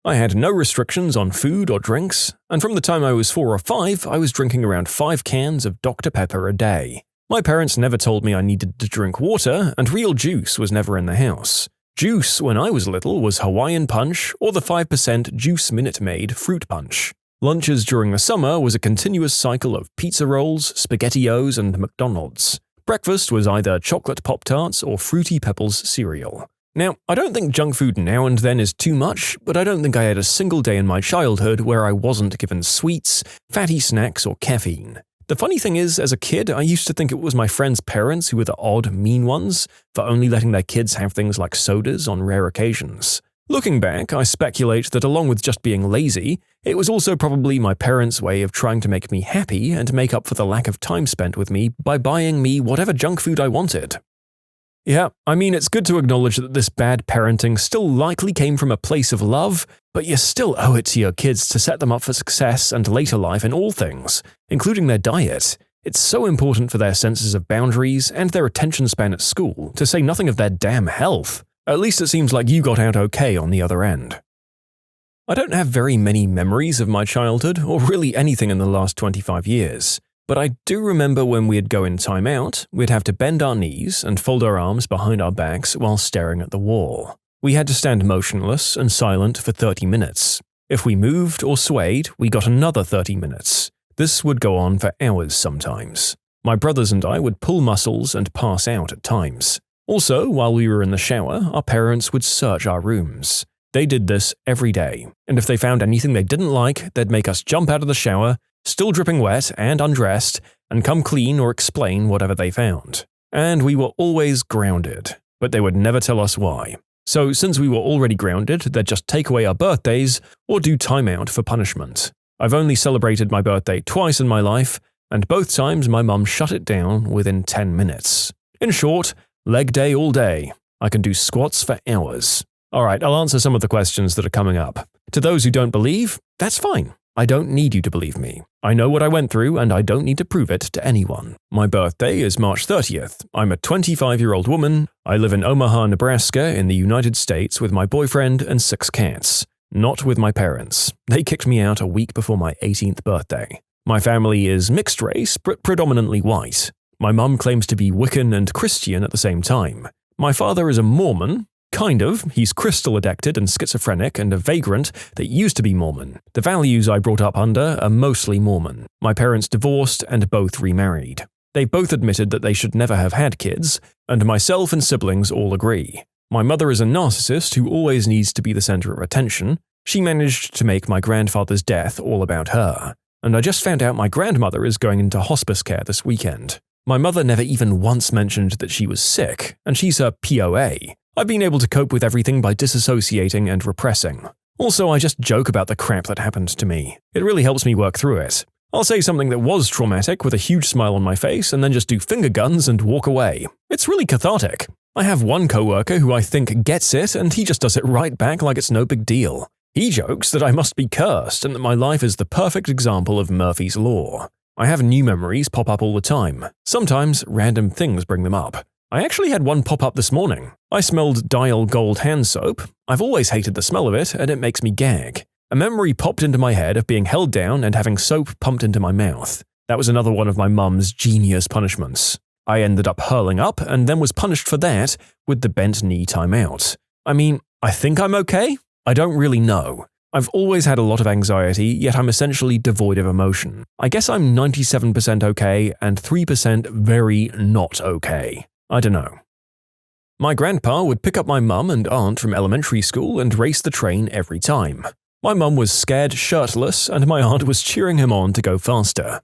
I had no restrictions on food or drinks, and from the time I was 4 or 5, I was drinking around 5 cans of Dr. Pepper a day. My parents never told me I needed to drink water, and real juice was never in the house. Juice, when I was little, was Hawaiian Punch or the 5% Juice Minute Maid fruit punch. Lunches during the summer was a continuous cycle of pizza rolls, SpaghettiOs, and McDonald's. Breakfast was either chocolate Pop-Tarts or Fruity Pebbles cereal. Now, I don't think junk food now and then is too much, but I don't think I had a single day in my childhood where I wasn't given sweets, fatty snacks, or caffeine. The funny thing is, as a kid, I used to think it was my friends' parents who were the odd, mean ones for only letting their kids have things like sodas on rare occasions. Looking back, I speculate that along with just being lazy, it was also probably my parents' way of trying to make me happy and make up for the lack of time spent with me by buying me whatever junk food I wanted. Yeah, I mean, it's good to acknowledge that this bad parenting still likely came from a place of love, but you still owe it to your kids to set them up for success and later life in all things, including their diet. It's so important for their senses of boundaries and their attention span at school, to say nothing of their damn health. At least it seems like you got out okay on the other end. I don't have very many memories of my childhood, or really anything in the last 25 years. But I do remember when we'd go in time out, we'd have to bend our knees and fold our arms behind our backs while staring at the wall. We had to stand motionless and silent for 30 minutes. If we moved or swayed, we got another 30 minutes. This would go on for hours sometimes. My brothers and I would pull muscles and pass out at times. Also, while we were in the shower, our parents would search our rooms. They did this every day, and if they found anything they didn't like, they'd make us jump out of the shower, still dripping wet and undressed, and come clean or explain whatever they found. And we were always grounded, but they would never tell us why. So since we were already grounded, they'd just take away our birthdays or do timeout for punishment. I've only celebrated my birthday twice in my life, and both times my mum shut it down within 10 minutes. In short, leg day all day. I can do squats for hours. Alright, I'll answer some of the questions that are coming up. To those who don't believe, that's fine. I don't need you to believe me. I know what I went through and I don't need to prove it to anyone. My birthday is March 30th. I'm a 25-year-old woman. I live in Omaha, Nebraska in the United States with my boyfriend and 6 cats. Not with my parents. They kicked me out a week before my 18th birthday. My family is mixed race, but predominantly white. My mum claims to be Wiccan and Christian at the same time. My father is a Mormon. Kind of. He's crystal addicted and schizophrenic and a vagrant that used to be Mormon. The values I brought up under are mostly Mormon. My parents divorced and both remarried. They both admitted that they should never have had kids, and myself and siblings all agree. My mother is a narcissist who always needs to be the center of attention. She managed to make my grandfather's death all about her. And I just found out my grandmother is going into hospice care this weekend. My mother never even once mentioned that she was sick, and she's a POA. I've been able to cope with everything by disassociating and repressing. Also, I just joke about the crap that happened to me. It really helps me work through it. I'll say something that was traumatic with a huge smile on my face and then just do finger guns and walk away. It's really cathartic. I have one coworker who I think gets it and he just does it right back like it's no big deal. He jokes that I must be cursed and that my life is the perfect example of Murphy's Law. I have new memories pop up all the time. Sometimes random things bring them up. I actually had one pop up this morning. I smelled Dial Gold hand soap. I've always hated the smell of it and it makes me gag. A memory popped into my head of being held down and having soap pumped into my mouth. That was another one of my mum's genius punishments. I ended up hurling up and then was punished for that with the bent knee timeout. I mean, I think I'm okay? I don't really know. I've always had a lot of anxiety, yet I'm essentially devoid of emotion. I guess I'm 97% okay and 3% very not okay. I don't know. My grandpa would pick up my mum and aunt from elementary school and race the train every time. My mum was scared shirtless and my aunt was cheering him on to go faster.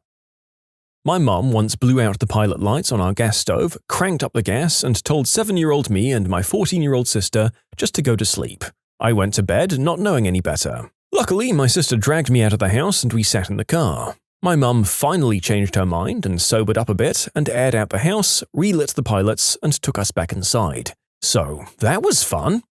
My mum once blew out the pilot lights on our gas stove, cranked up the gas, and told 7-year-old me and my 14-year-old sister just to go to sleep. I went to bed not knowing any better. Luckily, my sister dragged me out of the house and we sat in the car. My mum finally changed her mind and sobered up a bit and aired out the house, relit the pilots, and took us back inside. So, that was fun.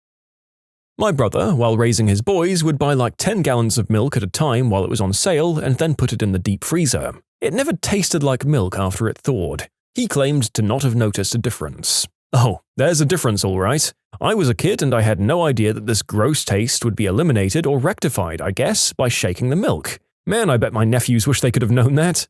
My brother, while raising his boys, would buy like 10 gallons of milk at a time while it was on sale and then put it in the deep freezer. It never tasted like milk after it thawed. He claimed to not have noticed a difference. Oh, there's a difference all right. I was a kid and I had no idea that this gross taste would be eliminated or rectified, I guess, by shaking the milk. Man, I bet my nephews wish they could have known that.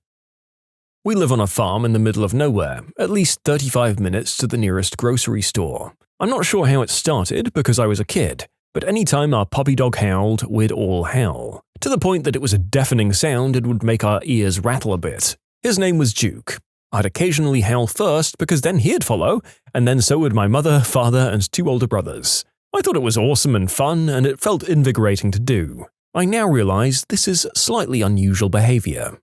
We live on a farm in the middle of nowhere, at least 35 minutes to the nearest grocery store. I'm not sure how it started because I was a kid, but anytime our puppy dog howled, we'd all howl, to the point that it was a deafening sound and would make our ears rattle a bit. His name was Duke. I'd occasionally howl first because then he'd follow, and then so would my mother, father, and 2 older brothers. I thought it was awesome and fun, and it felt invigorating to do. I now realize this is slightly unusual behavior.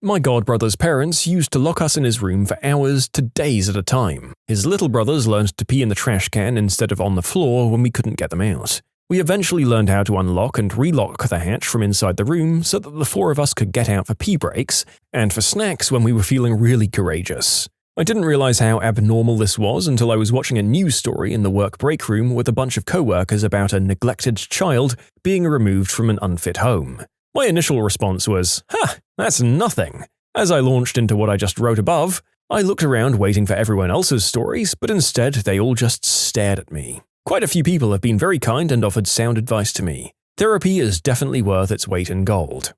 My godbrother's parents used to lock us in his room for hours to days at a time. His little brothers learned to pee in the trash can instead of on the floor when we couldn't get them out. We eventually learned how to unlock and relock the hatch from inside the room so that the 4 of us could get out for pee breaks and for snacks when we were feeling really courageous. I didn't realize how abnormal this was until I was watching a news story in the work break room with a bunch of co-workers about a neglected child being removed from an unfit home. My initial response was, that's nothing. As I launched into what I just wrote above, I looked around waiting for everyone else's stories, but instead they all just stared at me. Quite a few people have been very kind and offered sound advice to me. Therapy is definitely worth its weight in gold.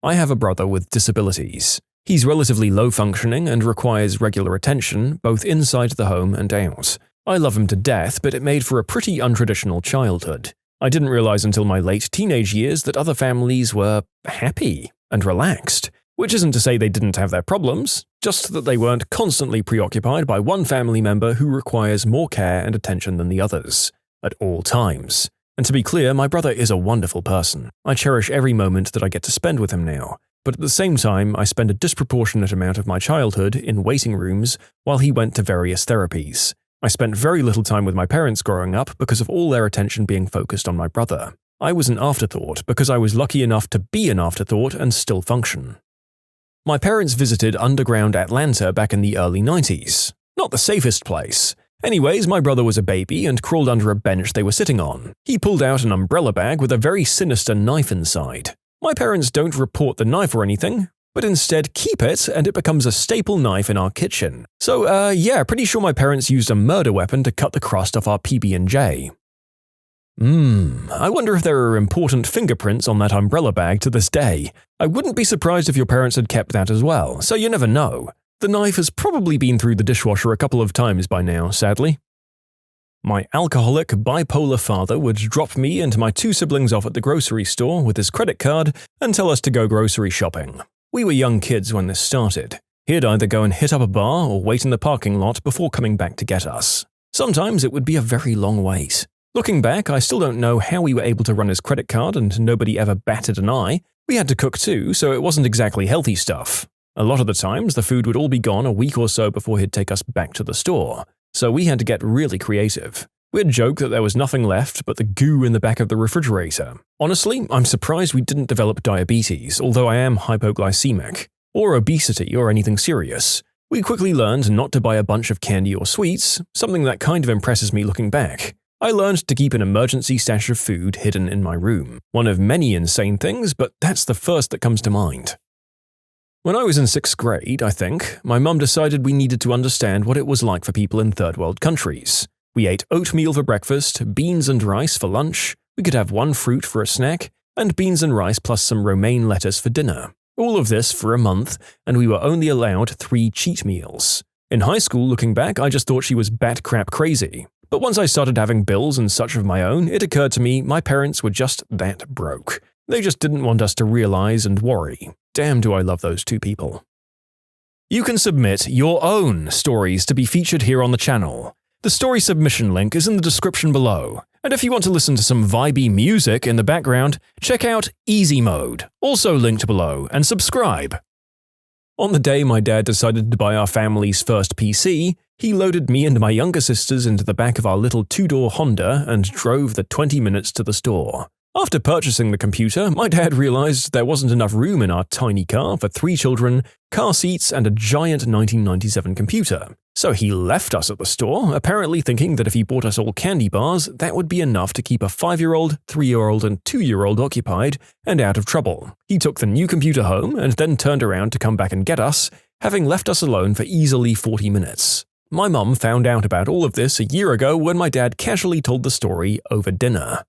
I have a brother with disabilities. He's relatively low-functioning and requires regular attention, both inside the home and out. I love him to death, but it made for a pretty untraditional childhood. I didn't realize until my late teenage years that other families were happy and relaxed, which isn't to say they didn't have their problems, just that they weren't constantly preoccupied by one family member who requires more care and attention than the others, at all times. And to be clear, my brother is a wonderful person. I cherish every moment that I get to spend with him now, but at the same time, I spend a disproportionate amount of my childhood in waiting rooms while he went to various therapies. I spent very little time with my parents growing up because of all their attention being focused on my brother. I was an afterthought because I was lucky enough to be an afterthought and still function. My parents visited underground Atlanta back in the early 90s. Not the safest place. Anyways, my brother was a baby and crawled under a bench they were sitting on. He pulled out an umbrella bag with a very sinister knife inside. My parents don't report the knife or anything, but instead keep it and it becomes a staple knife in our kitchen. So, yeah, pretty sure my parents used a murder weapon to cut the crust off our PB&J. I wonder if there are important fingerprints on that umbrella bag to this day. I wouldn't be surprised if your parents had kept that as well, so you never know. The knife has probably been through the dishwasher a couple of times by now, sadly. My alcoholic, bipolar father would drop me and my 2 siblings off at the grocery store with his credit card and tell us to go grocery shopping. We were young kids when this started. He'd either go and hit up a bar or wait in the parking lot before coming back to get us. Sometimes it would be a very long wait. Looking back, I still don't know how we were able to run his credit card and nobody ever batted an eye. We had to cook too, so it wasn't exactly healthy stuff. A lot of the times, the food would all be gone a week or so before he'd take us back to the store. so we had to get really creative. We'd joke that there was nothing left but the goo in the back of the refrigerator. Honestly, I'm surprised we didn't develop diabetes, although I am hypoglycemic, or obesity or anything serious. We quickly learned not to buy a bunch of candy or sweets, something that kind of impresses me looking back. I learned to keep an emergency stash of food hidden in my room. One of many insane things, but that's the first that comes to mind. When I was in 6th grade, I think, my mum decided we needed to understand what it was like for people in third world countries. We ate oatmeal for breakfast, beans and rice for lunch, we could have one fruit for a snack, and beans and rice plus some romaine lettuce for dinner. All of this for a month, and we were only allowed 3 cheat meals. In high school, looking back, I just thought she was bat crap crazy. But once I started having bills and such of my own, it occurred to me my parents were just that broke. They just didn't want us to realize and worry. Damn, do I love those 2 people. You can submit your own stories to be featured here on the channel. The story submission link is in the description below, and if you want to listen to some vibey music in the background, check out easymode, also linked below, and subscribe. On the day my dad decided to buy our family's first PC, he loaded me and my younger sisters into the back of our little 2-door Honda and drove the 20 minutes to the store. After purchasing the computer, my dad realized there wasn't enough room in our tiny car for 3 children, car seats, and a giant 1997 computer. So he left us at the store, apparently thinking that if he bought us all candy bars, that would be enough to keep a 5-year-old, 3-year-old, and 2-year-old occupied and out of trouble. He took the new computer home and then turned around to come back and get us, having left us alone for easily 40 minutes. My mum found out about all of this a year ago when my dad casually told the story over dinner.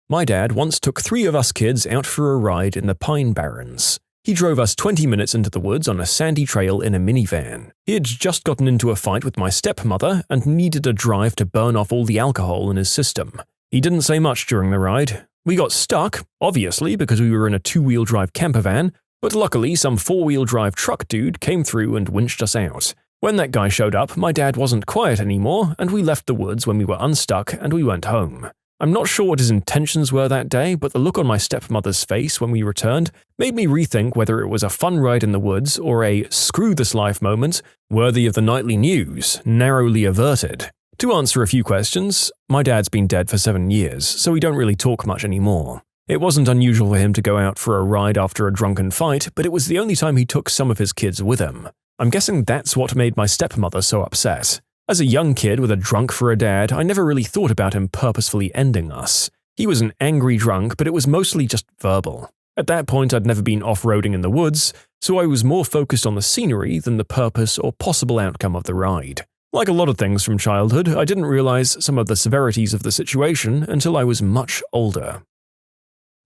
My dad once took 3 of us kids out for a ride in the Pine Barrens. He drove us 20 minutes into the woods on a sandy trail in a minivan. He had just gotten into a fight with my stepmother and needed a drive to burn off all the alcohol in his system. He didn't say much during the ride. We got stuck, obviously because we were in a 2-wheel drive camper van, but luckily some 4-wheel drive truck dude came through and winched us out. When that guy showed up, my dad wasn't quiet anymore, and we left the woods when we were unstuck and we went home. I'm not sure what his intentions were that day, but the look on my stepmother's face when we returned made me rethink whether it was a fun ride in the woods or a screw this life moment worthy of the nightly news, narrowly averted. To answer a few questions, my dad's been dead for 7 years, so we don't really talk much anymore. It wasn't unusual for him to go out for a ride after a drunken fight, but it was the only time he took some of his kids with him. I'm guessing that's what made my stepmother so upset. As a young kid with a drunk for a dad, I never really thought about him purposefully ending us. He was an angry drunk, but it was mostly just verbal. At that point, I'd never been off-roading in the woods, so I was more focused on the scenery than the purpose or possible outcome of the ride. Like a lot of things from childhood, I didn't realize some of the severities of the situation until I was much older.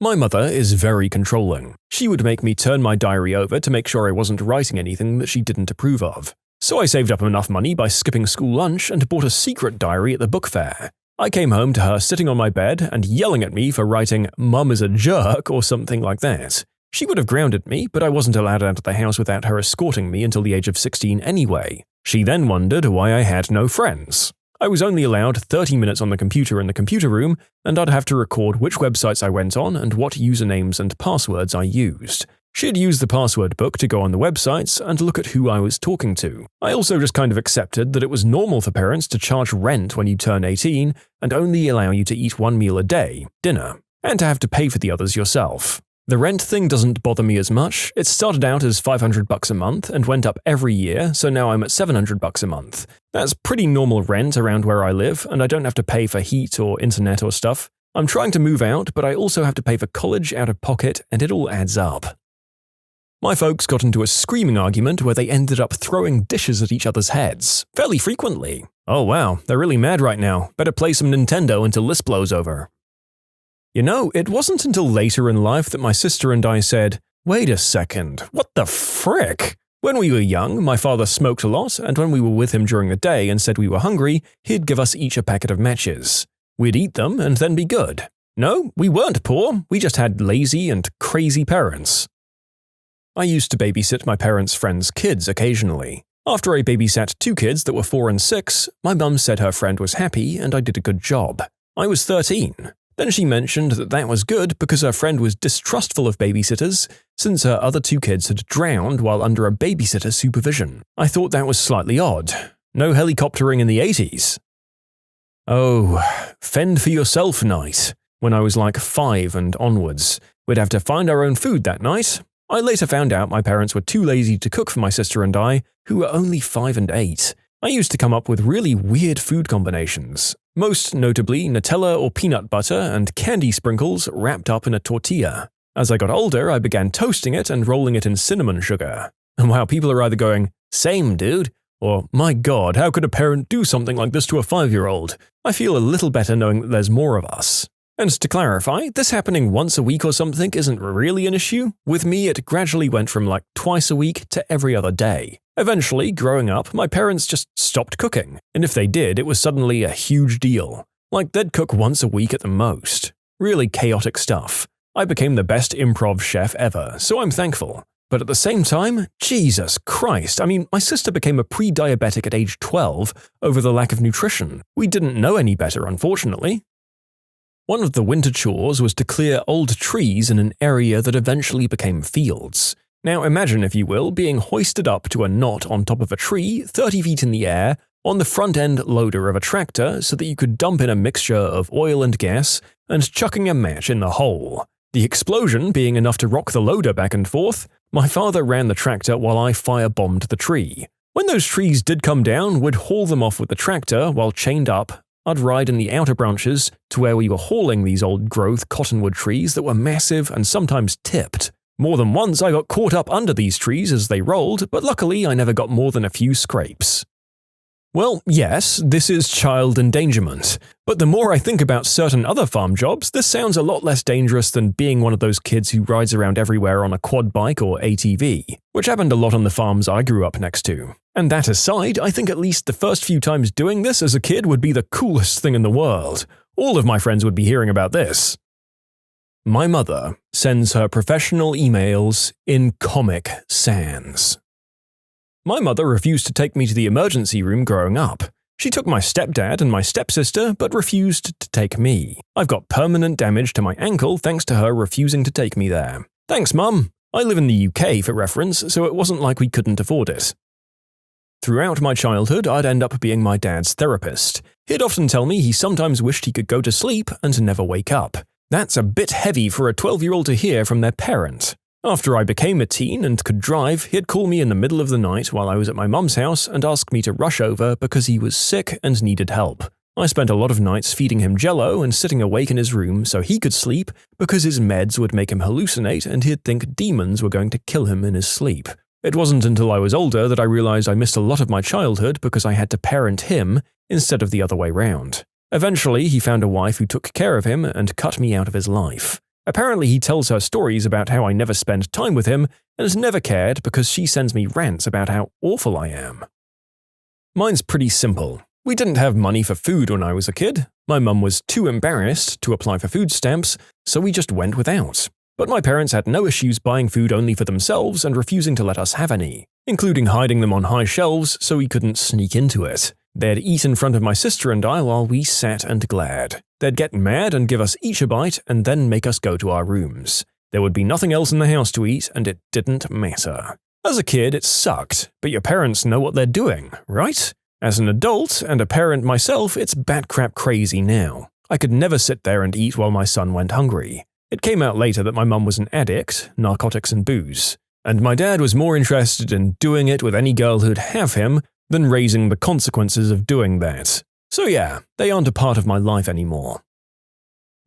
My mother is very controlling. She would make me turn my diary over to make sure I wasn't writing anything that she didn't approve of. So I saved up enough money by skipping school lunch and bought a secret diary at the book fair. I came home to her sitting on my bed and yelling at me for writing "Mum is a jerk" or something like that. She would have grounded me, but I wasn't allowed out of the house without her escorting me until the age of 16 anyway. She then wondered why I had no friends. I was only allowed 30 minutes on the computer in the computer room, and I'd have to record which websites I went on and what usernames and passwords I used. She'd use the password book to go on the websites and look at who I was talking to. I also just kind of accepted that it was normal for parents to charge rent when you turn 18 and only allow you to eat 1 meal a day, dinner, and to have to pay for the others yourself. The rent thing doesn't bother me as much. It started out as $500 a month and went up every year, so now I'm at $700 a month. That's pretty normal rent around where I live, and I don't have to pay for heat or internet or stuff. I'm trying to move out, but I also have to pay for college out of pocket, and it all adds up. My folks got into a screaming argument where they ended up throwing dishes at each other's heads, fairly frequently. Oh wow, they're really mad right now. Better play some Nintendo until this blows over. You know, it wasn't until later in life that my sister and I said, "Wait a second, what the frick?" When we were young, my father smoked a lot, and when we were with him during the day and said we were hungry, he'd give us each a packet of matches. We'd eat them and then be good. No, we weren't poor, we just had lazy and crazy parents. I used to babysit my parents' friends' kids occasionally. After I babysat 2 kids that were 4 and 6, my mum said her friend was happy and I did a good job. I was 13. Then she mentioned that that was good because her friend was distrustful of babysitters since her other 2 kids had drowned while under a babysitter's supervision. I thought that was slightly odd. No helicoptering in the 80s. Oh, fend for yourself night. When I was like 5 and onwards, we'd have to find our own food that night. I later found out my parents were too lazy to cook for my sister and I, who were only 5 and 8. I used to come up with really weird food combinations, most notably Nutella or peanut butter and candy sprinkles wrapped up in a tortilla. As I got older, I began toasting it and rolling it in cinnamon sugar. And wow, people are either going, "Same, dude," or "My God, how could a parent do something like this to a 5-year-old?" I feel a little better knowing that there's more of us. And to clarify, this happening once a week or something isn't really an issue. With me, it gradually went from like twice a week to every other day. Eventually, growing up, my parents just stopped cooking, and if they did, it was suddenly a huge deal. Like they'd cook once a week at the most. Really chaotic stuff. I became the best improv chef ever, so I'm thankful. But at the same time, Jesus Christ, my sister became a pre-diabetic at age 12 over the lack of nutrition. We didn't know any better, unfortunately. One of the winter chores was to clear old trees in an area that eventually became fields. Now imagine, if you will, being hoisted up to a knot on top of a tree 30 feet in the air on the front-end loader of a tractor so that you could dump in a mixture of oil and gas and chucking a match in the hole. The explosion being enough to rock the loader back and forth. My father ran the tractor while I firebombed the tree. When those trees did come down, we'd haul them off with the tractor while chained up. I'd ride in the outer branches to where we were hauling these old-growth cottonwood trees that were massive and sometimes tipped. More than once I got caught up under these trees as they rolled, but luckily I never got more than a few scrapes. Well, yes, this is child endangerment, but the more I think about certain other farm jobs, this sounds a lot less dangerous than being one of those kids who rides around everywhere on a quad bike or ATV, which happened a lot on the farms I grew up next to. And that aside, I think at least the first few times doing this as a kid would be the coolest thing in the world. All of my friends would be hearing about this. My mother sends her professional emails in Comic Sans. My mother refused to take me to the emergency room growing up. She took my stepdad and my stepsister, but refused to take me. I've got permanent damage to my ankle thanks to her refusing to take me there. Thanks, Mum. I live in the UK for reference, so it wasn't like we couldn't afford it. Throughout my childhood, I'd end up being my dad's therapist. He'd often tell me he sometimes wished he could go to sleep and never wake up. That's a bit heavy for a 12-year-old to hear from their parent. After I became a teen and could drive, he'd call me in the middle of the night while I was at my mum's house and ask me to rush over because he was sick and needed help. I spent a lot of nights feeding him Jell-O and sitting awake in his room so he could sleep because his meds would make him hallucinate and he'd think demons were going to kill him in his sleep. It wasn't until I was older that I realized I missed a lot of my childhood because I had to parent him instead of the other way round. Eventually, he found a wife who took care of him and cut me out of his life. Apparently, he tells her stories about how I never spend time with him and has never cared because she sends me rants about how awful I am. Mine's pretty simple. We didn't have money for food when I was a kid. My mum was too embarrassed to apply for food stamps, so we just went without. But my parents had no issues buying food only for themselves and refusing to let us have any, including hiding them on high shelves so we couldn't sneak into it. They'd eat in front of my sister and I while we sat and glared. They'd get mad and give us each a bite and then make us go to our rooms. There would be nothing else in the house to eat and it didn't matter. As a kid, it sucked, but your parents know what they're doing, right? As an adult and a parent myself, it's batcrap crazy now. I could never sit there and eat while my son went hungry. It came out later that my mum was an addict, narcotics and booze, and my dad was more interested in doing it with any girl who'd have him than raising the consequences of doing that. So yeah, they aren't a part of my life anymore.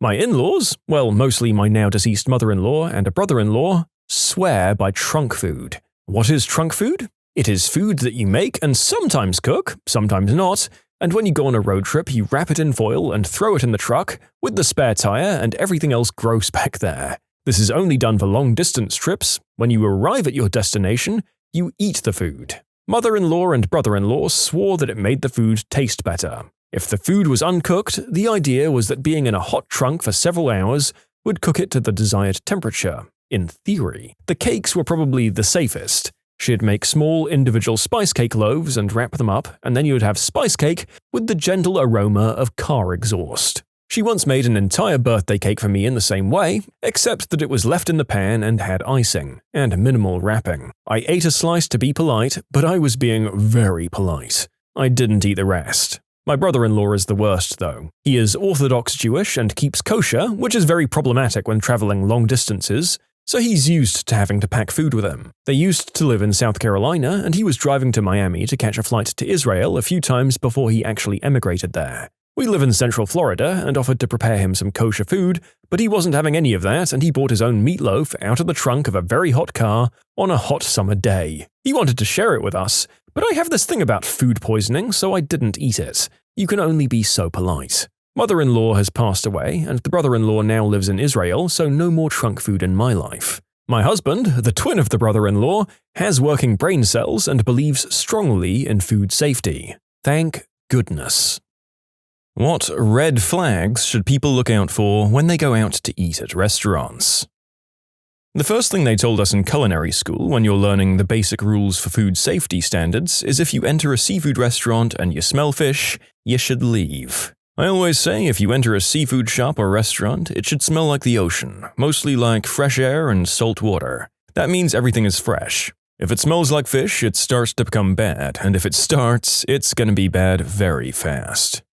My in-laws, well, mostly my now-deceased mother-in-law and a brother-in-law, swear by trunk food. What is trunk food? It is food that you make and sometimes cook, sometimes not, and when you go on a road trip, you wrap it in foil and throw it in the truck with the spare tire and everything else gross back there. This is only done for long-distance trips. When you arrive at your destination, you eat the food. Mother-in-law and brother-in-law swore that it made the food taste better. If the food was uncooked, the idea was that being in a hot trunk for several hours would cook it to the desired temperature. In theory, the cakes were probably the safest. She'd make small individual spice cake loaves and wrap them up, and then you would have spice cake with the gentle aroma of car exhaust. She once made an entire birthday cake for me in the same way, except that it was left in the pan and had icing, and minimal wrapping. I ate a slice to be polite, but I was being very polite. I didn't eat the rest. My brother-in-law is the worst, though. He is Orthodox Jewish and keeps kosher, which is very problematic when traveling long distances, so he's used to having to pack food with him. They used to live in South Carolina, and he was driving to Miami to catch a flight to Israel a few times before he actually emigrated there. We live in Central Florida and offered to prepare him some kosher food, but he wasn't having any of that, and he bought his own meatloaf out of the trunk of a very hot car on a hot summer day. He wanted to share it with us, but I have this thing about food poisoning, so I didn't eat it. You can only be so polite. Mother-in-law has passed away, and the brother-in-law now lives in Israel, so no more trunk food in my life. My husband, the twin of the brother-in-law, has working brain cells and believes strongly in food safety. Thank goodness. What red flags should people look out for when they go out to eat at restaurants? The first thing they told us in culinary school when you're learning the basic rules for food safety standards is if you enter a seafood restaurant and you smell fish, you should leave. I always say if you enter a seafood shop or restaurant, it should smell like the ocean, mostly like fresh air and salt water. That means everything is fresh. If it smells like fish, it starts to become bad, and if it starts, it's gonna be bad very fast.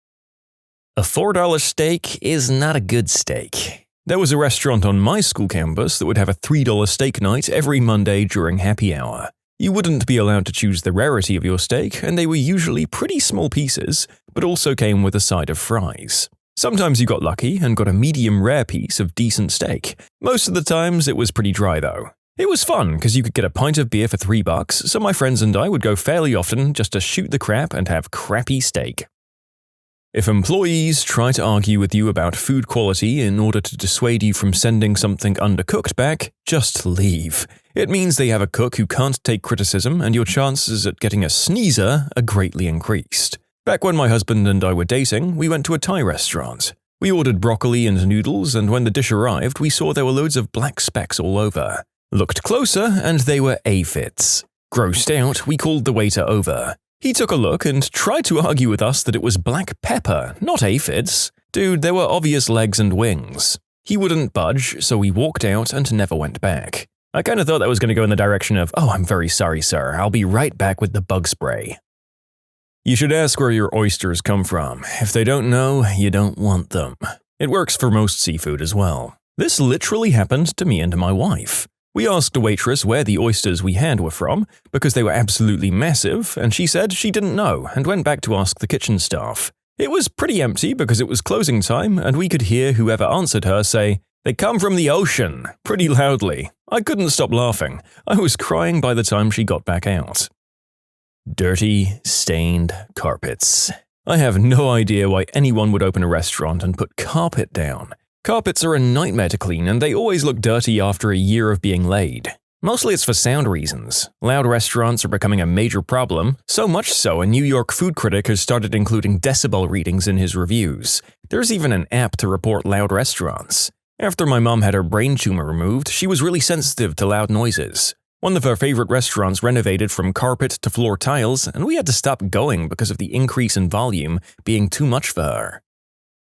A $4 steak is not a good steak. There was a restaurant on my school campus that would have a $3 steak night every Monday during happy hour. You wouldn't be allowed to choose the rarity of your steak, and they were usually pretty small pieces, but also came with a side of fries. Sometimes you got lucky and got a medium rare piece of decent steak. Most of the times it was pretty dry though. It was fun because you could get a pint of beer for $3, so my friends and I would go fairly often just to shoot the crap and have crappy steak. If employees try to argue with you about food quality in order to dissuade you from sending something undercooked back, just leave. It means they have a cook who can't take criticism, and your chances at getting a sneezer are greatly increased. Back when my husband and I were dating, we went to a Thai restaurant. We ordered broccoli and noodles, and when the dish arrived, we saw there were loads of black specks all over. Looked closer, and they were aphids. Grossed out, we called the waiter over. He took a look and tried to argue with us that it was black pepper, not aphids. Dude, there were obvious legs and wings. He wouldn't budge, so we walked out and never went back. I kinda thought that was gonna go in the direction of, "Oh, I'm very sorry, sir. I'll be right back with the bug spray." You should ask where your oysters come from. If they don't know, you don't want them. It works for most seafood as well. This literally happened to me and my wife. We asked a waitress where the oysters we had were from, because they were absolutely massive, and she said she didn't know and went back to ask the kitchen staff. It was pretty empty because it was closing time, and we could hear whoever answered her say, "They come from the ocean," pretty loudly. I couldn't stop laughing. I was crying by the time she got back out. Dirty, stained carpets. I have no idea why anyone would open a restaurant and put carpet down. Carpets are a nightmare to clean, and they always look dirty after a year of being laid. Mostly it's for sound reasons. Loud restaurants are becoming a major problem, so much so a New York food critic has started including decibel readings in his reviews. There's even an app to report loud restaurants. After my mom had her brain tumor removed, she was really sensitive to loud noises. One of her favorite restaurants renovated from carpet to floor tiles, and we had to stop going because of the increase in volume being too much for her.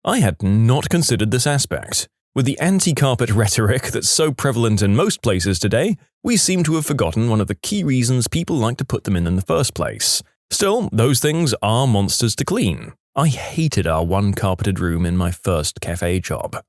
I had not considered this aspect. With the anti-carpet rhetoric that's so prevalent in most places today, we seem to have forgotten one of the key reasons people like to put them in the first place. Still, those things are monsters to clean. I hated our one-carpeted room in my first cafe job.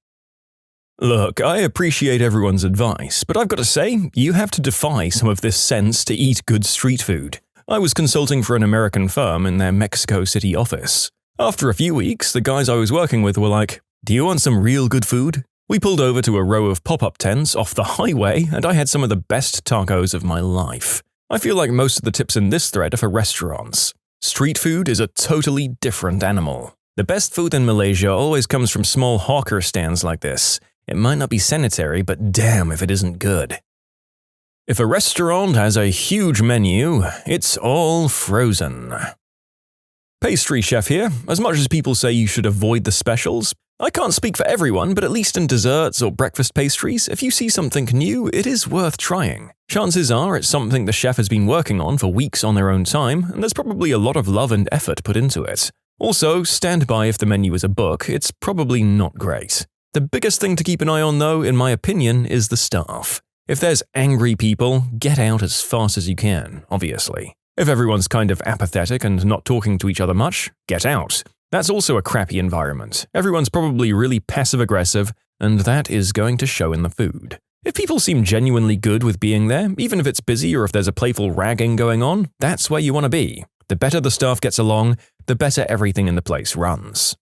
Look, I appreciate everyone's advice, but I've got to say, you have to defy some of this sense to eat good street food. I was consulting for an American firm in their Mexico City office. After a few weeks, the guys I was working with were like, "Do you want some real good food?" We pulled over to a row of pop-up tents off the highway, and I had some of the best tacos of my life. I feel like most of the tips in this thread are for restaurants. Street food is a totally different animal. The best food in Malaysia always comes from small hawker stands like this. It might not be sanitary, but damn if it isn't good. If a restaurant has a huge menu, it's all frozen. Pastry chef here. As much as people say you should avoid the specials, I can't speak for everyone, but at least in desserts or breakfast pastries, if you see something new, it is worth trying. Chances are it's something the chef has been working on for weeks on their own time, and there's probably a lot of love and effort put into it. Also, stand by if the menu is a book, it's probably not great. The biggest thing to keep an eye on though, in my opinion, is the staff. If there's angry people, get out as fast as you can, obviously. If everyone's kind of apathetic and not talking to each other much, get out. That's also a crappy environment. Everyone's probably really passive-aggressive, and that is going to show in the food. If people seem genuinely good with being there, even if it's busy or if there's a playful ragging going on, that's where you want to be. The better the staff gets along, the better everything in the place runs.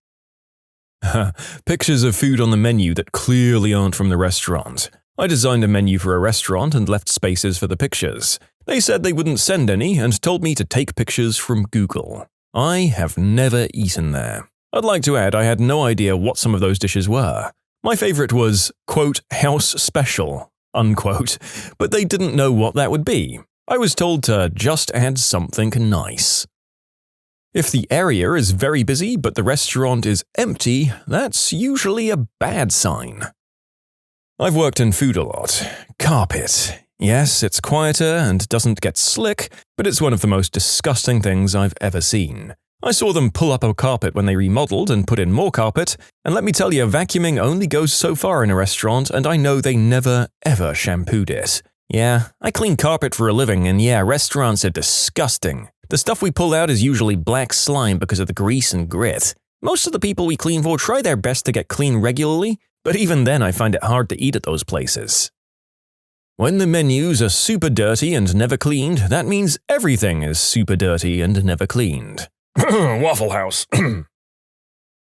Pictures of food on the menu that clearly aren't from the restaurant. I designed a menu for a restaurant and left spaces for the pictures. They said they wouldn't send any and told me to take pictures from Google. I have never eaten there. I'd like to add I had no idea what some of those dishes were. My favorite was, quote, house special, unquote, but they didn't know what that would be. I was told to just add something nice. If the area is very busy but the restaurant is empty, that's usually a bad sign. I've worked in food a lot. Carpet. Yes, it's quieter and doesn't get slick, but it's one of the most disgusting things I've ever seen. I saw them pull up a carpet when they remodeled and put in more carpet, and let me tell you, vacuuming only goes so far in a restaurant, and I know they never, ever shampooed it. Yeah, I clean carpet for a living, and yeah, restaurants are disgusting. The stuff we pull out is usually black slime because of the grease and grit. Most of the people we clean for try their best to get clean regularly, but even then I find it hard to eat at those places. When the menus are super dirty and never cleaned, that means everything is super dirty and never cleaned. Waffle House.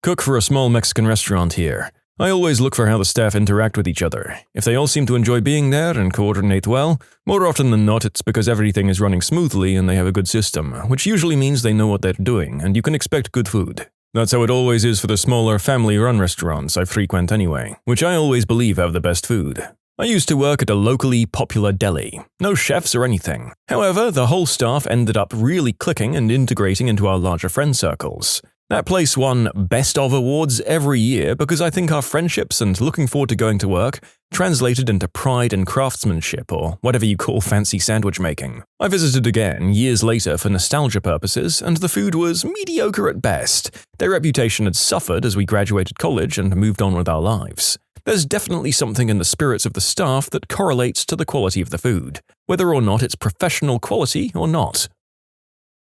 Cook for a small Mexican restaurant here. I always look for how the staff interact with each other. If they all seem to enjoy being there and coordinate well, more often than not it's because everything is running smoothly and they have a good system, which usually means they know what they're doing and you can expect good food. That's how it always is for the smaller family-run restaurants I frequent anyway, which I always believe have the best food. I used to work at a locally popular deli. No chefs or anything. However, the whole staff ended up really clicking and integrating into our larger friend circles. That place won Best of awards every year because I think our friendships and looking forward to going to work translated into pride and craftsmanship or whatever you call fancy sandwich making. I visited again years later for nostalgia purposes and the food was mediocre at best. Their reputation had suffered as we graduated college and moved on with our lives. There's definitely something in the spirits of the staff that correlates to the quality of the food, whether or not it's professional quality or not.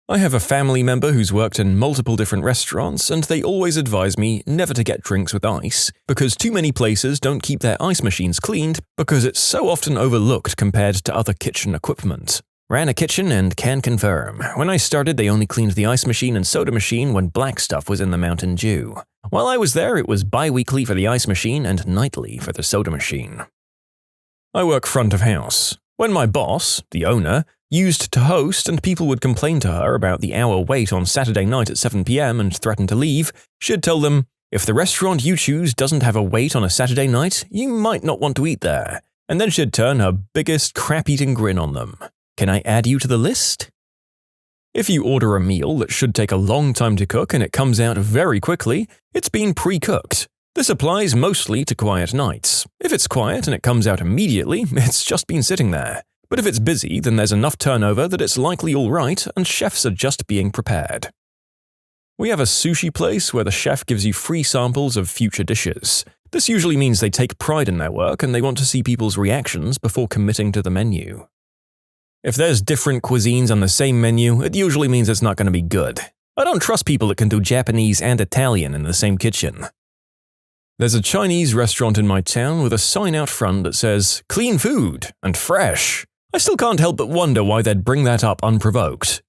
I have a family member who's worked in multiple different restaurants and they always advise me never to get drinks with ice because too many places don't keep their ice machines cleaned because it's so often overlooked compared to other kitchen equipment. Ran a kitchen and can confirm. When I started, they only cleaned the ice machine and soda machine when black stuff was in the Mountain Dew. While I was there, it was bi-weekly for the ice machine and nightly for the soda machine. I work front of house. When my boss, the owner, used to host and people would complain to her about the hour wait on Saturday night at 7 p.m. and threaten to leave, she'd tell them, if the restaurant you choose doesn't have a wait on a Saturday night, you might not want to eat there. And then she'd turn her biggest crap-eating grin on them. Can I add you to the list? If you order a meal that should take a long time to cook and it comes out very quickly, it's been pre-cooked. This applies mostly to quiet nights. If it's quiet and it comes out immediately, it's just been sitting there. But if it's busy, then there's enough turnover that it's likely all right and chefs are just being prepared. We have a sushi place where the chef gives you free samples of future dishes. This usually means they take pride in their work and they want to see people's reactions before committing to the menu. If there's different cuisines on the same menu, it usually means it's not going to be good. I don't trust people that can do Japanese and Italian in the same kitchen. There's a Chinese restaurant in my town with a sign out front that says, clean food and fresh. I still can't help but wonder why they'd bring that up unprovoked.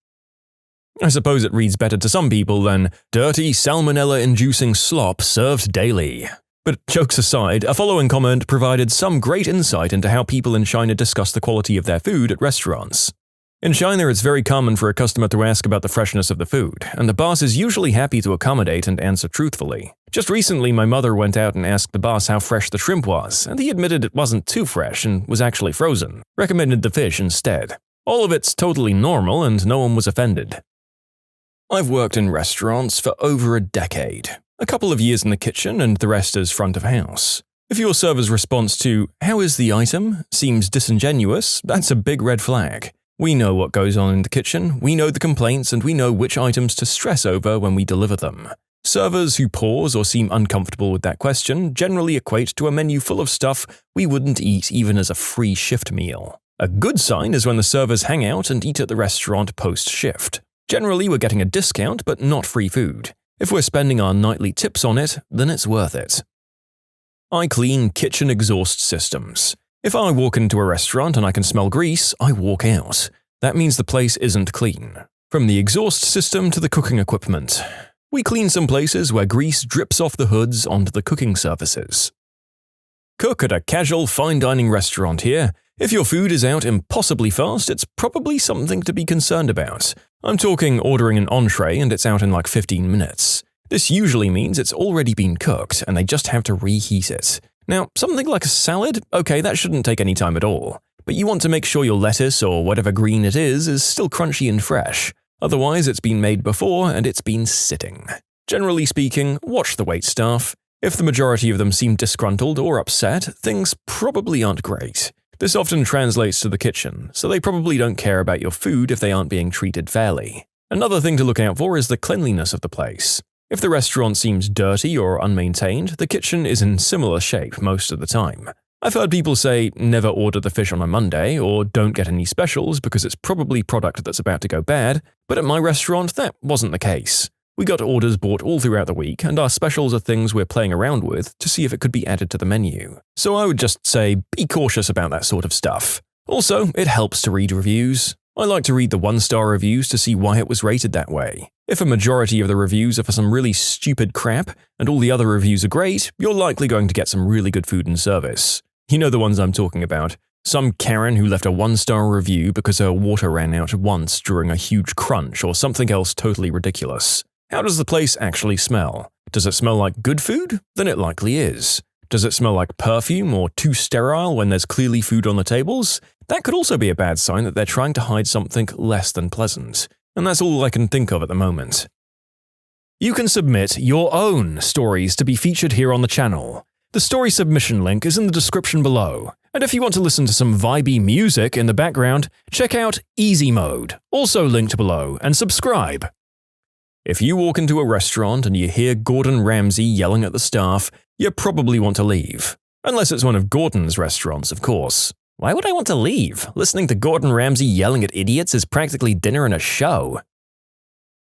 I suppose it reads better to some people than dirty salmonella-inducing slop served daily. But jokes aside, a following comment provided some great insight into how people in China discuss the quality of their food at restaurants. In China, it's very common for a customer to ask about the freshness of the food, and the boss is usually happy to accommodate and answer truthfully. Just recently, my mother went out and asked the boss how fresh the shrimp was, and he admitted it wasn't too fresh and was actually frozen, recommended the fish instead. All of it's totally normal and no one was offended. I've worked in restaurants for over a decade. A couple of years in the kitchen and the rest as front of house. If your server's response to, "How is the item?" seems disingenuous, that's a big red flag. We know what goes on in the kitchen, we know the complaints, and we know which items to stress over when we deliver them. Servers who pause or seem uncomfortable with that question generally equate to a menu full of stuff we wouldn't eat even as a free shift meal. A good sign is when the servers hang out and eat at the restaurant post-shift. Generally, we're getting a discount, but not free food. If we're spending our nightly tips on it, then it's worth it. I clean kitchen exhaust systems. If I walk into a restaurant and I can smell grease, I walk out. That means the place isn't clean. From the exhaust system to the cooking equipment. We clean some places where grease drips off the hoods onto the cooking surfaces. Cook at a casual fine dining restaurant here. If your food is out impossibly fast, it's probably something to be concerned about. I'm talking ordering an entree and it's out in like 15 minutes. This usually means it's already been cooked and they just have to reheat it. Now, something like a salad, okay, that shouldn't take any time at all. But you want to make sure your lettuce or whatever green it is still crunchy and fresh. Otherwise, it's been made before and it's been sitting. Generally speaking, watch the waitstaff. If the majority of them seem disgruntled or upset, things probably aren't great. This often translates to the kitchen, so they probably don't care about your food if they aren't being treated fairly. Another thing to look out for is the cleanliness of the place. If the restaurant seems dirty or unmaintained, the kitchen is in similar shape most of the time. I've heard people say, never order the fish on a Monday, or don't get any specials because it's probably product that's about to go bad, but at my restaurant, that wasn't the case. We got orders bought all throughout the week, and our specials are things we're playing around with to see if it could be added to the menu. So I would just say, be cautious about that sort of stuff. Also, it helps to read reviews. I like to read the 1-star reviews to see why it was rated that way. If a majority of the reviews are for some really stupid crap, and all the other reviews are great, you're likely going to get some really good food and service. You know the ones I'm talking about. Some Karen who left a 1-star review because her water ran out once during a huge crunch or something else totally ridiculous. How does the place actually smell? Does it smell like good food? Then it likely is. Does it smell like perfume or too sterile when there's clearly food on the tables? That could also be a bad sign that they're trying to hide something less than pleasant. And that's all I can think of at the moment. You can submit your own stories to be featured here on the channel. The story submission link is in the description below. And if you want to listen to some vibey music in the background, check out easymode, also linked below, and subscribe. If you walk into a restaurant and you hear Gordon Ramsay yelling at the staff, you probably want to leave. Unless it's one of Gordon's restaurants, of course. Why would I want to leave? Listening to Gordon Ramsay yelling at idiots is practically dinner and a show.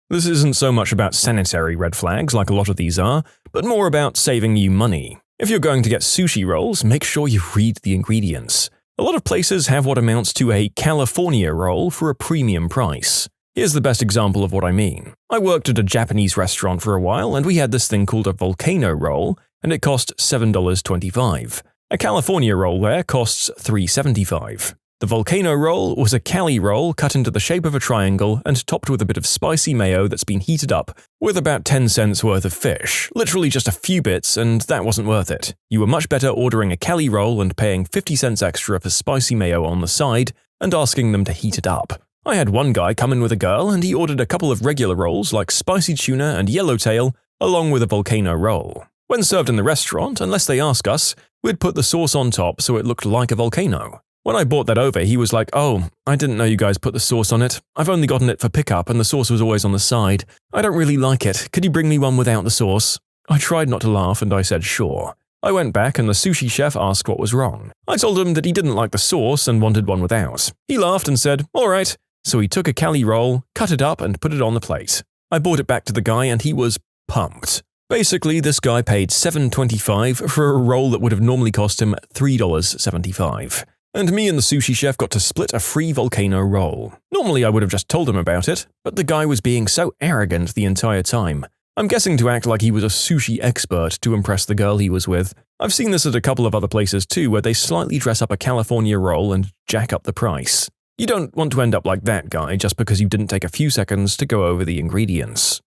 This isn't so much about sanitary red flags like a lot of these are, but more about saving you money. If you're going to get sushi rolls, make sure you read the ingredients. A lot of places have what amounts to a California roll for a premium price. Here's the best example of what I mean. I worked at a Japanese restaurant for a while and we had this thing called a volcano roll, and it cost $7.25. A California roll there costs $3.75. The volcano roll was a Cali roll cut into the shape of a triangle and topped with a bit of spicy mayo that's been heated up with about 10 cents worth of fish, literally just a few bits, and that wasn't worth it. You were much better ordering a Cali roll and paying 50 cents extra for spicy mayo on the side and asking them to heat it up. I had one guy come in with a girl and he ordered a couple of regular rolls like spicy tuna and yellowtail along with a volcano roll. When served in the restaurant, unless they ask us, we'd put the sauce on top so it looked like a volcano. When I brought that over, he was like, "Oh, I didn't know you guys put the sauce on it. I've only gotten it for pickup and the sauce was always on the side. I don't really like it. Could you bring me one without the sauce?" I tried not to laugh and I said sure. I went back and the sushi chef asked what was wrong. I told him that he didn't like the sauce and wanted one without. He laughed and said, "All right." So he took a Cali roll, cut it up and put it on the plate. I brought it back to the guy and he was pumped. Basically, this guy paid $7.25 for a roll that would have normally cost him $3.75. And me and the sushi chef got to split a free volcano roll. Normally I would have just told him about it, but the guy was being so arrogant the entire time. I'm guessing to act like he was a sushi expert to impress the girl he was with. I've seen this at a couple of other places too where they slightly dress up a California roll and jack up the price. You don't want to end up like that guy just because you didn't take a few seconds to go over the ingredients.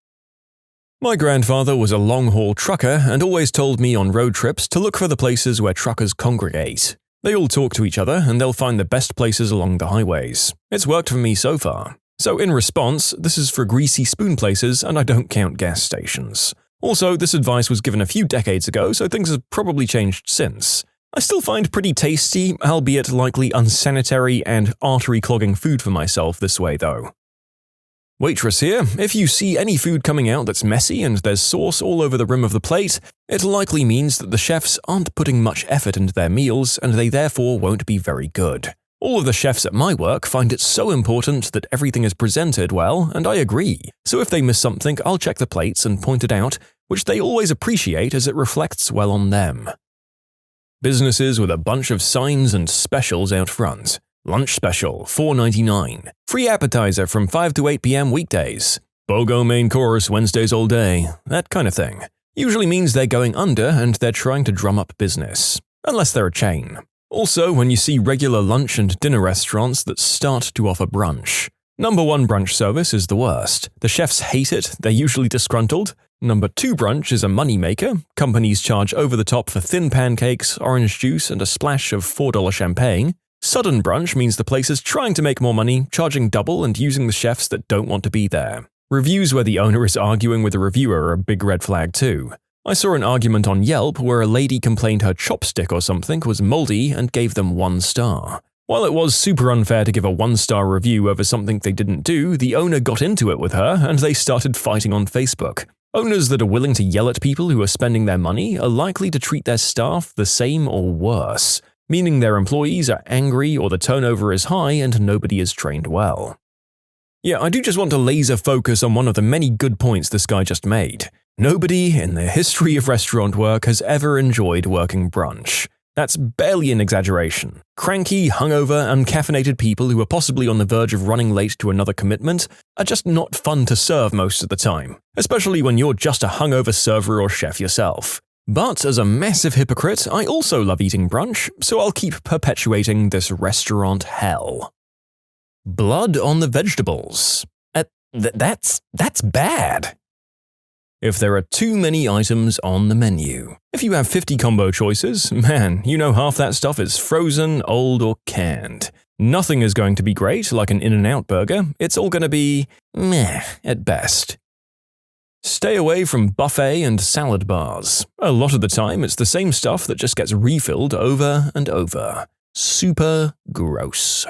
My grandfather was a long-haul trucker and always told me on road trips to look for the places where truckers congregate. They all talk to each other and they'll find the best places along the highways. It's worked for me so far. So in response, this is for greasy spoon places and I don't count gas stations. Also, this advice was given a few decades ago, so things have probably changed since. I still find pretty tasty, albeit likely unsanitary and artery-clogging food for myself this way though. Waitress here, if you see any food coming out that's messy and there's sauce all over the rim of the plate, it likely means that the chefs aren't putting much effort into their meals and they therefore won't be very good. All of the chefs at my work find it so important that everything is presented well, and I agree. So if they miss something, I'll check the plates and point it out, which they always appreciate as it reflects well on them. Businesses with a bunch of signs and specials out front. Lunch special, $4.99. Free appetizer from 5 to 8 p.m. weekdays. BOGO main course Wednesdays all day. That kind of thing. Usually means they're going under and they're trying to drum up business. Unless they're a chain. Also, when you see regular lunch and dinner restaurants that start to offer brunch. Number 1 brunch service is the worst. The chefs hate it, they're usually disgruntled. Number 2 brunch is a moneymaker. Companies charge over the top for thin pancakes, orange juice, and a splash of $4 champagne. Sudden brunch means the place is trying to make more money, charging double and using the chefs that don't want to be there. Reviews where the owner is arguing with the reviewer are a big red flag too. I saw an argument on Yelp where a lady complained her chopstick or something was moldy and gave them 1 star. While it was super unfair to give a 1-star review over something they didn't do, the owner got into it with her and they started fighting on Facebook. Owners that are willing to yell at people who are spending their money are likely to treat their staff the same or worse, meaning their employees are angry or the turnover is high and nobody is trained well. Yeah, I do just want to laser focus on one of the many good points this guy just made. Nobody in the history of restaurant work has ever enjoyed working brunch. That's barely an exaggeration. Cranky, hungover, uncaffeinated people who are possibly on the verge of running late to another commitment are just not fun to serve most of the time, especially when you're just a hungover server or chef yourself. But as a massive hypocrite, I also love eating brunch, so I'll keep perpetuating this restaurant hell. Blood on the vegetables. That's bad. If there are too many items on the menu. If you have 50 combo choices, man, you know half that stuff is frozen, old, or canned. Nothing is going to be great like an In-N-Out burger, it's all going to be meh at best. Stay away from buffet and salad bars. A lot of the time it's the same stuff that just gets refilled over and over. Super gross.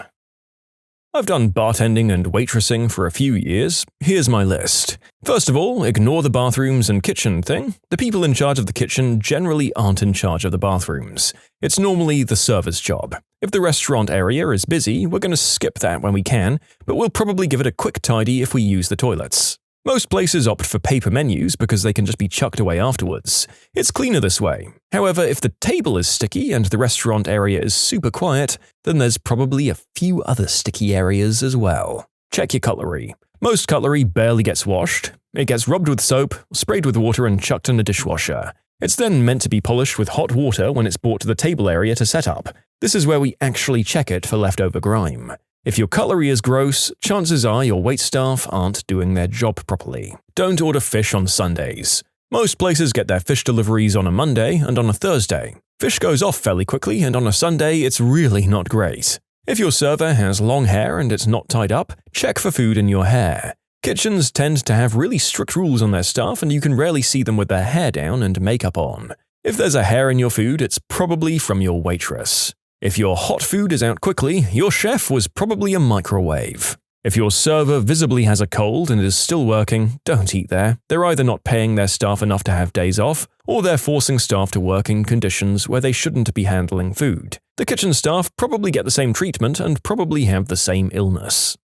I've done bartending and waitressing for a few years. Here's my list. First of all, ignore the bathrooms and kitchen thing. The people in charge of the kitchen generally aren't in charge of the bathrooms. It's normally the server's job. If the restaurant area is busy, we're going to skip that when we can, but we'll probably give it a quick tidy if we use the toilets. Most places opt for paper menus because they can just be chucked away afterwards. It's cleaner this way. However, if the table is sticky and the restaurant area is super quiet, then there's probably a few other sticky areas as well. Check your cutlery. Most cutlery barely gets washed. It gets rubbed with soap, sprayed with water and chucked in the dishwasher. It's then meant to be polished with hot water when it's brought to the table area to set up. This is where we actually check it for leftover grime. If your cutlery is gross, chances are your waitstaff aren't doing their job properly. Don't order fish on Sundays. Most places get their fish deliveries on a Monday and on a Thursday. Fish goes off fairly quickly and on a Sunday it's really not great. If your server has long hair and it's not tied up, check for food in your hair. Kitchens tend to have really strict rules on their staff and you can rarely see them with their hair down and makeup on. If there's a hair in your food, it's probably from your waitress. If your hot food is out quickly, your chef was probably a microwave. If your server visibly has a cold and is still working, don't eat there. They're either not paying their staff enough to have days off, or they're forcing staff to work in conditions where they shouldn't be handling food. The kitchen staff probably get the same treatment and probably have the same illness.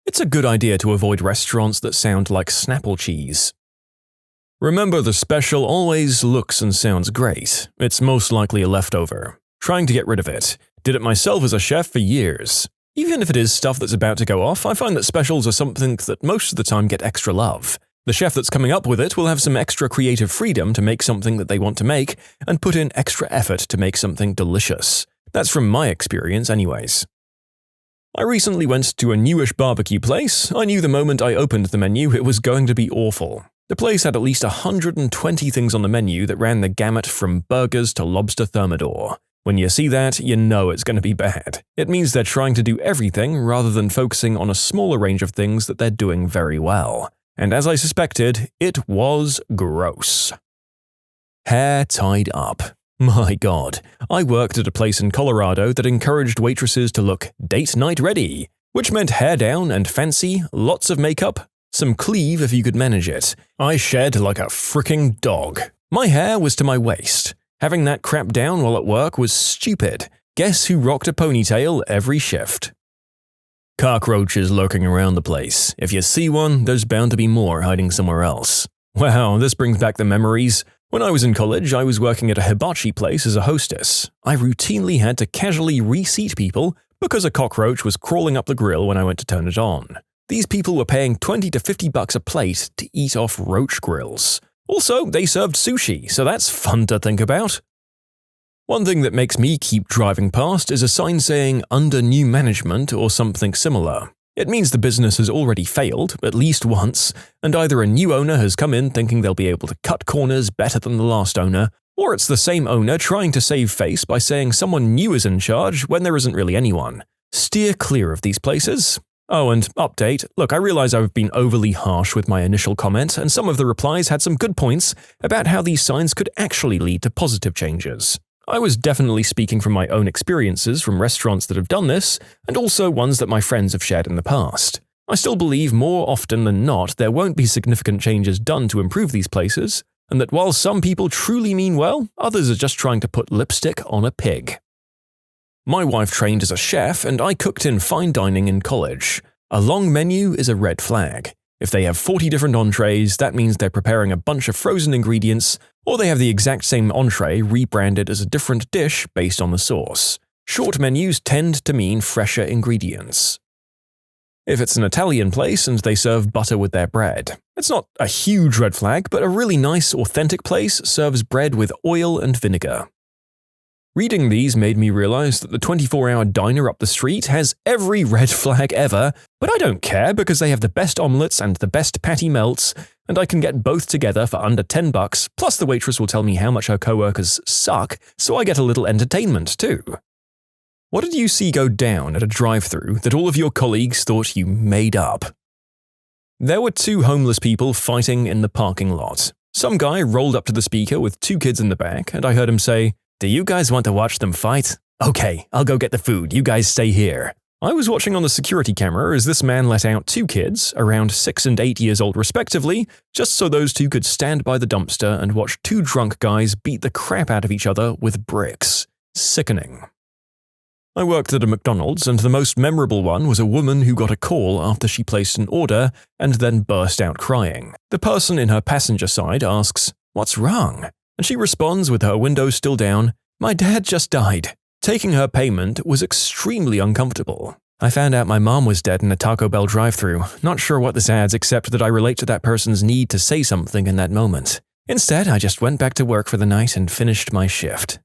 It's a good idea to avoid restaurants that sound like Snapple cheese. Remember, the special always looks and sounds great. It's most likely a leftover. Trying to get rid of it. Did it myself as a chef for years. Even if it is stuff that's about to go off, I find that specials are something that most of the time get extra love. The chef that's coming up with it will have some extra creative freedom to make something that they want to make and put in extra effort to make something delicious. That's from my experience anyways. I recently went to a newish barbecue place. I knew the moment I opened the menu it was going to be awful. The place had at least 120 things on the menu that ran the gamut from burgers to lobster thermidor. When you see that, you know it's going to be bad. It means they're trying to do everything rather than focusing on a smaller range of things that they're doing very well. And as I suspected, it was gross. Hair tied up. My God, I worked at a place in Colorado that encouraged waitresses to look date night ready, which meant hair down and fancy, lots of makeup, some cleave if you could manage it. I shed like a fricking dog. My hair was to my waist. Having that crap down while at work was stupid. Guess who rocked a ponytail every shift? Cockroaches lurking around the place. If you see one, there's bound to be more hiding somewhere else. Wow, this brings back the memories. When I was in college, I was working at a hibachi place as a hostess. I routinely had to casually reseat people because a cockroach was crawling up the grill when I went to turn it on. These people were paying $20 to $50 a plate to eat off roach grills. Also, they served sushi, so that's fun to think about. One thing that makes me keep driving past is a sign saying "under new management" or something similar. It means the business has already failed, at least once, and either a new owner has come in thinking they'll be able to cut corners better than the last owner, or it's the same owner trying to save face by saying someone new is in charge when there isn't really anyone. Steer clear of these places. Oh, and update. Look, I realize I've been overly harsh with my initial comment, and some of the replies had some good points about how these signs could actually lead to positive changes. I was definitely speaking from my own experiences from restaurants that have done this, and also ones that my friends have shared in the past. I still believe more often than not there won't be significant changes done to improve these places, and that while some people truly mean well, others are just trying to put lipstick on a pig. My wife trained as a chef, and I cooked in fine dining in college. A long menu is a red flag. If they have 40 different entrees, that means they're preparing a bunch of frozen ingredients, or they have the exact same entree rebranded as a different dish based on the sauce. Short menus tend to mean fresher ingredients. If it's an Italian place and they serve butter with their bread, it's not a huge red flag, but a really nice, authentic place serves bread with oil and vinegar. Reading these made me realize that the 24-hour diner up the street has every red flag ever, but I don't care because they have the best omelets and the best patty melts, and I can get both together for under $10, plus the waitress will tell me how much her coworkers suck, so I get a little entertainment too. What did you see go down at a drive-thru that all of your colleagues thought you made up? There were two homeless people fighting in the parking lot. Some guy rolled up to the speaker with two kids in the back, and I heard him say, "Do you guys want to watch them fight? Okay, I'll go get the food, you guys stay here." I was watching on the security camera as this man let out two kids, around 6 and 8 years old respectively, just so those two could stand by the dumpster and watch two drunk guys beat the crap out of each other with bricks. Sickening. I worked at a McDonald's, and the most memorable one was a woman who got a call after she placed an order and then burst out crying. The person in her passenger side asks, "What's wrong?" And she responds with her window still down, "My dad just died." Taking her payment was extremely uncomfortable. I found out my mom was dead in a Taco Bell drive-thru. Not sure what this adds except that I relate to that person's need to say something in that moment. Instead, I just went back to work for the night and finished my shift.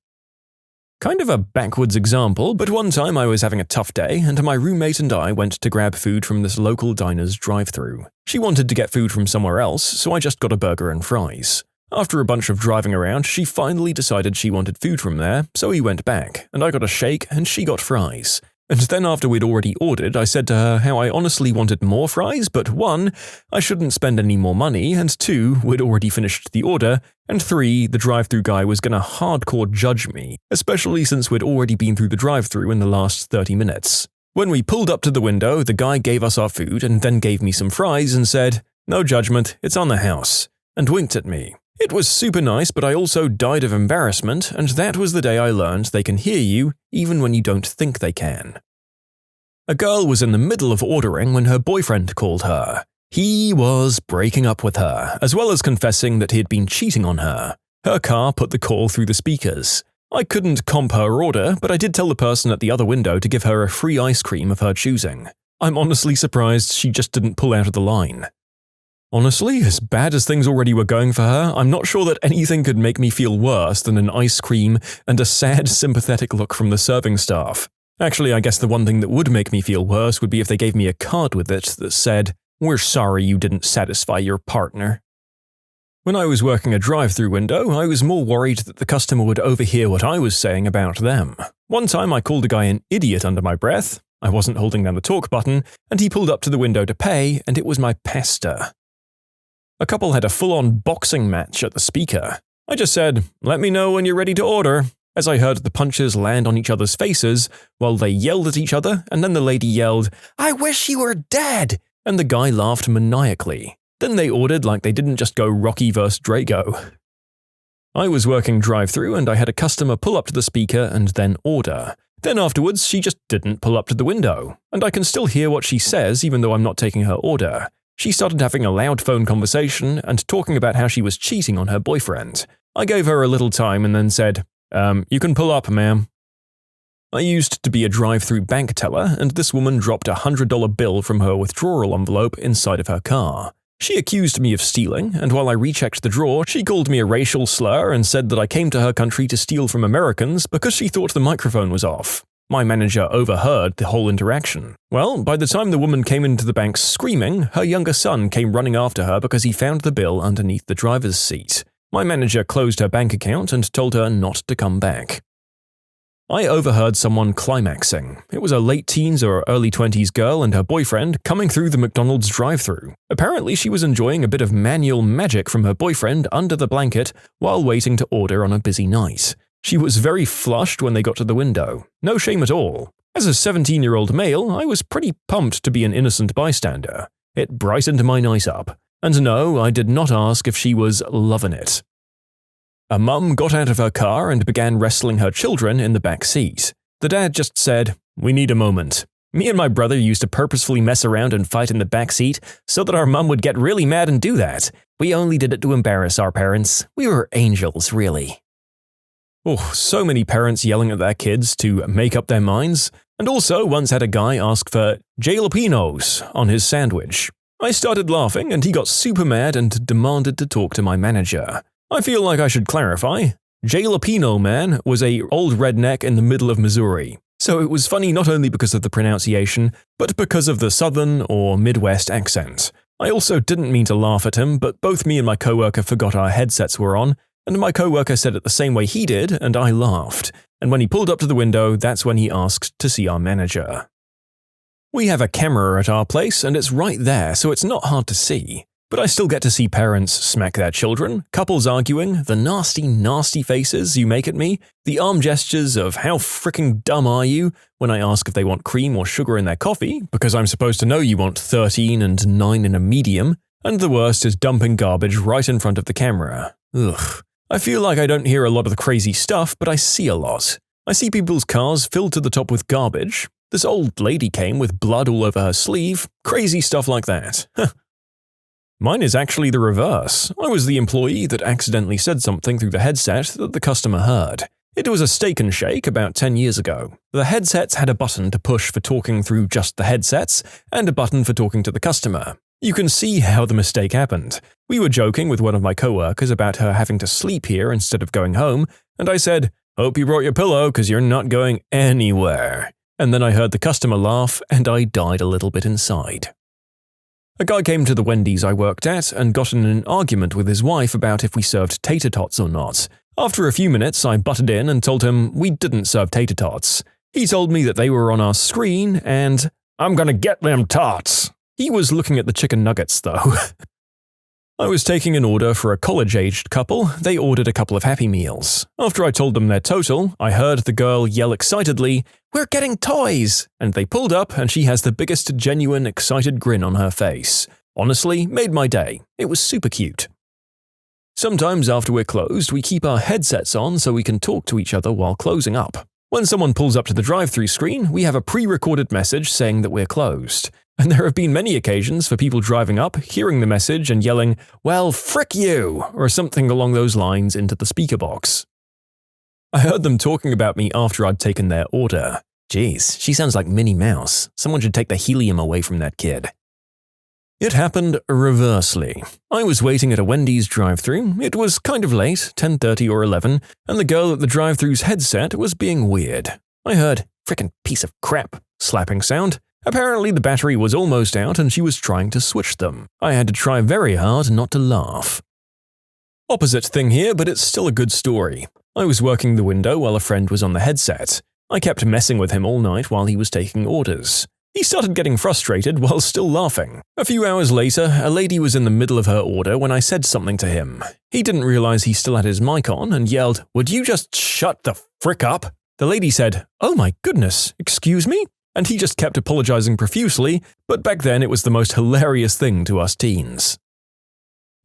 Kind of a backwards example, but one time I was having a tough day and my roommate and I went to grab food from this local diner's drive-thru. She wanted to get food from somewhere else, so I just got a burger and fries. After a bunch of driving around, she finally decided she wanted food from there, so we went back, and I got a shake and she got fries. And then after we'd already ordered, I said to her how I honestly wanted more fries, but 1, I shouldn't spend any more money, and 2, we'd already finished the order, and 3, the drive-thru guy was gonna hardcore judge me, especially since we'd already been through the drive-thru in the last 30 minutes. When we pulled up to the window, the guy gave us our food and then gave me some fries and said, "No judgment, it's on the house," and winked at me. It was super nice, but I also died of embarrassment, and that was the day I learned they can hear you even when you don't think they can. A girl was in the middle of ordering when her boyfriend called her. He was breaking up with her, as well as confessing that he had been cheating on her. Her car put the call through the speakers. I couldn't comp her order, but I did tell the person at the other window to give her a free ice cream of her choosing. I'm honestly surprised she just didn't pull out of the line. Honestly, as bad as things already were going for her, I'm not sure that anything could make me feel worse than an ice cream and a sad, sympathetic look from the serving staff. Actually, I guess the one thing that would make me feel worse would be if they gave me a card with it that said, "We're sorry you didn't satisfy your partner." When I was working a drive-thru window, I was more worried that the customer would overhear what I was saying about them. One time I called a guy an idiot under my breath. I wasn't holding down the talk button, and he pulled up to the window to pay, and it was my pester. A couple had a full-on boxing match at the speaker. I just said, "Let me know when you're ready to order," as I heard the punches land on each other's faces while they yelled at each other, and then the lady yelled, "I wish you were dead!" and the guy laughed maniacally. Then they ordered like they didn't just go Rocky vs. Drago. I was working drive-thru and I had a customer pull up to the speaker and then order. Then afterwards, she just didn't pull up to the window, and I can still hear what she says even though I'm not taking her order. She started having a loud phone conversation and talking about how she was cheating on her boyfriend. I gave her a little time and then said, you can pull up, ma'am. I used to be a drive-through bank teller, and this woman dropped a $100 bill from her withdrawal envelope inside of her car. She accused me of stealing, and while I rechecked the drawer, she called me a racial slur and said that I came to her country to steal from Americans because she thought the microphone was off. My manager overheard the whole interaction. Well, by the time the woman came into the bank screaming, her younger son came running after her because he found the bill underneath the driver's seat. My manager closed her bank account and told her not to come back. I overheard someone climaxing. It was a late teens or early 20s girl and her boyfriend coming through the McDonald's drive-thru. Apparently, she was enjoying a bit of manual magic from her boyfriend under the blanket while waiting to order on a busy night. She was very flushed when they got to the window. No shame at all. As a 17-year-old male, I was pretty pumped to be an innocent bystander. It brightened my night up. And no, I did not ask if she was loving it. A mum got out of her car and began wrestling her children in the back seat. The dad just said, "We need a moment." Me and my brother used to purposefully mess around and fight in the back seat so that our mum would get really mad and do that. We only did it to embarrass our parents. We were angels, really. Oh, so many parents yelling at their kids to make up their minds. And also once had a guy ask for jalapenos on his sandwich. I started laughing and he got super mad and demanded to talk to my manager. I feel like I should clarify. Jalapeno Man was a old redneck in the middle of Missouri. So it was funny not only because of the pronunciation, but because of the southern or Midwest accent. I also didn't mean to laugh at him, but both me and my coworker forgot our headsets were on, and my coworker said it the same way he did, and I laughed. And when he pulled up to the window, that's when he asked to see our manager. We have a camera at our place, and it's right there, so it's not hard to see. But I still get to see parents smack their children, couples arguing, the nasty faces you make at me, the arm gestures of how fricking dumb are you when I ask if they want cream or sugar in their coffee, because I'm supposed to know you want 13 and 9 in a medium, and the worst is dumping garbage right in front of the camera. Ugh. I feel like I don't hear a lot of the crazy stuff, but I see a lot. I see people's cars filled to the top with garbage. This old lady came with blood all over her sleeve, crazy stuff like that. Mine is actually the reverse. I was the employee that accidentally said something through the headset that the customer heard. It was a Steak and Shake about 10 years ago. The headsets had a button to push for talking through just the headsets, and a button for talking to the customer. You can see how the mistake happened. We were joking with one of my coworkers about her having to sleep here instead of going home, and I said, "Hope you brought your pillow, because you're not going anywhere." And then I heard the customer laugh, and I died a little bit inside. A guy came to the Wendy's I worked at and got in an argument with his wife about if we served tater tots or not. After a few minutes, I butted in and told him we didn't serve tater tots. He told me that they were on our screen and, "I'm gonna get them tots." He was looking at the chicken nuggets, though. I was taking an order for a college-aged couple. They ordered a couple of Happy Meals. After I told them their total, I heard the girl yell excitedly, "We're getting toys!" And they pulled up and she has the biggest genuine excited grin on her face. Honestly, made my day. It was super cute. Sometimes after we're closed, we keep our headsets on so we can talk to each other while closing up. When someone pulls up to the drive-thru screen, we have a pre-recorded message saying that we're closed. And there have been many occasions for people driving up, hearing the message and yelling, "Well, frick you," or something along those lines into the speaker box. I heard them talking about me after I'd taken their order. Jeez, she sounds like Minnie Mouse. Someone should take the helium away from that kid. It happened reversely. I was waiting at a Wendy's drive-thru. It was kind of late, 10:30 or 11, and the girl at the drive-thru's headset was being weird. I heard, "Frickin' piece of crap," slapping sound. Apparently the battery was almost out and she was trying to switch them. I had to try very hard not to laugh. Opposite thing here, but it's still a good story. I was working the window while a friend was on the headset. I kept messing with him all night while he was taking orders. He started getting frustrated while still laughing. A few hours later, a lady was in the middle of her order when I said something to him. He didn't realize he still had his mic on and yelled, "Would you just shut the frick up?" The lady said, "Oh my goodness, excuse me?" And he just kept apologizing profusely, but back then it was the most hilarious thing to us teens.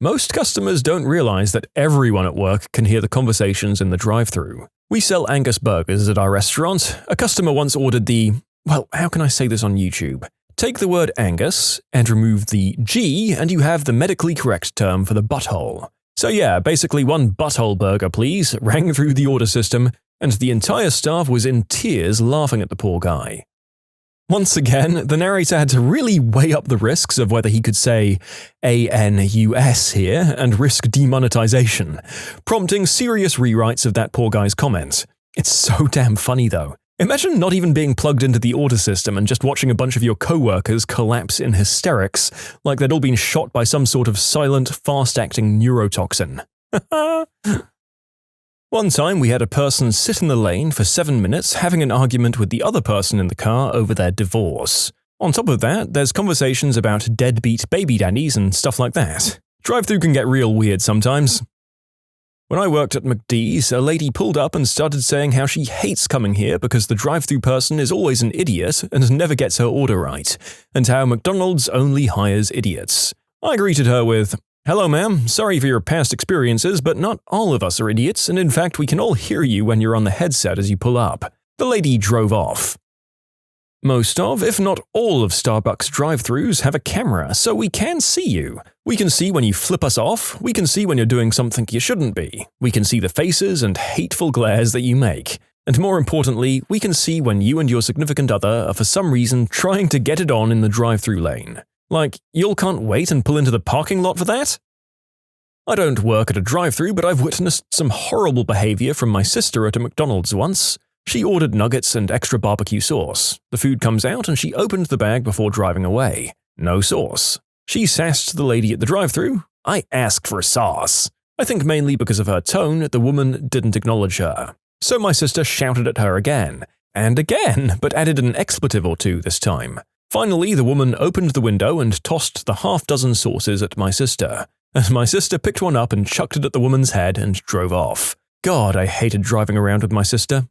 Most customers don't realize that everyone at work can hear the conversations in the drive-thru. We sell Angus burgers at our restaurant. A customer once ordered well, how can I say this on YouTube? Take the word Angus and remove the G and you have the medically correct term for the butthole. So yeah, basically one butthole burger please rang through the order system and the entire staff was in tears laughing at the poor guy. Once again, the narrator had to really weigh up the risks of whether he could say ANUS here and risk demonetization, prompting serious rewrites of that poor guy's comments. It's so damn funny though. Imagine not even being plugged into the order system and just watching a bunch of your co-workers collapse in hysterics like they'd all been shot by some sort of silent, fast-acting neurotoxin. One time we had a person sit in the lane for 7 minutes having an argument with the other person in the car over their divorce. On top of that, there's conversations about deadbeat baby daddies and stuff like that. Drive-thru can get real weird sometimes. When I worked at McD's, a lady pulled up and started saying how she hates coming here because the drive-thru person is always an idiot and never gets her order right, and how McDonald's only hires idiots. I greeted her with, "Hello ma'am, sorry for your past experiences, but not all of us are idiots, and in fact we can all hear you when you're on the headset as you pull up." The lady drove off. Most of, if not all of Starbucks drive-thrus have a camera, so we can see you. We can see when you flip us off, we can see when you're doing something you shouldn't be, we can see the faces and hateful glares that you make, and more importantly, we can see when you and your significant other are for some reason trying to get it on in the drive-thru lane. Like, y'all can't wait and pull into the parking lot for that? I don't work at a drive-thru, but I've witnessed some horrible behavior from my sister at a McDonald's once. She ordered nuggets and extra barbecue sauce. The food comes out and she opened the bag before driving away. No sauce. She sassed the lady at the drive-thru. "I asked for sauce." I think mainly because of her tone, the woman didn't acknowledge her. So my sister shouted at her again, and again, but added an expletive or two this time. Finally, the woman opened the window and tossed the half-dozen sauces at my sister. And my sister picked one up and chucked it at the woman's head and drove off. God, I hated driving around with my sister.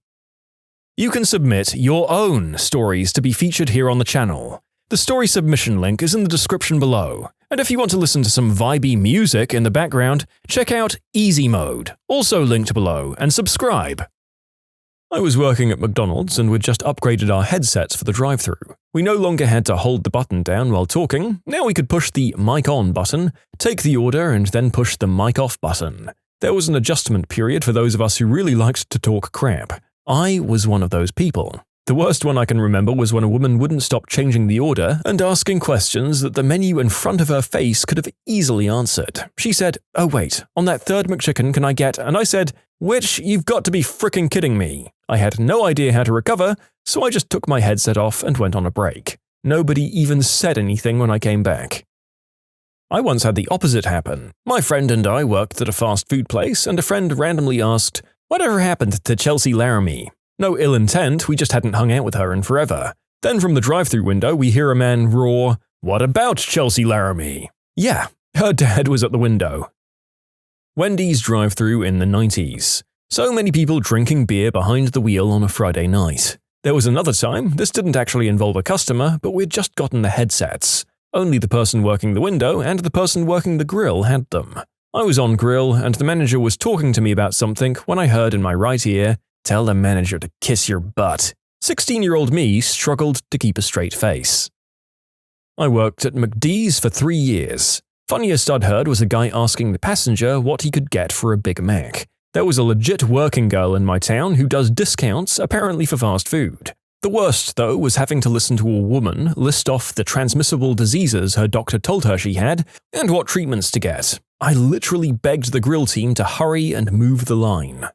You can submit your own stories to be featured here on the channel. The story submission link is in the description below. And if you want to listen to some vibey music in the background, check out easymode, also linked below, and subscribe. I was working at McDonald's and we'd just upgraded our headsets for the drive-thru. We no longer had to hold the button down while talking, now we could push the mic on button, take the order, and then push the mic off button. There was an adjustment period for those of us who really liked to talk crap. I was one of those people. The worst one I can remember was when a woman wouldn't stop changing the order and asking questions that the menu in front of her face could have easily answered. She said, "Oh wait, on that third McChicken can I get," and I said, "Which? You've got to be frickin' kidding me." I had no idea how to recover, so I just took my headset off and went on a break. Nobody even said anything when I came back. I once had the opposite happen. My friend and I worked at a fast food place, and a friend randomly asked, "Whatever happened to Chelsea Laramie?" No ill intent, we just hadn't hung out with her in forever. Then from the drive-thru window, we hear a man roar, "What about Chelsea Laramie?" Yeah, her dad was at the window. Wendy's drive-thru in the 90s. So many people drinking beer behind the wheel on a Friday night. There was another time, this didn't actually involve a customer, but we'd just gotten the headsets. Only the person working the window and the person working the grill had them. I was on grill, and the manager was talking to me about something when I heard in my right ear, "Tell the manager to kiss your butt." 16-year-old me struggled to keep a straight face. I worked at McD's for 3 years. Funniest I'd heard was a guy asking the passenger what he could get for a Big Mac. There was a legit working girl in my town who does discounts, apparently for fast food. The worst, though, was having to listen to a woman list off the transmissible diseases her doctor told her she had and what treatments to get. I literally begged the grill team to hurry and move the line.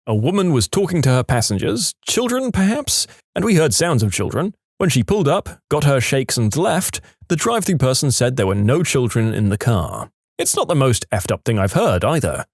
A woman was talking to her passengers, children perhaps, and we heard sounds of children. When she pulled up, got her shakes and left, the drive-thru person said there were no children in the car. It's not the most effed up thing I've heard either.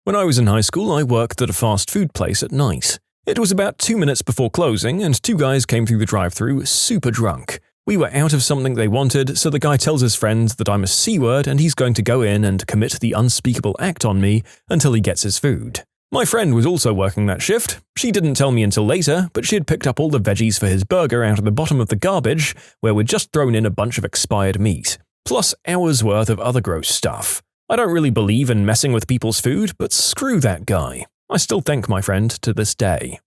When I was in high school, I worked at a fast food place at night. It was about 2 minutes before closing, and 2 guys came through the drive-thru super drunk. We were out of something they wanted, so the guy tells his friend that I'm a C-word and he's going to go in and commit the unspeakable act on me until he gets his food. My friend was also working that shift. She didn't tell me until later, but she had picked up all the veggies for his burger out of the bottom of the garbage, where we'd just thrown in a bunch of expired meat. plus hours worth of other gross stuff. I don't really believe in messing with people's food, but screw that guy. I still thank my friend to this day.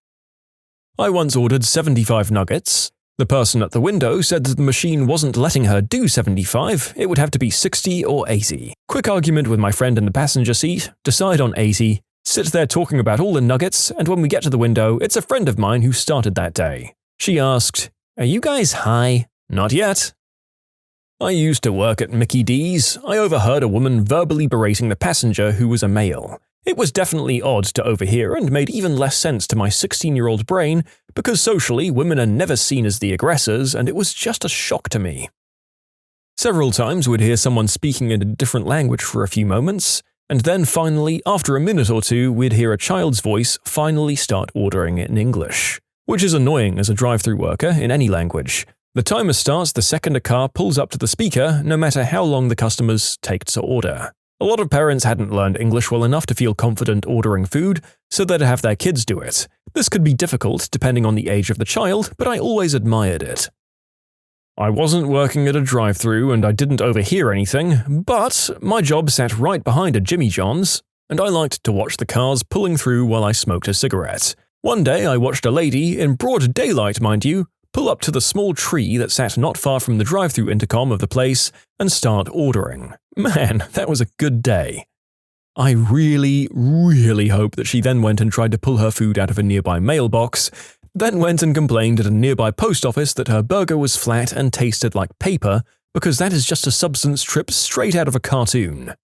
I once ordered 75 nuggets. The person at the window said that the machine wasn't letting her do 75, it would have to be 60 or 80. Quick argument with my friend in the passenger seat, decide on 80, sit there talking about all the nuggets, and when we get to the window, it's a friend of mine who started that day. She asked, "Are you guys high?" "Not yet." I used to work at Mickey D's. I overheard a woman verbally berating the passenger who was a male. It was definitely odd to overhear and made even less sense to my 16-year-old brain because socially women are never seen as the aggressors and it was just a shock to me. Several times we'd hear someone speaking in a different language for a few moments, and then finally, after a minute or two, we'd hear a child's voice finally start ordering in English, which is annoying as a drive-thru worker in any language. The timer starts the second a car pulls up to the speaker, no matter how long the customers take to order. A lot of parents hadn't learned English well enough to feel confident ordering food, so they'd have their kids do it. This could be difficult depending on the age of the child, but I always admired it. I wasn't working at a drive-thru and I didn't overhear anything, but my job sat right behind a Jimmy John's, and I liked to watch the cars pulling through while I smoked a cigarette. One day I watched a lady, in broad daylight mind you, pull up to the small tree that sat not far from the drive-thru intercom of the place and start ordering. Man, that was a good day. I really, really hope that she then went and tried to pull her food out of a nearby mailbox, then went and complained at a nearby post office that her burger was flat and tasted like paper because that is just a substance trip straight out of a cartoon.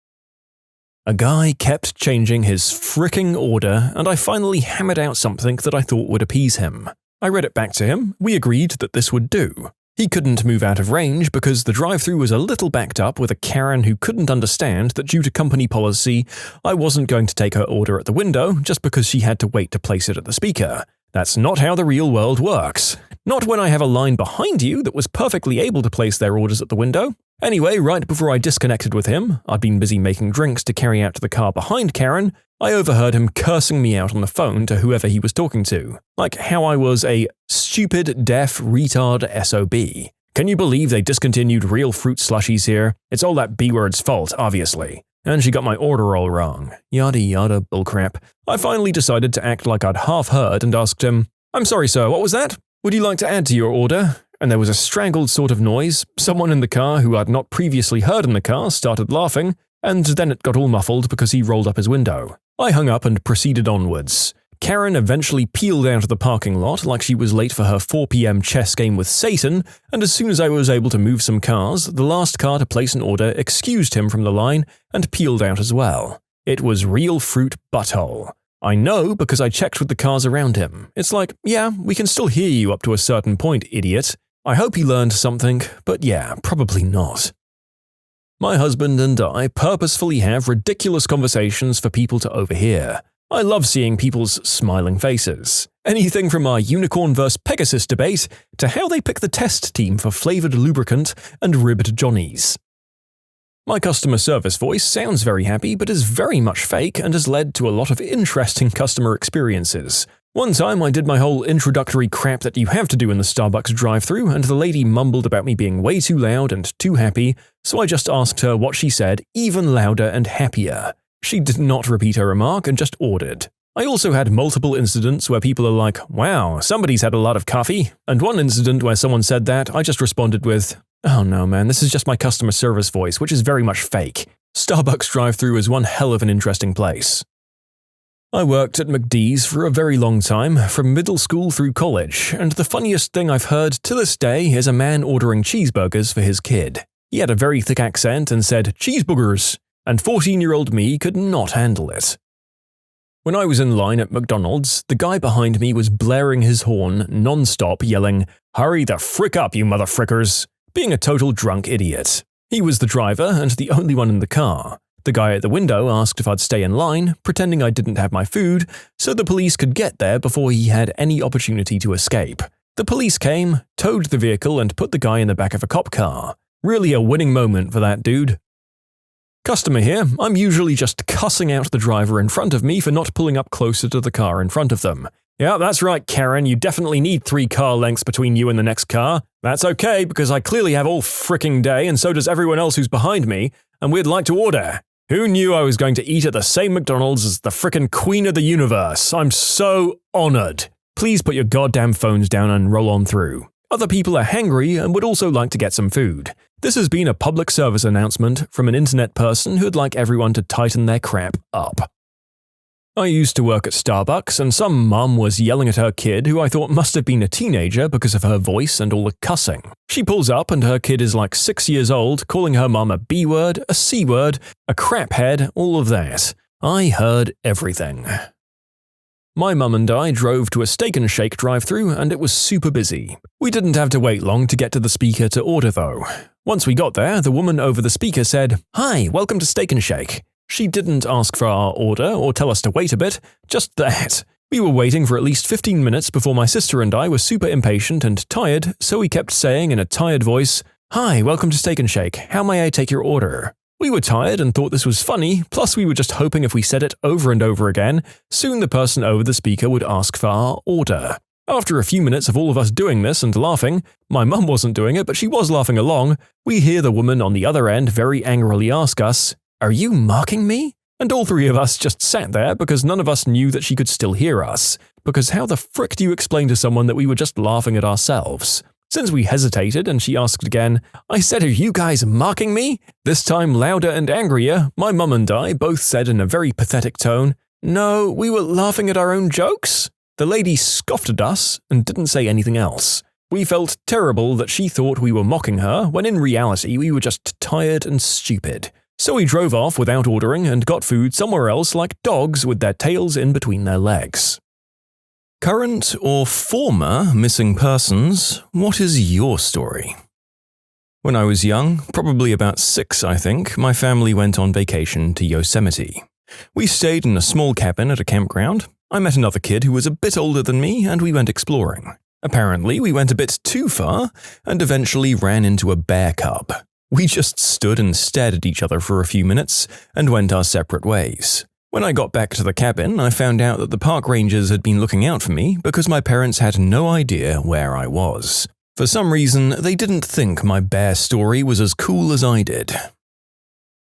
A guy kept changing his fricking order and I finally hammered out something that I thought would appease him. I read it back to him, we agreed that this would do. He couldn't move out of range because the drive-thru was a little backed up with a Karen who couldn't understand that due to company policy, I wasn't going to take her order at the window just because she had to wait to place it at the speaker. That's not how the real world works. Not when I have a line behind you that was perfectly able to place their orders at the window. Anyway, right before I disconnected with him, I'd been busy making drinks to carry out to the car behind Karen, I overheard him cursing me out on the phone to whoever he was talking to, like how I was a stupid, deaf, retard SOB. Can you believe they discontinued real fruit slushies here? It's all that B-word's fault, obviously. And she got my order all wrong. Yada yada bullcrap. I finally decided to act like I'd half heard and asked him, "I'm sorry sir, what was that? Would you like to add to your order?" And there was a strangled sort of noise. Someone in the car who I'd not previously heard in the car started laughing, and then it got all muffled because he rolled up his window. I hung up and proceeded onwards. Karen eventually peeled out of the parking lot like she was late for her 4 p.m. chess game with Satan, and as soon as I was able to move some cars, the last car to place an order excused him from the line and peeled out as well. It was real fruit butthole. I know because I checked with the cars around him. It's like, yeah, we can still hear you up to a certain point, idiot. I hope he learned something, but yeah, probably not. My husband and I purposefully have ridiculous conversations for people to overhear. I love seeing people's smiling faces. Anything from our unicorn vs. Pegasus debate to how they pick the test team for flavored lubricant and ribbed johnnies. My customer service voice sounds very happy but is very much fake and has led to a lot of interesting customer experiences. One time I did my whole introductory crap that you have to do in the Starbucks drive-thru and the lady mumbled about me being way too loud and too happy, so I just asked her what she said even louder and happier. She did not repeat her remark and just ordered. I also had multiple incidents where people are like, "Wow, somebody's had a lot of coffee," and one incident where someone said that, I just responded with, "Oh no man, this is just my customer service voice, which is very much fake. Starbucks drive-thru is one hell of an interesting place." I worked at McD's for a very long time, from middle school through college, and the funniest thing I've heard to this day is a man ordering cheeseburgers for his kid. He had a very thick accent and said, "Cheeseburgers," and 14-year-old me could not handle it. When I was in line at McDonald's, the guy behind me was blaring his horn non-stop, yelling, "Hurry the frick up, you motherfrickers," being a total drunk idiot. He was the driver and the only one in the car. The guy at the window asked if I'd stay in line, pretending I didn't have my food, so the police could get there before he had any opportunity to escape. The police came, towed the vehicle, and put the guy in the back of a cop car. Really a winning moment for that dude. Customer here, I'm usually just cussing out the driver in front of me for not pulling up closer to the car in front of them. Yeah, that's right, Karen, you definitely need 3 car lengths between you and the next car. That's okay, because I clearly have all fricking day, and so does everyone else who's behind me, and we'd like to order. Who knew I was going to eat at the same McDonald's as the frickin' queen of the universe? I'm so honored. Please put your goddamn phones down and roll on through. Other people are hangry and would also like to get some food. This has been a public service announcement from an internet person who'd like everyone to tighten their crap up. I used to work at Starbucks, and some mum was yelling at her kid who I thought must have been a teenager because of her voice and all the cussing. She pulls up and her kid is like 6 years old, calling her mum a B-word, a C-word, a craphead, all of that. I heard everything. My mum and I drove to a Steak and Shake drive-thru and it was super busy. We didn't have to wait long to get to the speaker to order though. Once we got there, the woman over the speaker said, "Hi, welcome to Steak and Shake." She didn't ask for our order or tell us to wait a bit, just that. We were waiting for at least 15 minutes before my sister and I were super impatient and tired, so we kept saying in a tired voice, "Hi, welcome to Steak and Shake. How may I take your order?" We were tired and thought this was funny, plus we were just hoping if we said it over and over again, soon the person over the speaker would ask for our order. After a few minutes of all of us doing this and laughing, my mum wasn't doing it but she was laughing along, we hear the woman on the other end very angrily ask us, "Are you mocking me?" And all 3 of us just sat there because none of us knew that she could still hear us. Because how the frick do you explain to someone that we were just laughing at ourselves? Since we hesitated and she asked again, I said, "Are you guys mocking me?" This time louder and angrier, my mum and I both said in a very pathetic tone, "No, we were laughing at our own jokes." The lady scoffed at us and didn't say anything else. We felt terrible that she thought we were mocking her when in reality we were just tired and stupid. So we drove off without ordering and got food somewhere else like dogs with their tails in between their legs. Current or former missing persons, what is your story? When I was young, probably about 6 I think, my family went on vacation to Yosemite. We stayed in a small cabin at a campground. I met another kid who was a bit older than me and we went exploring. Apparently, we went a bit too far and eventually ran into a bear cub. We just stood and stared at each other for a few minutes and went our separate ways. When I got back to the cabin, I found out that the park rangers had been looking out for me because my parents had no idea where I was. For some reason, they didn't think my bear story was as cool as I did.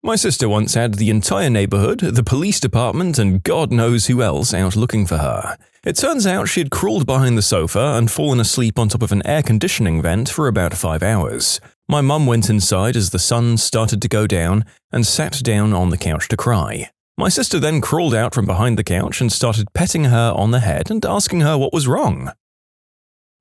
My sister once had the entire neighborhood, the police department, and God knows who else out looking for her. It turns out she had crawled behind the sofa and fallen asleep on top of an air conditioning vent for about 5 hours. My mum went inside as the sun started to go down and sat down on the couch to cry. My sister then crawled out from behind the couch and started petting her on the head and asking her what was wrong.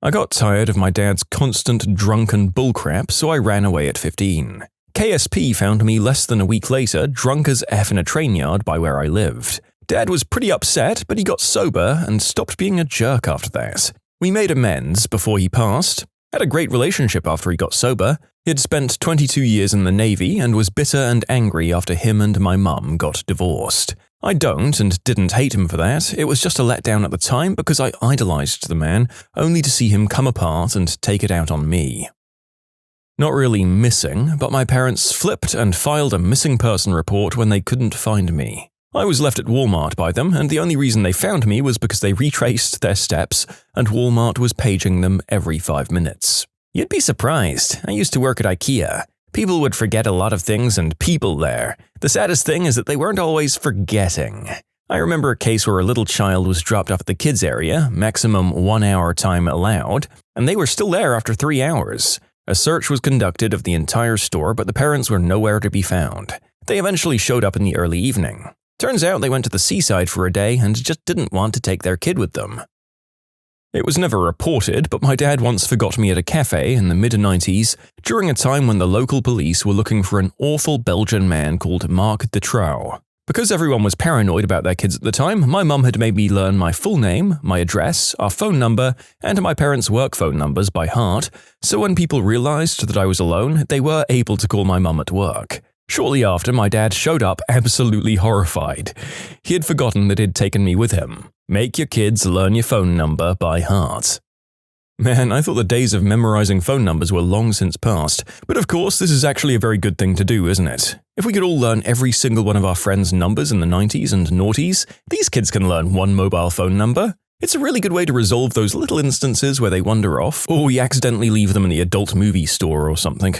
I got tired of my dad's constant drunken bullcrap, so I ran away at 15. KSP found me less than a week later, drunk as F in a train yard by where I lived. Dad was pretty upset, but he got sober and stopped being a jerk after that. We made amends before he passed. Had a great relationship after he got sober. He had spent 22 years in the Navy and was bitter and angry after him and my mum got divorced. I don't and didn't hate him for that, it was just a letdown at the time because I idolized the man, only to see him come apart and take it out on me. Not really missing, but my parents flipped and filed a missing person report when they couldn't find me. I was left at Walmart by them, and the only reason they found me was because they retraced their steps and Walmart was paging them every 5 minutes. You'd be surprised. I used to work at IKEA. People would forget a lot of things and people there. The saddest thing is that they weren't always forgetting. I remember a case where a little child was dropped off at the kids area, maximum 1 hour time allowed, and they were still there after 3 hours. A search was conducted of the entire store, but the parents were nowhere to be found. They eventually showed up in the early evening. Turns out they went to the seaside for a day and just didn't want to take their kid with them. It was never reported, but my dad once forgot me at a cafe in the mid-90s during a time when the local police were looking for an awful Belgian man called Mark de Trouw. Because everyone was paranoid about their kids at the time, my mum had made me learn my full name, my address, our phone number, and my parents' work phone numbers by heart, so when people realized that I was alone, they were able to call my mum at work. Shortly after, my dad showed up absolutely horrified. He had forgotten that he'd taken me with him. Make your kids learn your phone number by heart. Man, I thought the days of memorizing phone numbers were long since past. But of course, this is actually a very good thing to do, isn't it? If we could all learn every single one of our friends' numbers in the 90s and noughties, these kids can learn one mobile phone number. It's a really good way to resolve those little instances where they wander off, or we accidentally leave them in the adult movie store or something.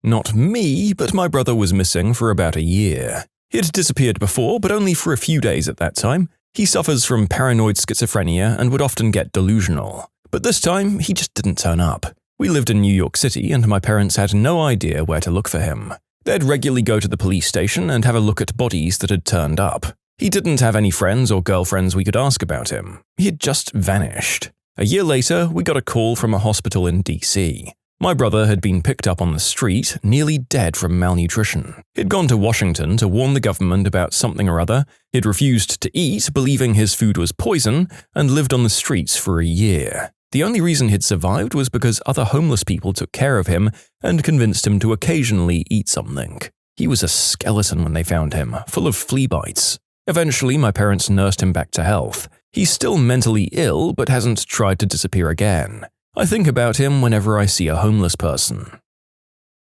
Not me, but my brother was missing for about a year. He'd disappeared before, but only for a few days at that time. He suffers from paranoid schizophrenia and would often get delusional. But this time, he just didn't turn up. We lived in New York City, and my parents had no idea where to look for him. They'd regularly go to the police station and have a look at bodies that had turned up. He didn't have any friends or girlfriends we could ask about him. He had just vanished. A year later, we got a call from a hospital in DC. My brother had been picked up on the street, nearly dead from malnutrition. He'd gone to Washington to warn the government about something or other, he'd refused to eat, believing his food was poison, and lived on the streets for a year. The only reason he'd survived was because other homeless people took care of him and convinced him to occasionally eat something. He was a skeleton when they found him, full of flea bites. Eventually, my parents nursed him back to health. He's still mentally ill, but hasn't tried to disappear again. I think about him whenever I see a homeless person.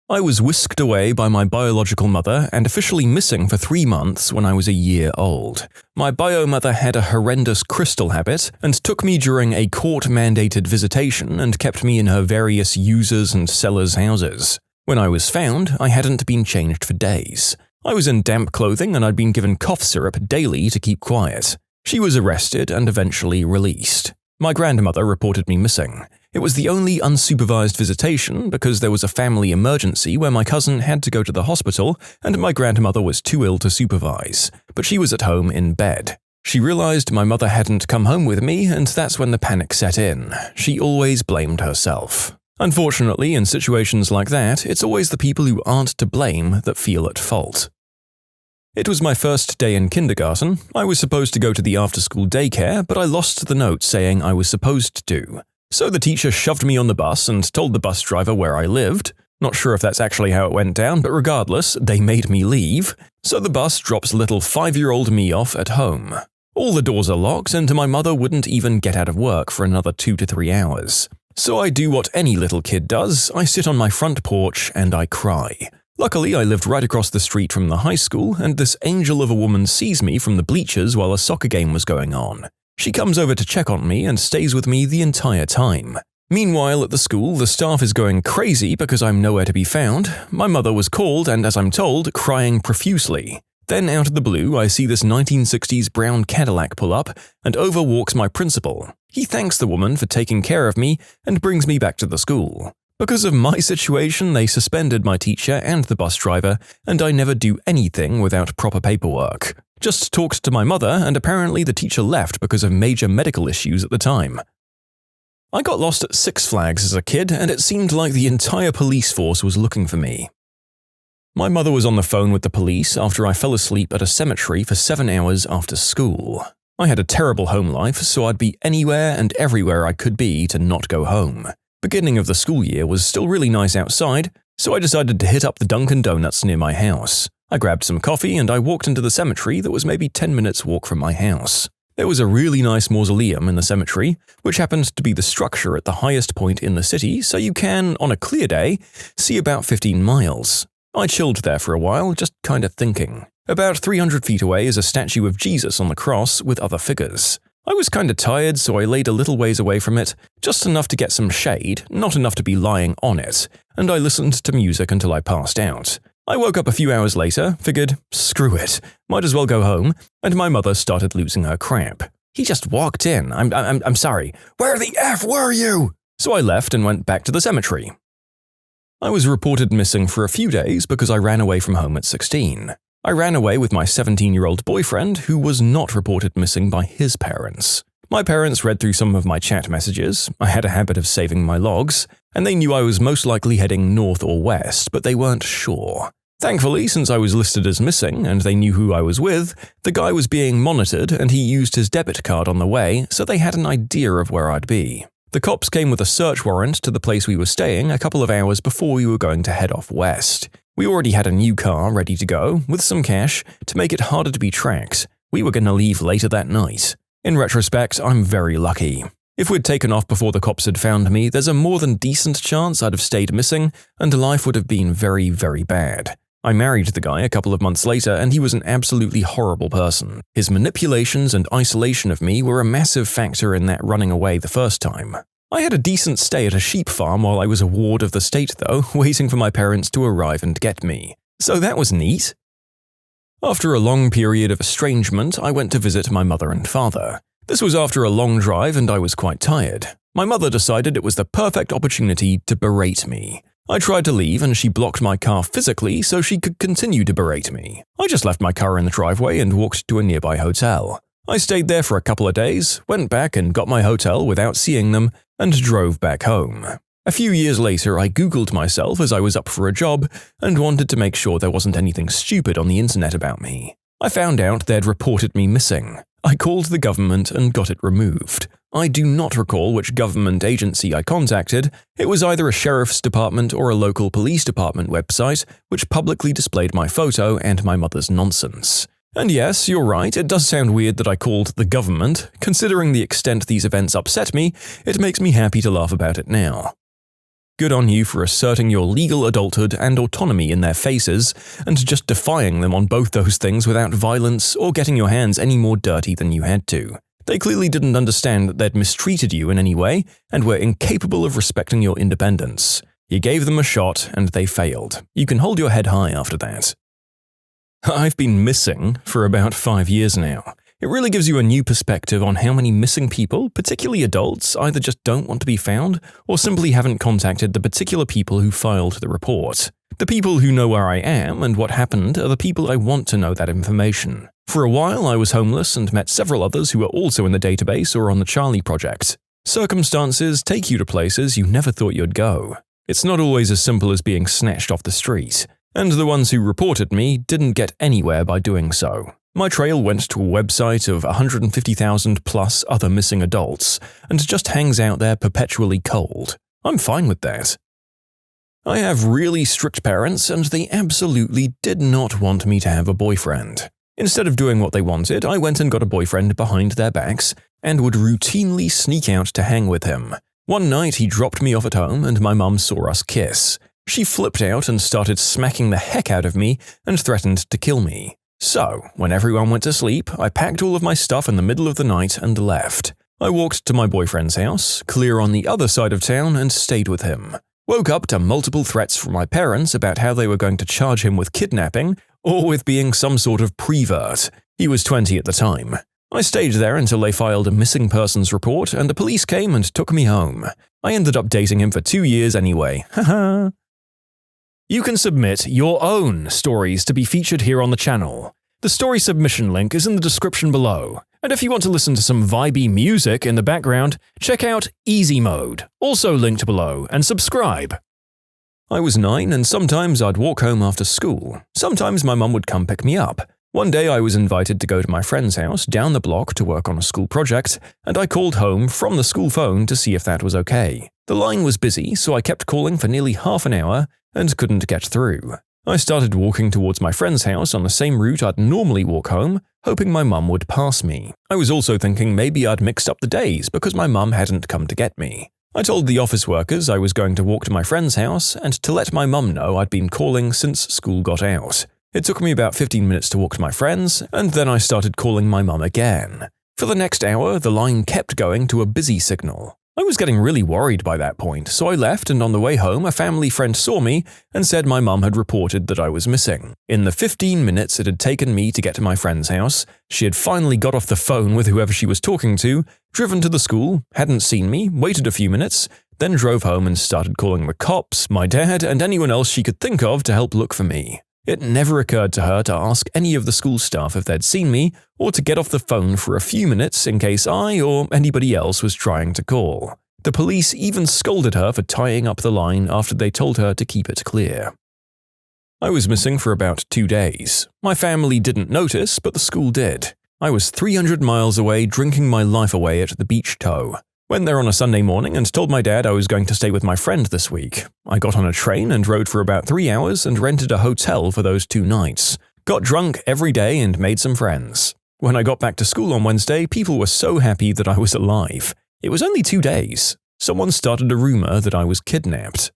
I was whisked away by my biological mother and officially missing for 3 months when I was a year old. My bio mother had a horrendous crystal habit and took me during a court-mandated visitation and kept me in her various users' and sellers' houses. When I was found, I hadn't been changed for days. I was in damp clothing and I'd been given cough syrup daily to keep quiet. She was arrested and eventually released. My grandmother reported me missing. It was the only unsupervised visitation because there was a family emergency where my cousin had to go to the hospital and my grandmother was too ill to supervise, but she was at home in bed. She realized my mother hadn't come home with me, and that's when the panic set in. She always blamed herself. Unfortunately, in situations like that, it's always the people who aren't to blame that feel at fault. It was my first day in kindergarten. I was supposed to go to the after-school daycare, but I lost the note saying I was supposed to. So the teacher shoved me on the bus and told the bus driver where I lived. Not sure if that's actually how it went down, but regardless, they made me leave. So the bus drops little 5-year-old me off at home. All the doors are locked, and my mother wouldn't even get out of work for another 2 to 3 hours. So I do what any little kid does. I sit on my front porch and I cry. Luckily, I lived right across the street from the high school, and this angel of a woman sees me from the bleachers while a soccer game was going on. She comes over to check on me and stays with me the entire time. Meanwhile, at the school, the staff is going crazy because I'm nowhere to be found. My mother was called and, as I'm told, crying profusely. Then, out of the blue, I see this 1960s brown Cadillac pull up, and over walks my principal. He thanks the woman for taking care of me and brings me back to the school. Because of my situation, they suspended my teacher and the bus driver, and I never do anything without proper paperwork. Just talked to my mother, and apparently the teacher left because of major medical issues at the time. I got lost at Six Flags as a kid, and it seemed like the entire police force was looking for me. My mother was on the phone with the police after I fell asleep at a cemetery for 7 hours after school. I had a terrible home life, so I'd be anywhere and everywhere I could be to not go home. Beginning of the school year was still really nice outside, so I decided to hit up the Dunkin' Donuts near my house. I grabbed some coffee and I walked into the cemetery that was maybe 10 minutes walk from my house. There was a really nice mausoleum in the cemetery, which happened to be the structure at the highest point in the city, so you can, on a clear day, see about 15 miles. I chilled there for a while, just kind of thinking. About 300 feet away is a statue of Jesus on the cross with other figures. I was kind of tired, so I laid a little ways away from it, just enough to get some shade, not enough to be lying on it, and I listened to music until I passed out. I woke up a few hours later, figured, screw it, might as well go home, and my mother started losing her crap. He just walked in. I'm sorry. Where the F were you? So I left and went back to the cemetery. I was reported missing for a few days because I ran away from home at 16. I ran away with my 17-year-old boyfriend who was not reported missing by his parents. My parents read through some of my chat messages. I had a habit of saving my logs, and they knew I was most likely heading north or west, but they weren't sure. Thankfully, since I was listed as missing and they knew who I was with, the guy was being monitored and he used his debit card on the way, so they had an idea of where I'd be. The cops came with a search warrant to the place we were staying a couple of hours before we were going to head off west. We already had a new car ready to go, with some cash, to make it harder to be tracked. We were going to leave later that night. In retrospect, I'm very lucky. If we'd taken off before the cops had found me, there's a more than decent chance I'd have stayed missing, and life would have been very, very bad. I married the guy a couple of months later, and he was an absolutely horrible person. His manipulations and isolation of me were a massive factor in that running away the first time. I had a decent stay at a sheep farm while I was a ward of the state, though, waiting for my parents to arrive and get me. So that was neat. After a long period of estrangement, I went to visit my mother and father. This was after a long drive and I was quite tired. My mother decided it was the perfect opportunity to berate me. I tried to leave and she blocked my car physically so she could continue to berate me. I just left my car in the driveway and walked to a nearby hotel. I stayed there for a couple of days, went back and got my hotel without seeing them, and drove back home. A few years later, I Googled myself as I was up for a job and wanted to make sure there wasn't anything stupid on the internet about me. I found out they'd reported me missing. I called the government and got it removed. I do not recall which government agency I contacted. It was either a sheriff's department or a local police department website, which publicly displayed my photo and my mother's nonsense. And yes, you're right, it does sound weird that I called the government. Considering the extent these events upset me, it makes me happy to laugh about it now. Good on you for asserting your legal adulthood and autonomy in their faces, and just defying them on both those things without violence or getting your hands any more dirty than you had to. They clearly didn't understand that they'd mistreated you in any way, and were incapable of respecting your independence. You gave them a shot, and they failed. You can hold your head high after that. I've been missing for about 5 years now. It really gives you a new perspective on how many missing people, particularly adults, either just don't want to be found or simply haven't contacted the particular people who filed the report. The people who know where I am and what happened are the people I want to know that information. For a while, I was homeless and met several others who were also in the database or on the Charlie Project. Circumstances take you to places you never thought you'd go. It's not always as simple as being snatched off the street, and the ones who reported me didn't get anywhere by doing so. My trail went to a website of 150,000 plus other missing adults, and just hangs out there perpetually cold. I'm fine with that. I have really strict parents, and they absolutely did not want me to have a boyfriend. Instead of doing what they wanted, I went and got a boyfriend behind their backs, and would routinely sneak out to hang with him. One night he dropped me off at home, and my mum saw us kiss. She flipped out and started smacking the heck out of me, and threatened to kill me. So, when everyone went to sleep, I packed all of my stuff in the middle of the night and left. I walked to my boyfriend's house, clear on the other side of town, and stayed with him. Woke up to multiple threats from my parents about how they were going to charge him with kidnapping, or with being some sort of prevert. He was 20 at the time. I stayed there until they filed a missing persons report, and the police came and took me home. I ended up dating him for 2 years anyway. Haha. You can submit your own stories to be featured here on the channel. The story submission link is in the description below. And if you want to listen to some vibey music in the background, check out easymode, also linked below, and subscribe. I was 9 and sometimes I'd walk home after school. Sometimes my mum would come pick me up. One day I was invited to go to my friend's house down the block to work on a school project, and I called home from the school phone to see if that was okay. The line was busy, so I kept calling for nearly half an hour and couldn't get through. I started walking towards my friend's house on the same route I'd normally walk home, hoping my mum would pass me. I was also thinking maybe I'd mixed up the days because my mum hadn't come to get me. I told the office workers I was going to walk to my friend's house and to let my mum know I'd been calling since school got out. It took me about 15 minutes to walk to my friend's, and then I started calling my mum again. For the next hour, the line kept going to a busy signal. I was getting really worried by that point, so I left, and on the way home a family friend saw me and said my mum had reported that I was missing. In the 15 minutes it had taken me to get to my friend's house, she had finally got off the phone with whoever she was talking to, driven to the school, hadn't seen me, waited a few minutes, then drove home and started calling the cops, my dad, and anyone else she could think of to help look for me. It never occurred to her to ask any of the school staff if they'd seen me, or to get off the phone for a few minutes in case I or anybody else was trying to call. The police even scolded her for tying up the line after they told her to keep it clear. I was missing for about 2 days. My family didn't notice, but the school did. I was 300 miles away drinking my life away at the beach toe. Went there on a Sunday morning and told my dad I was going to stay with my friend this week. I got on a train and rode for about 3 hours and rented a hotel for those 2 nights. Got drunk every day and made some friends. When I got back to school on Wednesday, people were so happy that I was alive. It was only 2 days. Someone started a rumor that I was kidnapped.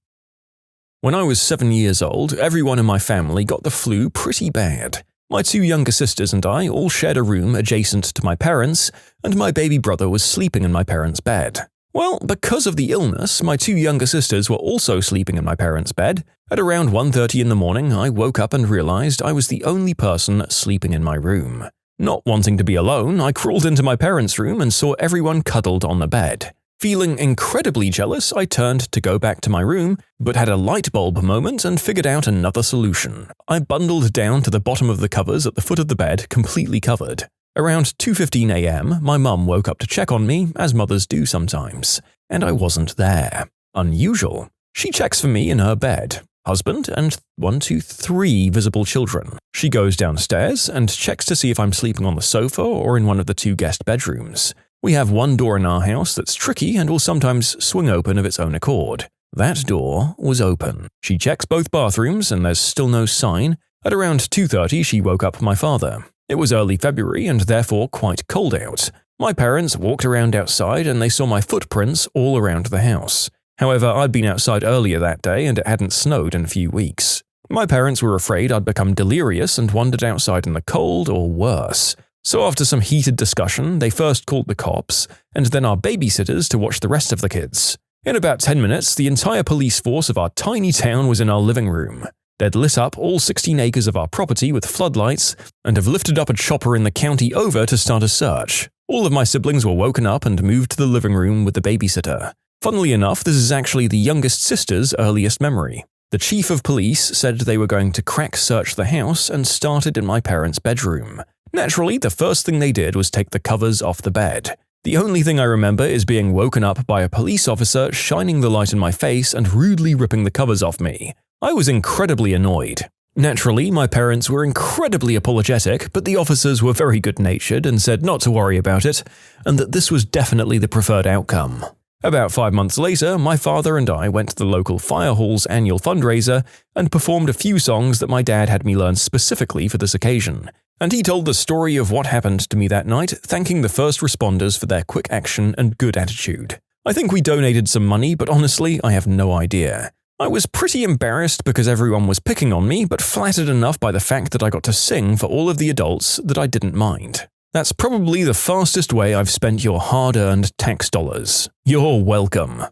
When I was 7 years old, everyone in my family got the flu pretty bad. My 2 younger sisters and I all shared a room adjacent to my parents', and my baby brother was sleeping in my parents' bed. Well, because of the illness, my 2 younger sisters were also sleeping in my parents' bed. At around 1:30 in the morning, I woke up and realized I was the only person sleeping in my room. Not wanting to be alone, I crawled into my parents' room and saw everyone cuddled on the bed. Feeling incredibly jealous, I turned to go back to my room, but had a light bulb moment and figured out another solution. I bundled down to the bottom of the covers at the foot of the bed, completely covered. Around 2:15 a.m., my mum woke up to check on me, as mothers do sometimes, and I wasn't there. Unusual. She checks for me in her bed. Husband and 3 visible children. She goes downstairs and checks to see if I'm sleeping on the sofa or in one of the 2 guest bedrooms. We have one door in our house that's tricky and will sometimes swing open of its own accord. That door was open. She checks both bathrooms and there's still no sign. At around 2:30 she woke up my father. It was early February and therefore quite cold out. My parents walked around outside and they saw my footprints all around the house. However, I'd been outside earlier that day and it hadn't snowed in a few weeks. My parents were afraid I'd become delirious and wandered outside in the cold or worse. So after some heated discussion, they first called the cops, and then our babysitters to watch the rest of the kids. In about 10 minutes, the entire police force of our tiny town was in our living room. They'd lit up all 16 acres of our property with floodlights, and have lifted up a chopper in the county over to start a search. All of my siblings were woken up and moved to the living room with the babysitter. Funnily enough, this is actually the youngest sister's earliest memory. The chief of police said they were going to crack search the house and started in my parents' bedroom. Naturally, the first thing they did was take the covers off the bed. The only thing I remember is being woken up by a police officer shining the light in my face and rudely ripping the covers off me. I was incredibly annoyed. Naturally, my parents were incredibly apologetic, but the officers were very good-natured and said not to worry about it, and that this was definitely the preferred outcome. About 5 months later, my father and I went to the local fire hall's annual fundraiser and performed a few songs that my dad had me learn specifically for this occasion. And he told the story of what happened to me that night, thanking the first responders for their quick action and good attitude. I think we donated some money, but honestly, I have no idea. I was pretty embarrassed because everyone was picking on me, but flattered enough by the fact that I got to sing for all of the adults that I didn't mind. That's probably the fastest way I've spent your hard-earned tax dollars. You're welcome.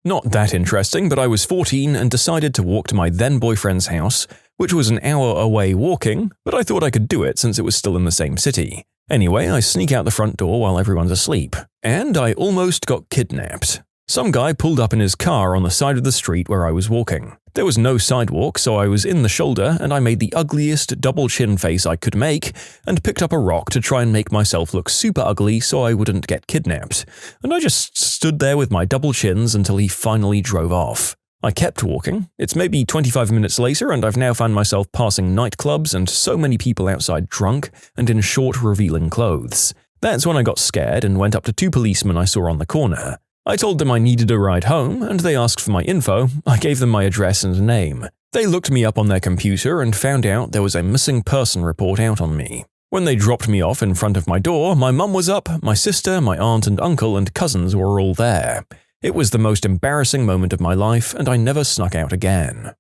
Not that interesting, but I was 14 and decided to walk to my then-boyfriend's house, which was an hour away walking, but I thought I could do it since it was still in the same city. Anyway, I sneak out the front door while everyone's asleep, and I almost got kidnapped. Some guy pulled up in his car on the side of the street where I was walking. There was no sidewalk, so I was in the shoulder and I made the ugliest double chin face I could make and picked up a rock to try and make myself look super ugly so I wouldn't get kidnapped. And I just stood there with my double chins until he finally drove off. I kept walking. It's maybe 25 minutes later and I've now found myself passing nightclubs and so many people outside drunk and in short, revealing clothes. That's when I got scared and went up to 2 policemen I saw on the corner. I told them I needed a ride home, and they asked for my info. I gave them my address and name. They looked me up on their computer and found out there was a missing person report out on me. When they dropped me off in front of my door, my mum was up, my sister, my aunt and uncle and cousins were all there. It was the most embarrassing moment of my life, and I never snuck out again.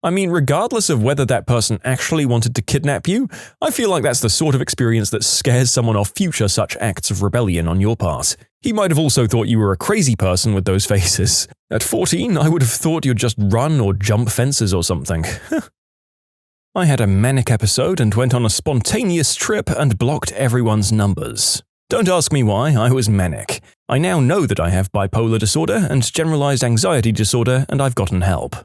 I mean, regardless of whether that person actually wanted to kidnap you, I feel like that's the sort of experience that scares someone off future such acts of rebellion on your part. He might have also thought you were a crazy person with those faces. At 14, I would have thought you'd just run or jump fences or something. I had a manic episode and went on a spontaneous trip and blocked everyone's numbers. Don't ask me why, I was manic. I now know that I have bipolar disorder and generalized anxiety disorder, and I've gotten help.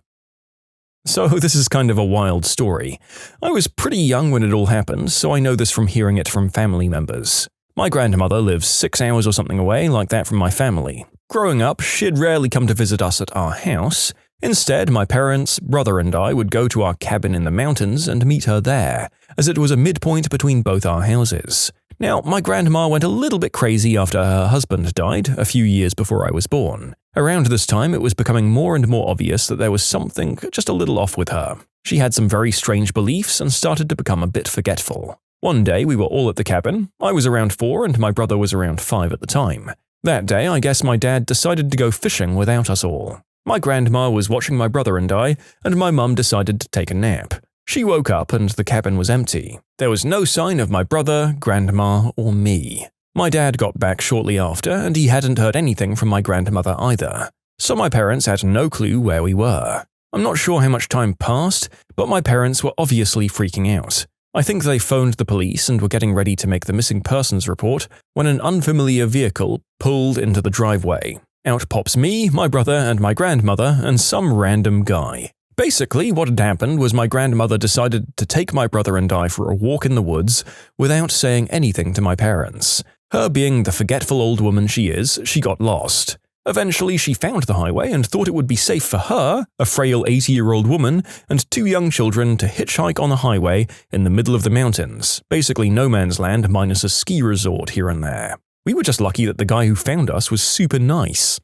So this is kind of a wild story. I was pretty young when it all happened, so I know this from hearing it from family members. My grandmother lives 6 hours or something away like that from my family. Growing up, she'd rarely come to visit us at our house. Instead, my parents, brother and I would go to our cabin in the mountains and meet her there, as it was a midpoint between both our houses. Now, my grandma went a little bit crazy after her husband died, a few years before I was born. Around this time, it was becoming more and more obvious that there was something just a little off with her. She had some very strange beliefs and started to become a bit forgetful. One day, we were all at the cabin. I was around 4 and my brother was around 5 at the time. That day, I guess my dad decided to go fishing without us all. My grandma was watching my brother and I, and my mum decided to take a nap. She woke up and the cabin was empty. There was no sign of my brother, grandma, or me. My dad got back shortly after, and he hadn't heard anything from my grandmother either. So my parents had no clue where we were. I'm not sure how much time passed, but my parents were obviously freaking out. I think they phoned the police and were getting ready to make the missing persons report when an unfamiliar vehicle pulled into the driveway. Out pops me, my brother, and my grandmother, and some random guy. Basically, what had happened was my grandmother decided to take my brother and I for a walk in the woods without saying anything to my parents. Her being the forgetful old woman she is, she got lost. Eventually, she found the highway and thought it would be safe for her, a frail 80-year-old woman, and two young children to hitchhike on the highway in the middle of the mountains, basically no man's land minus a ski resort here and there. We were just lucky that the guy who found us was super nice.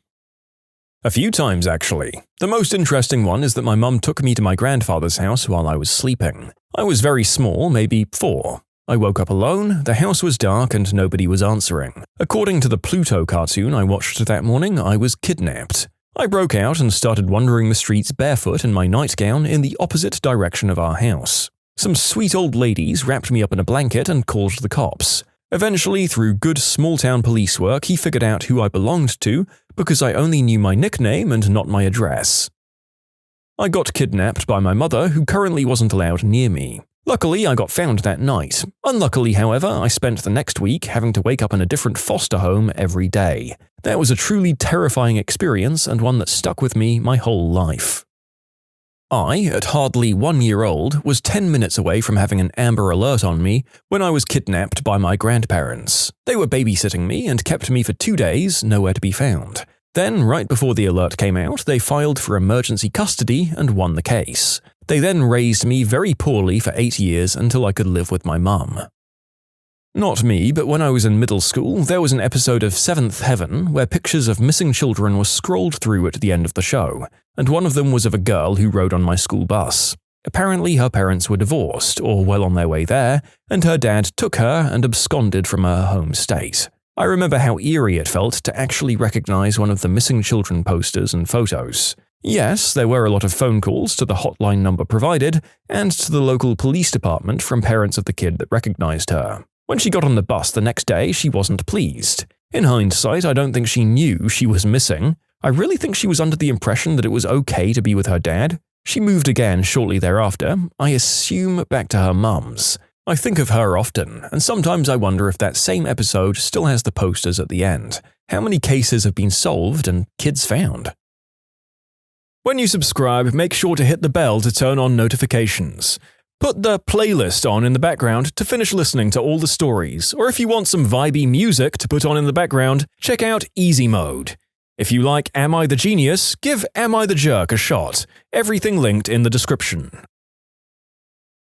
A few times, actually. The most interesting one is that my mum took me to my grandfather's house while I was sleeping. I was very small, maybe 4. I woke up alone, the house was dark, and nobody was answering. According to the Pluto cartoon I watched that morning, I was kidnapped. I broke out and started wandering the streets barefoot in my nightgown in the opposite direction of our house. Some sweet old ladies wrapped me up in a blanket and called the cops. Eventually, through good small-town police work, he figured out who I belonged to because I only knew my nickname and not my address. I got kidnapped by my mother, who currently wasn't allowed near me. Luckily, I got found that night. Unluckily, however, I spent the next week having to wake up in a different foster home every day. That was a truly terrifying experience and one that stuck with me my whole life. I, at hardly 1 year old, was 10 minutes away from having an Amber Alert on me when I was kidnapped by my grandparents. They were babysitting me and kept me for 2 days, nowhere to be found. Then, right before the alert came out, they filed for emergency custody and won the case. They then raised me very poorly for 8 years until I could live with my mum. Not me, but when I was in middle school, there was an episode of Seventh Heaven where pictures of missing children were scrolled through at the end of the show, and one of them was of a girl who rode on my school bus. Apparently her parents were divorced, or well on their way there, and her dad took her and absconded from her home state. I remember how eerie it felt to actually recognize one of the missing children posters and photos. Yes, there were a lot of phone calls to the hotline number provided, and to the local police department from parents of the kid that recognized her. When she got on the bus the next day, she wasn't pleased. In hindsight, I don't think she knew she was missing. I really think she was under the impression that it was okay to be with her dad. She moved again shortly thereafter, I assume back to her mum's. I think of her often, and sometimes I wonder if that same episode still has the posters at the end. How many cases have been solved and kids found? When you subscribe, make sure to hit the bell to turn on notifications. Put the playlist on in the background to finish listening to all the stories, or if you want some vibey music to put on in the background, check out easymode. If you like Am I the Genius, give Am I the Jerk a shot. Everything linked in the description.